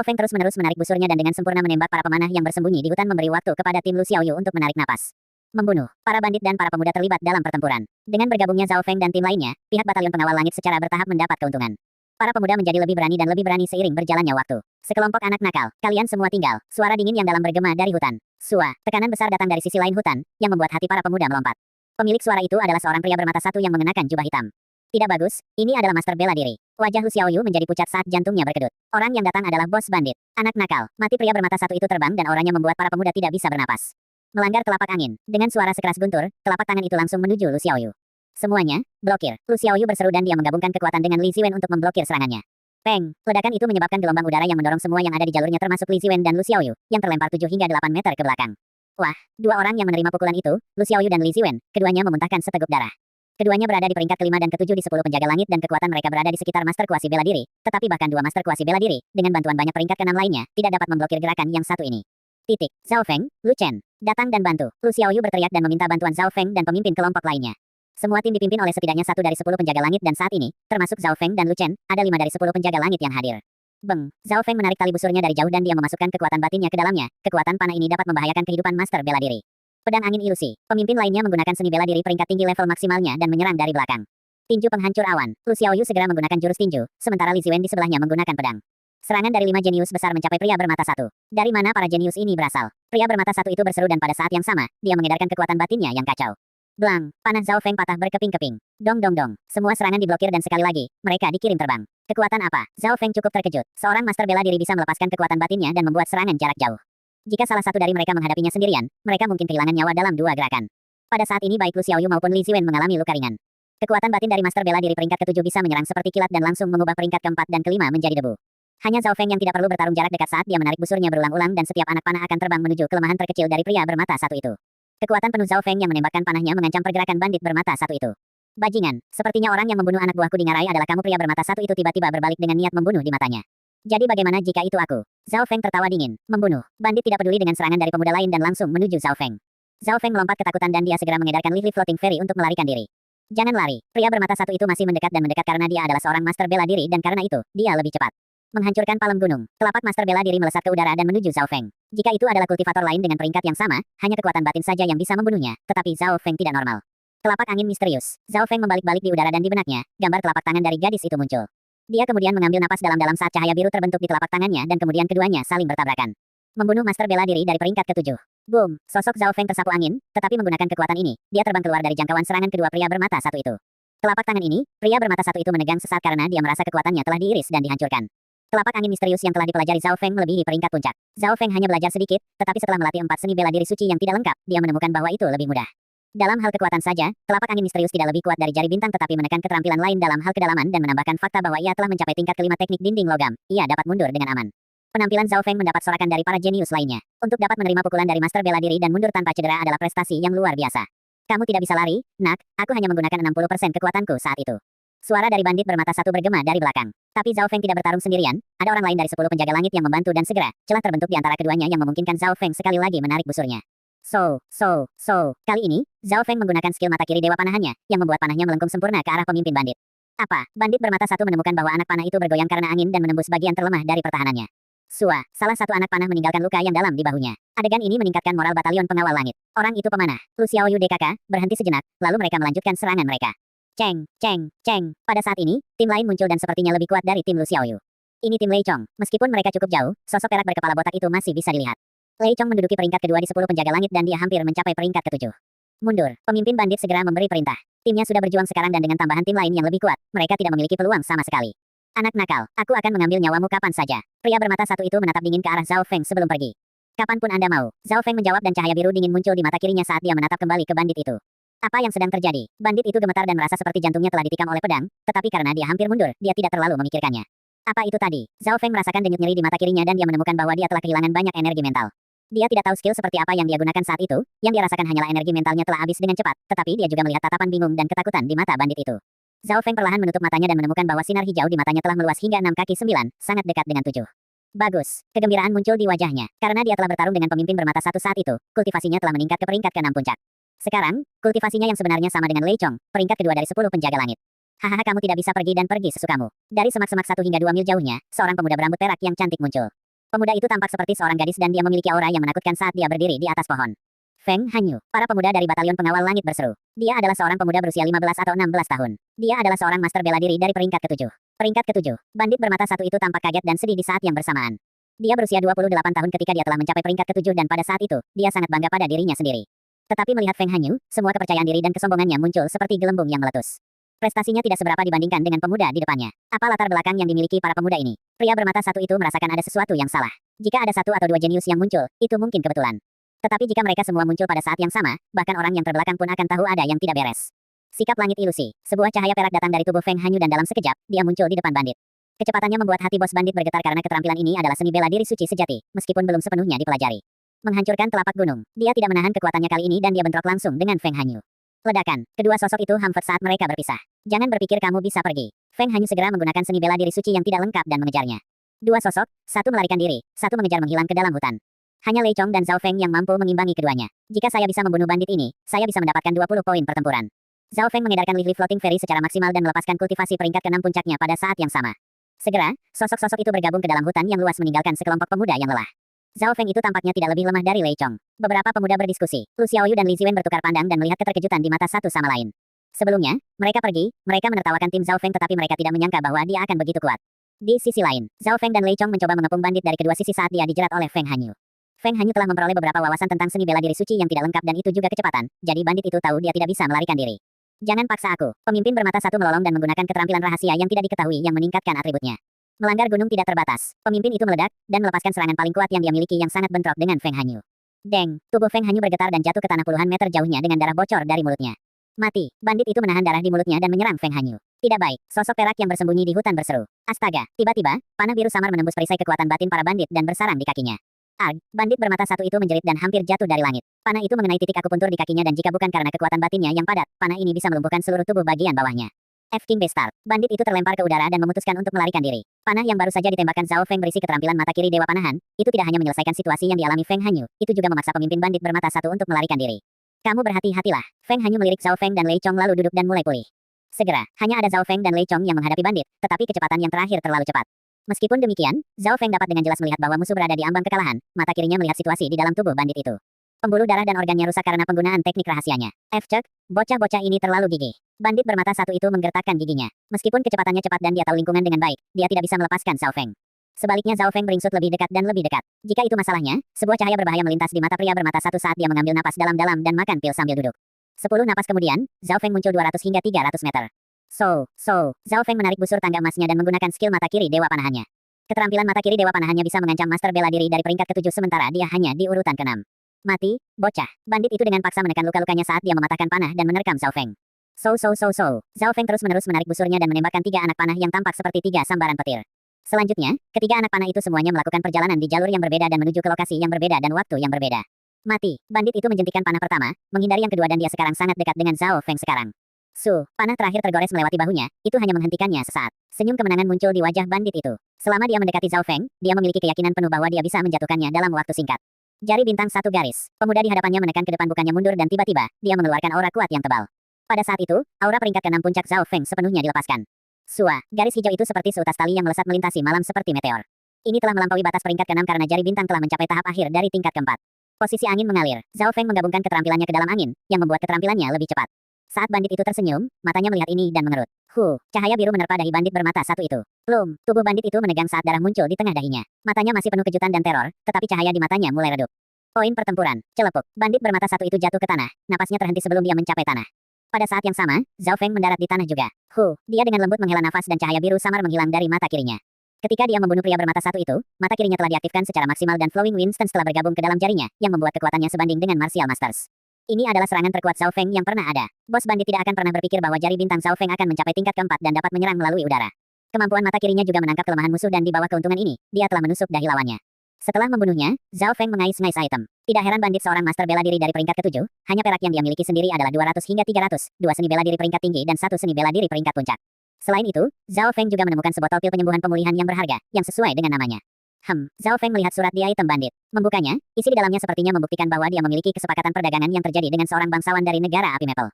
Feng terus-menerus menarik busurnya dan dengan sempurna menembak para pemanah yang bersembunyi di hutan memberi waktu kepada tim Lu Xiaoyu untuk menarik napas. Membunuh. Para bandit dan para pemuda terlibat dalam pertempuran. Dengan bergabungnya Zhao Feng dan tim lainnya, pihak batalion pengawal langit secara bertahap mendapat keuntungan. Para pemuda menjadi lebih berani dan lebih berani seiring berjalannya waktu. Sekelompok anak nakal, kalian semua tinggal. Suara dingin yang dalam bergema dari hutan. Tekanan besar datang dari sisi lain hutan, yang membuat hati para pemuda melompat. Pemilik suara itu adalah seorang pria bermata satu yang mengenakan jubah hitam. Tidak bagus, ini adalah master bela diri. Wajah Lu Xiaoyu menjadi pucat saat jantungnya berkedut. Orang yang datang adalah bos bandit. Anak nakal, mati pria bermata satu itu terbang dan orangnya membuat para pemuda tidak bisa bernapas. Melanggar telapak angin, dengan suara sekeras guntur, telapak tangan itu langsung menuju Lu Xiaoyu. Semuanya, blokir. Lu Xiaoyu berseru dan dia menggabungkan kekuatan dengan Li Ziwen untuk memblokir serangannya. Peng, ledakan itu menyebabkan gelombang udara yang mendorong semua yang ada di jalurnya termasuk Li Ziwen dan Lu Xiaoyu, yang terlempar 7 hingga 8 meter ke belakang. Wah, 2 orang yang menerima pukulan itu, Lu Xiaoyu dan Li Ziwen, keduanya memuntahkan seteguk darah. Keduanya berada di peringkat kelima dan ketujuh di 10 penjaga langit dan kekuatan mereka berada di sekitar master kuasi bela diri, tetapi bahkan 2 master kuasi bela diri, dengan bantuan banyak peringkat ke-6 lainnya, tidak dapat memblokir gerakan yang satu ini. Zhao Feng, Lu Chen, datang dan bantu. Lu Xiaoyu berteriak dan meminta bantuan Zhao Feng dan pemimpin kelompok lainnya. Semua tim dipimpin oleh setidaknya 1 dari 10 penjaga langit dan saat ini, termasuk Zhao Feng dan Lu Chen, ada 5 dari 10 penjaga langit yang hadir. Zhao Feng menarik tali busurnya dari jauh dan dia memasukkan kekuatan batinnya ke dalamnya. Kekuatan panah ini dapat membahayakan kehidupan master bela diri. Pedang angin ilusi. Pemimpin lainnya menggunakan seni bela diri peringkat tinggi level maksimalnya dan menyerang dari belakang. Tinju penghancur awan. Lu Xiaoyu segera menggunakan jurus tinju, sementara Li Ziwen di sebelahnya menggunakan pedang. Serangan dari 5 jenius besar mencapai pria bermata satu. Dari mana para jenius ini berasal? Pria bermata satu itu berseru dan pada saat yang sama, dia mengedarkan kekuatan batinnya yang kacau. Blang, panah Zhao Feng patah berkeping-keping. Dong. Semua serangan diblokir dan sekali lagi, mereka dikirim terbang. Kekuatan apa? Zhao Feng cukup terkejut. Seorang master bela diri bisa melepaskan kekuatan batinnya dan membuat serangan jarak jauh. Jika salah satu dari mereka menghadapinya sendirian, mereka mungkin kehilangan nyawa dalam 2 gerakan. Pada saat ini baik Lu Xiaoyu maupun Li Ziwen mengalami luka ringan. Kekuatan batin dari master bela diri peringkat ke-7 bisa menyerang seperti kilat dan langsung mengubah peringkat ke-4 dan ke-5 menjadi debu. Hanya Zhao Feng yang tidak perlu bertarung jarak dekat saat dia menarik busurnya berulang-ulang dan setiap anak panah akan terbang menuju kelemahan terkecil dari pria bermata satu itu. Kekuatan penuh Zhao Feng yang menembakkan panahnya mengancam pergerakan bandit bermata satu itu. Bajingan, sepertinya orang yang membunuh anak buahku di ngarai adalah kamu. Pria bermata satu itu tiba-tiba berbalik dengan niat membunuh di matanya. Jadi bagaimana jika itu aku? Zhao Feng tertawa dingin. Membunuh. Bandit tidak peduli dengan serangan dari pemuda lain dan langsung menuju Zhao Feng. Zhao Feng melompat ketakutan dan dia segera mengedarkan Lively Floating Fairy untuk melarikan diri. Jangan lari. Pria bermata satu itu masih mendekat dan mendekat karena dia adalah seorang master bela diri dan karena itu, dia lebih cepat. Menghancurkan palem gunung. Telapak master bela diri melesat ke udara dan menuju Zhao Feng. Jika itu adalah kultivator lain dengan peringkat yang sama, hanya kekuatan batin saja yang bisa membunuhnya, tetapi Zhao Feng tidak normal. Telapak angin misterius. Zhao Feng membalik-balik di udara dan di benaknya, gambar telapak tangan dari gadis itu muncul. Dia kemudian mengambil napas dalam-dalam saat cahaya biru terbentuk di telapak tangannya dan kemudian keduanya saling bertabrakan. Membunuh master bela diri dari peringkat ke-7. Boom, sosok Zhao Feng tersapu angin, tetapi menggunakan kekuatan ini, dia terbang keluar dari jangkauan serangan kedua pria bermata satu itu. Telapak tangan ini, pria bermata satu itu menegang sesaat karena dia merasa kekuatannya telah diiris dan dihancurkan. Telapak angin misterius yang telah dipelajari Zhao Feng melebihi peringkat puncak. Zhao Feng hanya belajar sedikit, tetapi setelah melatih 4 seni bela diri suci yang tidak lengkap, dia menemukan bahwa itu lebih mudah. Dalam hal kekuatan saja, telapak angin misterius tidak lebih kuat dari jari bintang tetapi menekan keterampilan lain dalam hal kedalaman dan menambahkan fakta bahwa ia telah mencapai tingkat kelima teknik dinding logam. Ia dapat mundur dengan aman. Penampilan Zhao Feng mendapat sorakan dari para jenius lainnya. Untuk dapat menerima pukulan dari master bela diri dan mundur tanpa cedera adalah prestasi yang luar biasa. Kamu tidak bisa lari, nak, aku hanya menggunakan 60% kekuatanku saat itu. Suara dari bandit bermata satu bergema dari belakang. Tapi Zhao Feng tidak bertarung sendirian, ada orang lain dari 10 penjaga langit yang membantu dan segera, celah terbentuk di antara keduanya yang memungkinkan Zhao Feng sekali lagi menarik busurnya. Kali ini, Zhao Feng menggunakan skill mata kiri dewa panahannya, yang membuat panahnya melengkung sempurna ke arah pemimpin bandit. Apa? Bandit bermata satu menemukan bahwa anak panah itu bergoyang karena angin dan menembus bagian terlemah dari pertahanannya. Salah satu anak panah meninggalkan luka yang dalam di bahunya. Adegan ini meningkatkan moral batalion pengawal langit. Orang itu pemanah, Lu Xiaoyu DKK, berhenti sejenak, lalu mereka melanjutkan serangan mereka. Ceng. Pada saat ini, tim lain muncul dan sepertinya lebih kuat dari tim Lu Xiaoyu. Ini tim Lei Chong. Meskipun mereka cukup jauh, sosok perak berkepala botak itu masih bisa dilihat. Lei Chong menduduki peringkat kedua di 10 penjaga langit dan dia hampir mencapai peringkat ke-7. Mundur. Pemimpin bandit segera memberi perintah. Timnya sudah berjuang sekarang dan dengan tambahan tim lain yang lebih kuat, mereka tidak memiliki peluang sama sekali. Anak nakal, aku akan mengambil nyawamu kapan saja. Pria bermata satu itu menatap dingin ke arah Zhao Feng sebelum pergi. Kapanpun Anda mau. Zhao Feng menjawab dan cahaya biru dingin muncul di mata kirinya saat dia menatap kembali ke bandit itu. Apa yang sedang terjadi? Bandit itu gemetar dan merasa seperti jantungnya telah ditikam oleh pedang, tetapi karena dia hampir mundur, dia tidak terlalu memikirkannya. Apa itu tadi? Zhao Feng merasakan denyut nyeri di mata kirinya dan dia menemukan bahwa dia telah kehilangan banyak energi mental. Dia tidak tahu skill seperti apa yang dia gunakan saat itu, yang dia rasakan hanyalah energi mentalnya telah habis dengan cepat, tetapi dia juga melihat tatapan bingung dan ketakutan di mata bandit itu. Zhao Feng perlahan menutup matanya dan menemukan bahwa sinar hijau di matanya telah meluas hingga 6 kaki 9, sangat dekat dengan 7. Bagus, kegembiraan muncul di wajahnya, karena dia telah bertarung dengan pemimpin bermata satu saat itu, kultivasinya telah meningkat ke peringkat ke-6 puncak. Sekarang, kultivasinya yang sebenarnya sama dengan Lei Chong, peringkat kedua dari 10 penjaga langit. Hahaha, kamu tidak bisa pergi dan pergi sesukamu. Dari semak-semak 1 hingga 2 mil jauhnya, seorang pemuda berambut perak yang cantik muncul. Pemuda itu tampak seperti seorang gadis dan dia memiliki aura yang menakutkan saat dia berdiri di atas pohon. Feng Hanyu, para pemuda dari batalion pengawal langit berseru. Dia adalah seorang pemuda berusia 15 atau 16 tahun. Dia adalah seorang master bela diri dari peringkat ke-7. Peringkat ke-7, bandit bermata satu itu tampak kaget dan sedih di saat yang bersamaan. Dia berusia 28 tahun ketika dia telah mencapai peringkat ke-7 dan pada saat itu, dia sangat bangga pada dirinya sendiri. Tetapi melihat Feng Hanyu, semua kepercayaan diri dan kesombongannya muncul seperti gelembung yang meletus. Prestasinya tidak seberapa dibandingkan dengan pemuda di depannya. Apa latar belakang yang dimiliki para pemuda ini? Pria bermata satu itu merasakan ada sesuatu yang salah. Jika ada 1 atau 2 jenius yang muncul, itu mungkin kebetulan. Tetapi jika mereka semua muncul pada saat yang sama, bahkan orang yang terbelakang pun akan tahu ada yang tidak beres. Sikap langit ilusi. Sebuah cahaya perak datang dari tubuh Feng Hanyu dan dalam sekejap, dia muncul di depan bandit. Kecepatannya membuat hati bos bandit bergetar karena keterampilan ini adalah seni bela diri suci sejati, meskipun belum sepenuhnya dipelajari. Menghancurkan telapak gunung. Dia tidak menahan kekuatannya kali ini dan dia bentrok langsung dengan Feng Hanyu. Ledakan. Kedua sosok itu hampir saat mereka berpisah. Jangan berpikir kamu bisa pergi. Feng Hanyu segera menggunakan seni bela diri suci yang tidak lengkap dan mengejarnya. Dua sosok, satu melarikan diri, satu mengejar menghilang ke dalam hutan. Hanya Lei Chong dan Zhao Feng yang mampu mengimbangi keduanya. Jika saya bisa membunuh bandit ini, saya bisa mendapatkan 20 poin pertempuran. Zhao Feng mengedarkan Lively Floating Fairy secara maksimal dan melepaskan kultivasi peringkat ke-6 puncaknya pada saat yang sama. Segera, sosok-sosok itu bergabung ke dalam hutan yang luas meninggalkan sekelompok pemuda yang lelah. Zhao Feng itu tampaknya tidak lebih lemah dari Lei Chong. Beberapa pemuda berdiskusi. Lu Xiaoyu dan Li Ziwen bertukar pandang dan melihat keterkejutan di mata satu sama lain. Sebelumnya, mereka pergi, mereka menertawakan tim Zhao Feng tetapi mereka tidak menyangka bahwa dia akan begitu kuat. Di sisi lain, Zhao Feng dan Lei Chong mencoba mengepung bandit dari kedua sisi saat dia dijerat oleh Feng Hanyu. Feng Hanyu telah memperoleh beberapa wawasan tentang seni bela diri suci yang tidak lengkap dan itu juga kecepatan, jadi bandit itu tahu dia tidak bisa melarikan diri. Jangan paksa aku. Pemimpin bermata satu melolong dan menggunakan keterampilan rahasia yang tidak diketahui yang meningkatkan atributnya. Melanggar gunung tidak terbatas. Pemimpin itu meledak dan melepaskan serangan paling kuat yang dia miliki yang sangat bentrok dengan Feng Hanyu. Deng, tubuh Feng Hanyu bergetar dan jatuh ke tanah puluhan meter jauhnya dengan darah bocor dari mulutnya. Mati. Bandit itu menahan darah di mulutnya dan menyerang Feng Hanyu. Tidak baik. Sosok perak yang bersembunyi di hutan berseru. Astaga. Tiba-tiba, panah biru samar menembus perisai kekuatan batin para bandit dan bersarang di kakinya. Arg. Bandit bermata satu itu menjerit dan hampir jatuh dari langit. Panah itu mengenai titik akupuntur di kakinya dan jika bukan karena kekuatan batinnya yang padat, panah ini bisa melumpuhkan seluruh tubuh bagian bawahnya. F King Beastart. Bandit itu terlempar ke udara dan memutuskan untuk melarikan diri. Panah yang baru saja ditembakkan Zhao Feng berisi keterampilan mata kiri dewa panahan, itu tidak hanya menyelesaikan situasi yang dialami Feng Hanyu, itu juga memaksa pemimpin bandit bermata satu untuk melarikan diri. Kamu berhati-hatilah. Feng Hanyu melirik Zhao Feng dan Lei Chong lalu duduk dan mulai pulih. Segera, hanya ada Zhao Feng dan Lei Chong yang menghadapi bandit, tetapi kecepatan yang terakhir terlalu cepat. Meskipun demikian, Zhao Feng dapat dengan jelas melihat bahwa musuh berada di ambang kekalahan, mata kirinya melihat situasi di dalam tubuh bandit itu. Pembuluh darah dan organnya rusak karena penggunaan teknik rahasianya. Cek, bocah-bocah ini terlalu gigih. Bandit bermata satu itu menggertakkan giginya. Meskipun kecepatannya cepat dan dia tahu lingkungan dengan baik, dia tidak bisa melepaskan Zhao Feng. Sebaliknya Zhao Feng beringsut lebih dekat dan lebih dekat. Jika itu masalahnya, sebuah cahaya berbahaya melintas di mata pria bermata satu saat dia mengambil napas dalam-dalam dan makan pil sambil duduk. 10 napas kemudian, Zhao Feng muncul 200 hingga 300 meter. Zhao Feng menarik busur tangga emasnya dan menggunakan skill mata kiri dewa panahannya. Keterampilan mata kiri dewa panahannya bisa mengancam master bela diri dari peringkat ke-7 sementara dia hanya di urutan ke-6. Mati, bocah. Bandit itu dengan paksa menekan luka-lukanya saat dia mematahkan panah dan menerkam Zhao Feng. Zhao Feng terus-menerus menarik busurnya dan menembakkan 3 anak panah yang tampak seperti 3 sambaran petir. Selanjutnya, ketiga anak panah itu semuanya melakukan perjalanan di jalur yang berbeda dan menuju ke lokasi yang berbeda dan waktu yang berbeda. Mati. Bandit itu menjentikan panah pertama, menghindari yang kedua dan dia sekarang sangat dekat dengan Zhao Feng sekarang. Panah terakhir tergores melewati bahunya, itu hanya menghentikannya sesaat. Senyum kemenangan muncul di wajah bandit itu. Selama dia mendekati Zhao Feng, dia memiliki keyakinan penuh bahwa dia bisa menjatuhkannya dalam waktu singkat. Jari bintang satu garis. Pemuda di hadapannya menekan ke depan bukannya mundur dan tiba-tiba, dia mengeluarkan aura kuat yang tebal. Pada saat itu, aura peringkat ke-6 puncak Zhao Feng sepenuhnya dilepaskan. Garis hijau itu seperti seutas tali yang melesat melintasi malam seperti meteor. Ini telah melampaui batas peringkat ke-6 karena jari bintang telah mencapai tahap akhir dari tingkat ke-4. Posisi angin mengalir. Zhao Feng menggabungkan keterampilannya ke dalam angin, yang membuat keterampilannya lebih cepat. Saat bandit itu tersenyum, matanya melihat ini dan mengerut. Cahaya biru menerpa dahi bandit bermata satu itu. Tubuh bandit itu menegang saat darah muncul di tengah dahinya. Matanya masih penuh kejutan dan teror, tetapi cahaya di matanya mulai redup. Poin pertempuran. Celepuk. Bandit bermata satu itu jatuh ke tanah. Napasnya terhenti sebelum dia mencapai tanah. Pada saat yang sama, Zhao Feng mendarat di tanah juga. Dia dengan lembut menghela nafas dan cahaya biru samar menghilang dari mata kirinya. Ketika dia membunuh pria bermata satu itu, mata kirinya telah diaktifkan secara maksimal dan Flowing Winston telah bergabung ke dalam jarinya, yang membuat kekuatannya sebanding dengan Martial Masters. Ini adalah serangan terkuat Zhao Feng yang pernah ada. Bos bandit tidak akan pernah berpikir bahwa jari bintang Zhao Feng akan mencapai tingkat ke-4 dan dapat menyerang melalui udara. Kemampuan mata kirinya juga menangkap kelemahan musuh dan di bawah keuntungan ini, dia telah menusuk dahi lawannya. Setelah membunuhnya, Zhao Feng mengais-ngais item. Tidak heran bandit seorang master bela diri dari peringkat ke-7, hanya perak yang dia miliki sendiri adalah 200 hingga 300, 2 seni bela diri peringkat tinggi dan 1 seni bela diri peringkat puncak. Selain itu, Zhao Feng juga menemukan sebotol pil penyembuhan pemulihan yang berharga, yang sesuai dengan namanya. Zhao Feng melihat surat di item bandit. Membukanya, isi di dalamnya sepertinya membuktikan bahwa dia memiliki kesepakatan perdagangan yang terjadi dengan seorang bangsawan dari negara api Maple.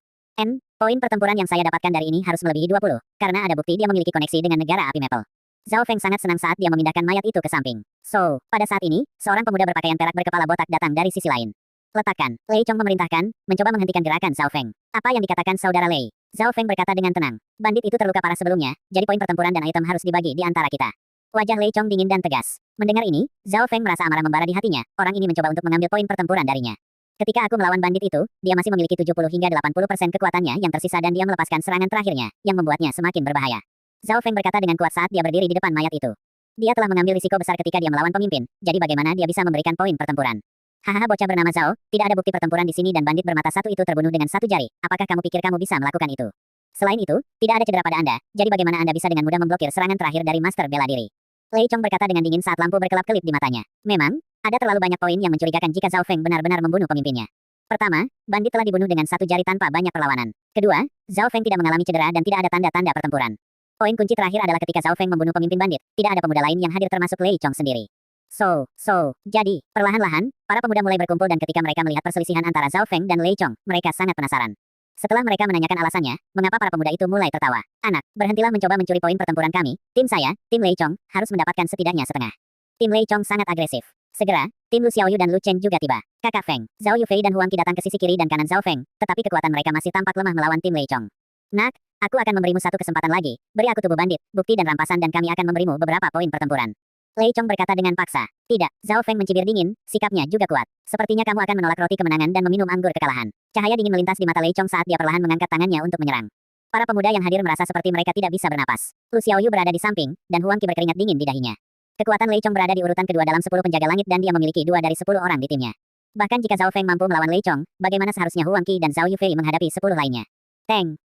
Poin pertempuran yang saya dapatkan dari ini harus melebihi 20, karena ada bukti dia memiliki koneksi dengan negara api Maple. Zhao Feng sangat senang saat dia memindahkan mayat itu ke samping. Pada saat ini, seorang pemuda berpakaian perak berkepala botak datang dari sisi lain. Letakkan. Lei Chong memerintahkan, mencoba menghentikan gerakan Zhao Feng. Apa yang dikatakan saudara Lei? Zhao Feng berkata dengan tenang. Bandit itu terluka parah sebelumnya, jadi poin pertempuran dan item harus dibagi di antara kita. Wajah Lei Chong dingin dan tegas. Mendengar ini, Zhao Feng merasa amarah membara di hatinya, orang ini mencoba untuk mengambil poin pertempuran darinya. Ketika aku melawan bandit itu, dia masih memiliki 70 hingga 80% kekuatannya yang tersisa dan dia melepaskan serangan terakhirnya, yang membuatnya semakin berbahaya. Zhao Feng berkata dengan kuat saat dia berdiri di depan mayat itu. Dia telah mengambil risiko besar ketika dia melawan pemimpin, jadi bagaimana dia bisa memberikan poin pertempuran? Hahaha bocah bernama Zhao, tidak ada bukti pertempuran di sini dan bandit bermata satu itu terbunuh dengan satu jari, apakah kamu pikir kamu bisa melakukan itu? Selain itu, tidak ada cedera pada Anda, jadi bagaimana Anda bisa dengan mudah memblokir serangan terakhir dari master bela diri? Lei Chong berkata dengan dingin saat lampu berkelap-kelip di matanya. Memang, ada terlalu banyak poin yang mencurigakan jika Zhao Feng benar-benar membunuh pemimpinnya. Pertama, bandit telah dibunuh dengan satu jari tanpa banyak perlawanan. Kedua, Zhao Feng tidak mengalami cedera dan tidak ada tanda-tanda pertempuran. Poin kunci terakhir adalah ketika Zhao Feng membunuh pemimpin bandit, tidak ada pemuda lain yang hadir termasuk Lei Chong sendiri. Jadi, perlahan-lahan, para pemuda mulai berkumpul dan ketika mereka melihat perselisihan antara Zhao Feng dan Lei Chong, mereka sangat penasaran. Setelah mereka menanyakan alasannya, mengapa para pemuda itu mulai tertawa. Anak, berhentilah mencoba mencuri poin pertempuran kami. Tim saya, tim Lei Chong, harus mendapatkan setidaknya setengah. Tim Lei Chong sangat agresif. Segera, tim Lu Xiaoyu dan Lu Chen juga tiba. Kakak Feng, Zhao Yufei dan Huang Qi datang ke sisi kiri dan kanan Zhao Feng, tetapi kekuatan mereka masih tampak lemah melawan tim Lei Chong. Nak, aku akan memberimu satu kesempatan lagi. Beri aku tubuh bandit, bukti dan rampasan dan kami akan memberimu beberapa poin pertempuran. Lei Chong berkata dengan paksa. Tidak, Zhao Feng mencibir dingin, sikapnya juga kuat. Sepertinya kamu akan menolak roti kemenangan dan meminum anggur kekalahan. Cahaya dingin melintas di mata Lei Chong saat dia perlahan mengangkat tangannya untuk menyerang. Para pemuda yang hadir merasa seperti mereka tidak bisa bernapas. Lu Xiaoyu berada di samping, dan Huang Qi berkeringat dingin di dahinya. Kekuatan Lei Chong berada di urutan kedua dalam 10 penjaga langit dan dia memiliki 2 dari 10 orang di timnya. Bahkan jika Zhao Feng mampu melawan Lei Chong, bagaimana seharusnya Huang Qi dan Zhao Yufei menghadapi 10 lainnya?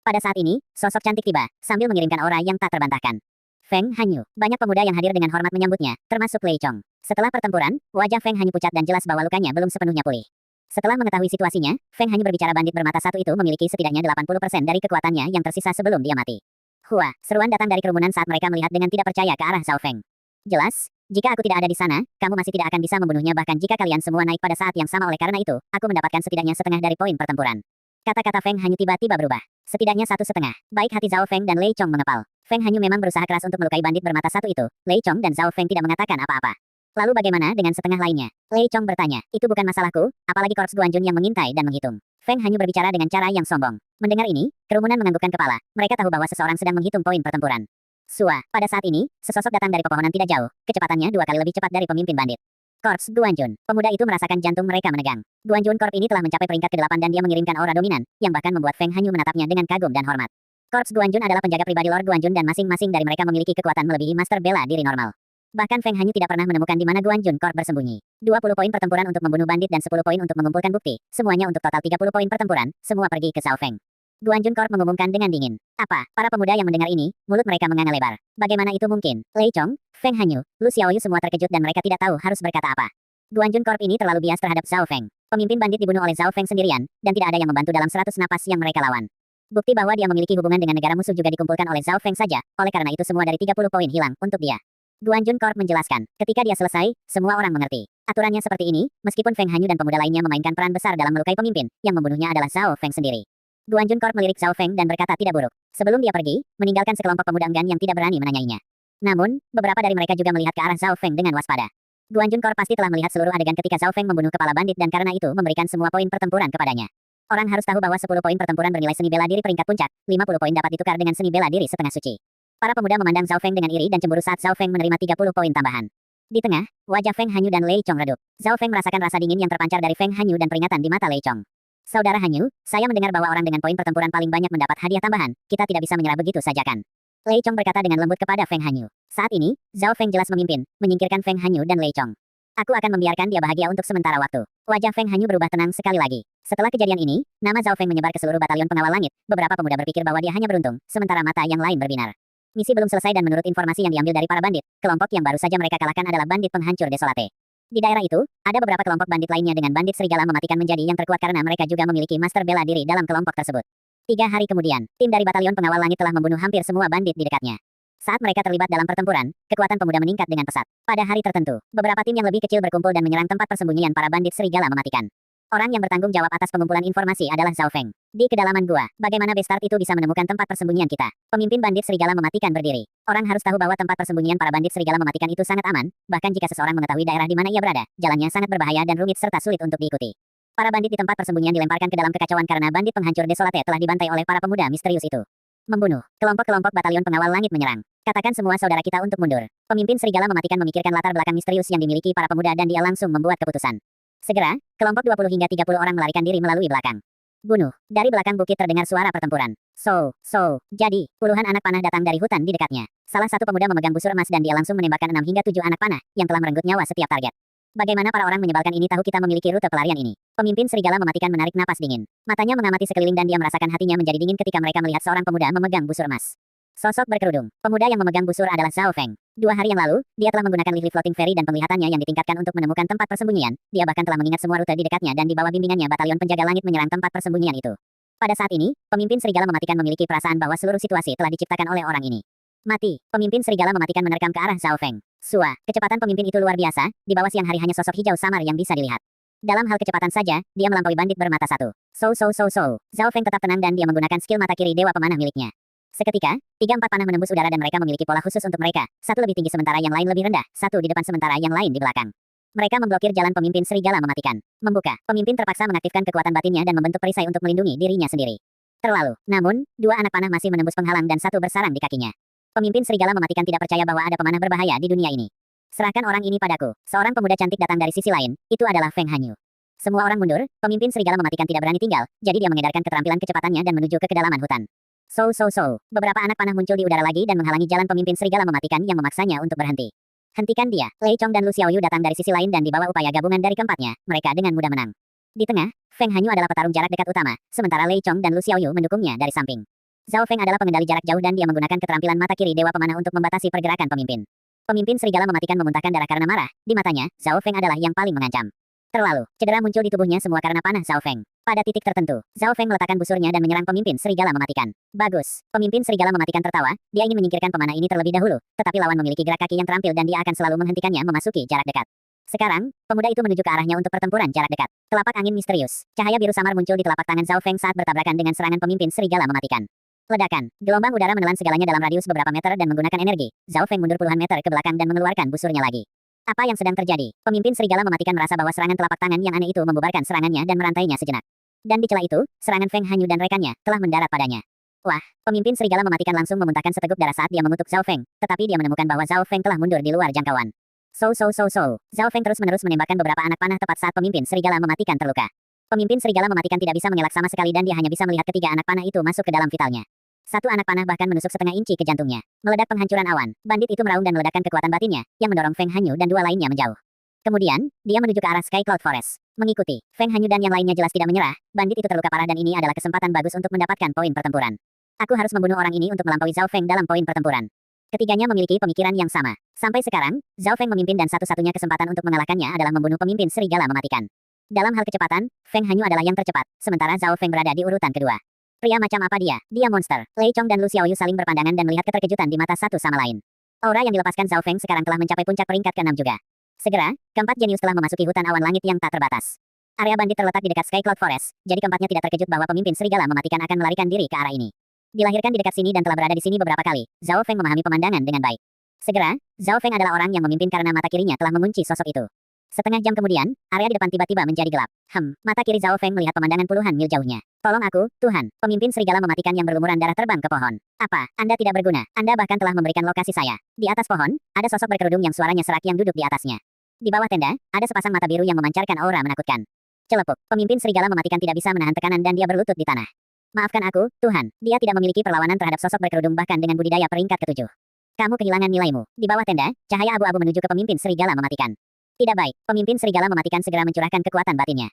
Pada saat ini, sosok cantik tiba, sambil mengirimkan aura yang tak terbantahkan. Feng Hanyu. Banyak pemuda yang hadir dengan hormat menyambutnya, termasuk Lei Chong. Setelah pertempuran, wajah Feng Hanyu pucat dan jelas bahwa lukanya belum sepenuhnya pulih. Setelah mengetahui situasinya, Feng Hanyu berbicara bandit bermata satu itu memiliki setidaknya 80% dari kekuatannya yang tersisa sebelum dia mati. Seruan datang dari kerumunan saat mereka melihat dengan tidak percaya ke arah Zhao Feng. Jelas, jika aku tidak ada di sana, kamu masih tidak akan bisa membunuhnya bahkan jika kalian semua naik pada saat yang sama oleh karena itu, aku mendapatkan setidaknya setengah dari poin pertempuran. Kata-kata Feng Hanyu tiba-tiba berubah. Setidaknya 1/2. Baik hati Zhao Feng dan Lei Chong mengepal. Feng Hanyu memang berusaha keras untuk melukai bandit bermata satu itu. Lei Chong dan Zhao Feng tidak mengatakan apa-apa. Lalu bagaimana dengan setengah lainnya? Lei Chong bertanya. Itu bukan masalahku, apalagi Korps Guanjun yang mengintai dan menghitung. Feng Hanyu berbicara dengan cara yang sombong. Mendengar ini, kerumunan menganggukkan kepala. Mereka tahu bahwa seseorang sedang menghitung poin pertempuran. Pada saat ini, sesosok datang dari pepohonan tidak jauh. Kecepatannya 2 kali lebih cepat dari pemimpin bandit. Korps Guanjun. Pemuda itu merasakan jantung mereka menegang. Guanjun Corp ini telah mencapai peringkat ke-8 dan dia mengirimkan aura dominan, yang bahkan membuat Feng Hanyu menatapnya dengan kagum dan hormat. Korps Guanjun adalah penjaga pribadi Lord Guanjun dan masing-masing dari mereka memiliki kekuatan melebihi master bela diri normal. Bahkan Feng Hanyu tidak pernah menemukan di mana Guanjun Corp bersembunyi. 20 poin pertempuran untuk membunuh bandit dan 10 poin untuk mengumpulkan bukti, semuanya untuk total 30 poin pertempuran, semua pergi ke Zhao Feng. Guanjun Corp mengumumkan dengan dingin. Apa? Para pemuda yang mendengar ini, mulut mereka menganga lebar. Bagaimana itu mungkin? Lei Chong, Feng Hanyu, Lu Xiaoyu semua terkejut dan mereka tidak tahu harus berkata apa. Guanjun Corp ini terlalu bias terhadap Zhao Feng. Pemimpin bandit dibunuh oleh Zhao Feng sendirian, dan tidak ada yang membantu dalam 100 napas yang mereka lawan. Bukti bahwa dia memiliki hubungan dengan negara musuh juga dikumpulkan oleh Zhao Feng saja, oleh karena itu semua dari 30 poin hilang untuk dia. Guan Juncorp menjelaskan, ketika dia selesai, semua orang mengerti. Aturannya seperti ini, meskipun Feng Hanyu dan pemuda lainnya memainkan peran besar dalam melukai pemimpin, yang membunuhnya adalah Zhao Feng sendiri. Guan Juncorp melirik Zhao Feng dan berkata tidak buruk. Sebelum dia pergi, meninggalkan sekelompok pemuda enggan yang tidak berani menanyainya. Namun, beberapa dari mereka juga melihat ke arah Zhao Feng dengan waspada. Guan Juncorp pasti telah melihat seluruh adegan ketika Zhao Feng membunuh kepala bandit dan karena itu memberikan semua poin pertempuran kepadanya. Orang harus tahu bahwa 10 poin pertempuran bernilai seni bela diri peringkat puncak, 50 poin dapat ditukar dengan seni bela diri setengah suci. Para pemuda memandang Zhao Feng dengan iri dan cemburu saat Zhao Feng menerima 30 poin tambahan. Di tengah, wajah Feng Hanyu dan Lei Chong redup. Zhao Feng merasakan rasa dingin yang terpancar dari Feng Hanyu dan peringatan di mata Lei Chong. Saudara Hanyu, saya mendengar bahwa orang dengan poin pertempuran paling banyak mendapat hadiah tambahan, kita tidak bisa menyerah begitu saja kan? Lei Chong berkata dengan lembut kepada Feng Hanyu. Saat ini, Zhao Feng jelas memimpin, menyingkirkan Feng Hanyu dan Lei Chong. Aku akan membiarkan dia bahagia untuk sementara waktu. Wajah Feng Hanyu berubah tenang sekali lagi. Setelah kejadian ini, nama Zhao Feng menyebar ke seluruh batalion pengawal langit. Beberapa pemuda berpikir bahwa dia hanya beruntung, sementara mata yang lain berbinar. Misi belum selesai dan menurut informasi yang diambil dari para bandit, kelompok yang baru saja mereka kalahkan adalah bandit penghancur desolate. Di daerah itu, ada beberapa kelompok bandit lainnya dengan bandit serigala mematikan menjadi yang terkuat karena mereka juga memiliki master bela diri dalam kelompok tersebut. 3 hari kemudian, tim dari batalion pengawal langit telah membunuh hampir semua bandit di dekatnya. Saat mereka terlibat dalam pertempuran, kekuatan pemuda meningkat dengan pesat. Pada hari tertentu, beberapa tim yang lebih kecil berkumpul dan menyerang tempat persembunyian para bandit serigala mematikan. Orang yang bertanggung jawab atas pengumpulan informasi adalah Zhao Feng. Di kedalaman gua, bagaimana Bestart itu bisa menemukan tempat persembunyian kita? Pemimpin bandit serigala mematikan berdiri. Orang harus tahu bahwa tempat persembunyian para bandit serigala mematikan itu sangat aman, bahkan jika seseorang mengetahui daerah di mana ia berada, jalannya sangat berbahaya dan rumit serta sulit untuk diikuti. Para bandit di tempat persembunyian dilemparkan ke dalam kekacauan karena bandit penghancur desolate telah dibantai oleh para pemuda misterius itu. Membunuh. Kelompok-kelompok batalion pengawal langit menyerang. Katakan semua saudara kita untuk mundur. Pemimpin serigala mematikan memikirkan latar belakang misterius yang dimiliki para pemuda dan dia langsung membuat keputusan. Segera, kelompok 20 hingga 30 orang melarikan diri melalui belakang. Bunuh. Dari belakang bukit terdengar suara pertempuran. Jadi, puluhan anak panah datang dari hutan di dekatnya. Salah satu pemuda memegang busur emas dan dia langsung menembakkan 6 hingga 7 anak panah, yang telah merenggut nyawa setiap target. Bagaimana para orang menyebalkan ini tahu kita memiliki rute pelarian ini. Pemimpin serigala mematikan menarik napas dingin. Matanya mengamati sekeliling dan dia merasakan hatinya menjadi dingin ketika mereka melihat seorang pemuda memegang busur emas. Sosok berkerudung. Pemuda yang memegang busur adalah Zhao Feng. 2 hari yang lalu, dia telah menggunakan Lively Floating Ferry dan penglihatannya yang ditingkatkan untuk menemukan tempat persembunyian. Dia bahkan telah mengingat semua rute di dekatnya dan di bawah bimbingannya batalion penjaga langit menyerang tempat persembunyian itu. Pada saat ini, pemimpin serigala mematikan memiliki perasaan bahwa seluruh situasi telah diciptakan oleh orang ini. Mati. Pemimpin serigala mematikan menerkam ke arah Zhao Feng. Kecepatan pemimpin itu luar biasa, di bawah siang hari hanya sosok hijau samar yang bisa dilihat. Dalam hal kecepatan saja, dia melampaui bandit bermata satu. Zhao Feng tetap tenang dan dia menggunakan skill mata kiri dewa pemanah miliknya. Seketika, 3-4 panah menembus udara dan mereka memiliki pola khusus untuk mereka, satu lebih tinggi sementara yang lain lebih rendah, satu di depan sementara yang lain di belakang. Mereka memblokir jalan pemimpin serigala mematikan. Membuka, pemimpin terpaksa mengaktifkan kekuatan batinnya dan membentuk perisai untuk melindungi dirinya sendiri. Namun, 2 anak panah masih menembus penghalang dan satu bersarang di kakinya. Pemimpin serigala mematikan tidak percaya bahwa ada pemanah berbahaya di dunia ini. Serahkan orang ini padaku. Seorang pemuda cantik datang dari sisi lain, itu adalah Feng Hanyu. Semua orang mundur, pemimpin serigala mematikan tidak berani tinggal, jadi dia mengedarkan keterampilan kecepatannya dan menuju ke kedalaman hutan. Beberapa anak panah muncul di udara lagi dan menghalangi jalan pemimpin serigala mematikan yang memaksanya untuk berhenti. Hentikan dia. Lei Chong dan Lu Xiaoyu datang dari sisi lain dan di bawah upaya gabungan dari keempatnya, mereka dengan mudah menang. Di tengah, Feng Hanyu adalah petarung jarak dekat utama, sementara Lei Chong dan Lu Xiaoyu mendukungnya dari samping. Zhao Feng adalah pengendali jarak jauh dan dia menggunakan keterampilan mata kiri dewa pemanah untuk membatasi pergerakan pemimpin. Pemimpin serigala mematikan memuntahkan darah karena marah. Di matanya, Zhao Feng adalah yang paling mengancam. Cedera muncul di tubuhnya semua karena panah Zhao Feng. Pada titik tertentu, Zhao Feng meletakkan busurnya dan menyerang pemimpin serigala mematikan. Bagus. Pemimpin serigala mematikan tertawa, dia ingin menyingkirkan pemanah ini terlebih dahulu, tetapi lawan memiliki gerak kaki yang terampil dan dia akan selalu menghentikannya memasuki jarak dekat. Sekarang, pemuda itu menuju ke arahnya untuk pertempuran jarak dekat. Telapak angin misterius. Cahaya biru samar muncul di telapak tangan Zhao Feng saat bertabrakan dengan serangan pemimpin serigala mematikan. Ledakan. Gelombang udara menelan segalanya dalam radius beberapa meter dan menggunakan energi. Zhao Feng mundur puluhan meter ke belakang dan mengeluarkan busurnya lagi. Apa yang sedang terjadi? Pemimpin serigala mematikan merasa bahwa serangan telapak tangan yang aneh itu membubarkan serangannya dan merantainya sejenak. Dan di celah itu, serangan Feng Hanyu dan rekannya telah mendarat padanya. Wah, pemimpin serigala mematikan langsung memuntahkan seteguk darah saat dia mengutuk Zhao Feng, tetapi dia menemukan bahwa Zhao Feng telah mundur di luar jangkauan. Zhao Feng terus-menerus menembakkan beberapa anak panah tepat saat pemimpin serigala mematikan terluka. Pemimpin serigala mematikan tidak bisa mengelak sama sekali dan dia hanya bisa melihat ketiga anak panah itu masuk ke dalam vitalnya. Satu anak panah bahkan menusuk setengah inci ke jantungnya. Meledak penghancuran awan. Bandit itu meraung dan meledakkan kekuatan batinnya, yang mendorong Feng Hanyu dan 2 lainnya menjauh. Kemudian, dia menuju ke arah Sky Cloud Forest. Mengikuti, Feng Hanyu dan yang lainnya jelas tidak menyerah. Bandit itu terluka parah dan ini adalah kesempatan bagus untuk mendapatkan poin pertempuran. Aku harus membunuh orang ini untuk melampaui Zhao Feng dalam poin pertempuran. Ketiganya memiliki pemikiran yang sama. Sampai sekarang, Zhao Feng memimpin dan satu-satunya kesempatan untuk mengalahkannya adalah membunuh pemimpin serigala mematikan. Dalam hal kecepatan, Feng Hanyu adalah yang tercepat, sementara Zhao Feng berada di urutan kedua. Pria macam apa dia? Dia monster. Lei Chong dan Lu Xiaoyu saling berpandangan dan melihat keterkejutan di mata satu sama lain. Aura yang dilepaskan Zhao Feng sekarang telah mencapai puncak peringkat ke-6 juga. Segera, keempat jenius telah memasuki hutan awan langit yang tak terbatas. Area bandit terletak di dekat Sky Cloud Forest, jadi keempatnya tidak terkejut bahwa pemimpin serigala mematikan akan melarikan diri ke arah ini. Dilahirkan di dekat sini dan telah berada di sini beberapa kali, Zhao Feng memahami pemandangan dengan baik. Segera, Zhao Feng adalah orang yang memimpin karena mata kirinya telah mengunci sosok itu. Setengah jam kemudian, area di depan tiba-tiba menjadi gelap. Mata kiri Zhao Feng melihat pemandangan puluhan mil jauhnya. Tolong aku, Tuhan, pemimpin serigala mematikan yang berlumuran darah terbang ke pohon. Apa, Anda tidak berguna? Anda bahkan telah memberikan lokasi saya. Di atas pohon, ada sosok berkerudung yang suaranya serak yang duduk di atasnya. Di bawah tenda, ada sepasang mata biru yang memancarkan aura menakutkan. Celepuk, pemimpin serigala mematikan tidak bisa menahan tekanan dan dia berlutut di tanah. Maafkan aku, Tuhan, dia tidak memiliki perlawanan terhadap sosok berkerudung bahkan dengan budidaya peringkat ke-7. Kamu kehilangan nilaimu. Di bawah tenda, cahaya abu-abu menuju ke pemimpin serigala mematikan. Tidak baik, pemimpin serigala mematikan segera mencurahkan kekuatan batinnya.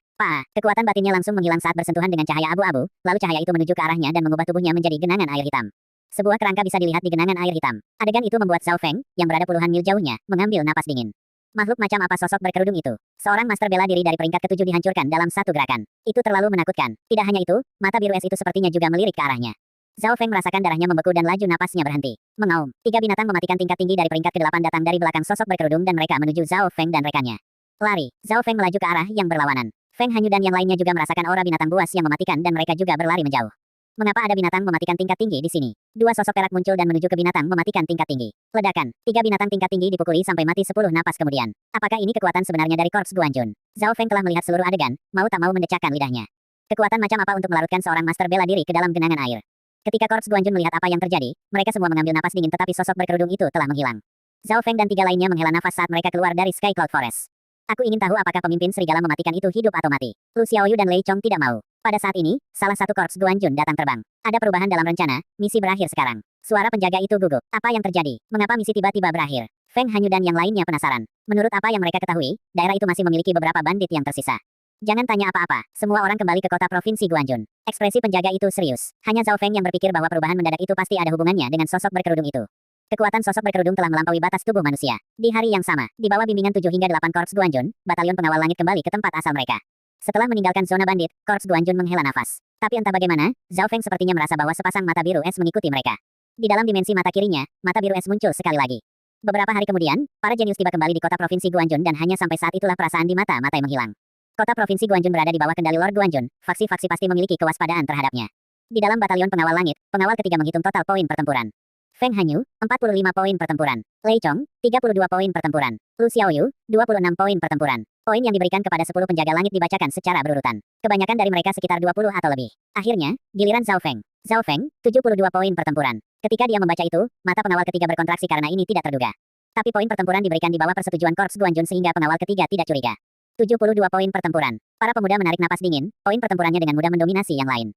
Kekuatan batinnya langsung menghilang saat bersentuhan dengan cahaya abu-abu, lalu cahaya itu menuju ke arahnya dan mengubah tubuhnya menjadi genangan air hitam. Sebuah kerangka bisa dilihat di genangan air hitam. Adegan itu membuat Zhao Feng, yang berada puluhan mil jauhnya, mengambil napas dingin. Makhluk macam apa sosok berkerudung itu? Seorang master bela diri dari peringkat ke-7 dihancurkan dalam satu gerakan. Itu terlalu menakutkan. Tidak hanya itu, mata biru es itu sepertinya juga melirik ke arahnya. Zhao Feng merasakan darahnya membeku dan laju napasnya berhenti. Mengaum. 3 binatang mematikan tingkat tinggi dari peringkat ke-8 datang dari belakang sosok berkerudung dan mereka menuju Zhao Feng dan rekannya. Lari. Zhao Feng melaju ke arah yang berlawanan. Feng Hanyu dan yang lainnya juga merasakan aura binatang buas yang mematikan dan mereka juga berlari menjauh. Mengapa ada binatang mematikan tingkat tinggi di sini? Dua sosok perak muncul dan menuju ke binatang mematikan tingkat tinggi. Ledakan. 3 binatang tingkat tinggi dipukuli sampai mati 10 napas kemudian. Apakah ini kekuatan sebenarnya dari Korps Guanjun? Zhao Feng telah melihat seluruh adegan, mau tak mau mendecakkan lidahnya. Kekuatan macam apa untuk melarutkan seorang master bela diri ke dalam genangan air? Ketika Korps Guanjun melihat apa yang terjadi, mereka semua mengambil napas dingin tetapi sosok berkerudung itu telah menghilang. Zhao Feng dan 3 lainnya menghela nafas saat mereka keluar dari Sky Cloud Forest. Aku ingin tahu apakah pemimpin serigala mematikan itu hidup atau mati. Lu Xiaoyu dan Lei Chong tidak mau. Pada saat ini, salah satu Korps Guanjun datang terbang. Ada perubahan dalam rencana, misi berakhir sekarang. Suara penjaga itu gugup. Apa yang terjadi? Mengapa misi tiba-tiba berakhir? Feng Hanyu dan yang lainnya penasaran. Menurut apa yang mereka ketahui, daerah itu masih memiliki beberapa bandit yang tersisa. Jangan tanya apa-apa, semua orang kembali ke kota provinsi Guanjun. Ekspresi penjaga itu serius. Hanya Zhao Feng yang berpikir bahwa perubahan mendadak itu pasti ada hubungannya dengan sosok berkerudung itu. Kekuatan sosok berkerudung telah melampaui batas tubuh manusia. Di hari yang sama, di bawah bimbingan 7 hingga 8 Korps Guanjun, batalion pengawal langit kembali ke tempat asal mereka. Setelah meninggalkan zona bandit, Korps Guanjun menghela nafas. Tapi entah bagaimana, Zhao Feng sepertinya merasa bahwa sepasang mata biru es mengikuti mereka. Di dalam dimensi mata kirinya, mata biru es muncul sekali lagi. Beberapa hari kemudian, para jenius tiba kembali di kota provinsi Guanjun dan hanya sampai saat itulah perasaan di mata-mata menghilang. Kota provinsi Guanjun berada di bawah kendali Lord Guanjun, faksi-faksi pasti memiliki kewaspadaan terhadapnya. Di dalam batalion pengawal langit, pengawal ketiga menghitung total poin pertempuran. Feng Hanyu, 45 poin pertempuran. Lei Chong, 32 poin pertempuran. Lu Xiaoyu, 26 poin pertempuran. Poin yang diberikan kepada 10 penjaga langit dibacakan secara berurutan. Kebanyakan dari mereka sekitar 20 atau lebih. Akhirnya, giliran Zhao Feng. Zhao Feng, 72 poin pertempuran. Ketika dia membaca itu, mata pengawal ketiga berkontraksi karena ini tidak terduga. Tapi poin pertempuran diberikan di bawah persetujuan Korps Guanjun sehingga pengawal ketiga tidak curiga. 72 poin pertempuran. Para pemuda menarik napas dingin, poin pertempurannya dengan mudah mendominasi yang lain.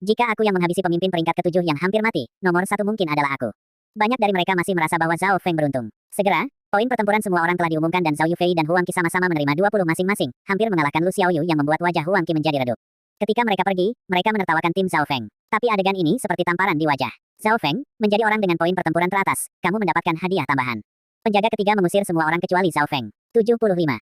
Jika aku yang menghabisi pemimpin peringkat ke-7 yang hampir mati, nomor 1 mungkin adalah aku. Banyak dari mereka masih merasa bahwa Zhao Feng beruntung. Segera, poin pertempuran semua orang telah diumumkan dan Zhao Yufei dan Huang Qi sama-sama menerima 20 masing-masing, hampir mengalahkan Lu Xiaoyu yang membuat wajah Huang Qi menjadi redup. Ketika mereka pergi, mereka menertawakan tim Zhao Feng. Tapi adegan ini seperti tamparan di wajah. Zhao Feng, menjadi orang dengan poin pertempuran teratas, kamu mendapatkan hadiah tambahan. Penjaga ketiga mengusir semua orang kecuali Zhao Feng. 75.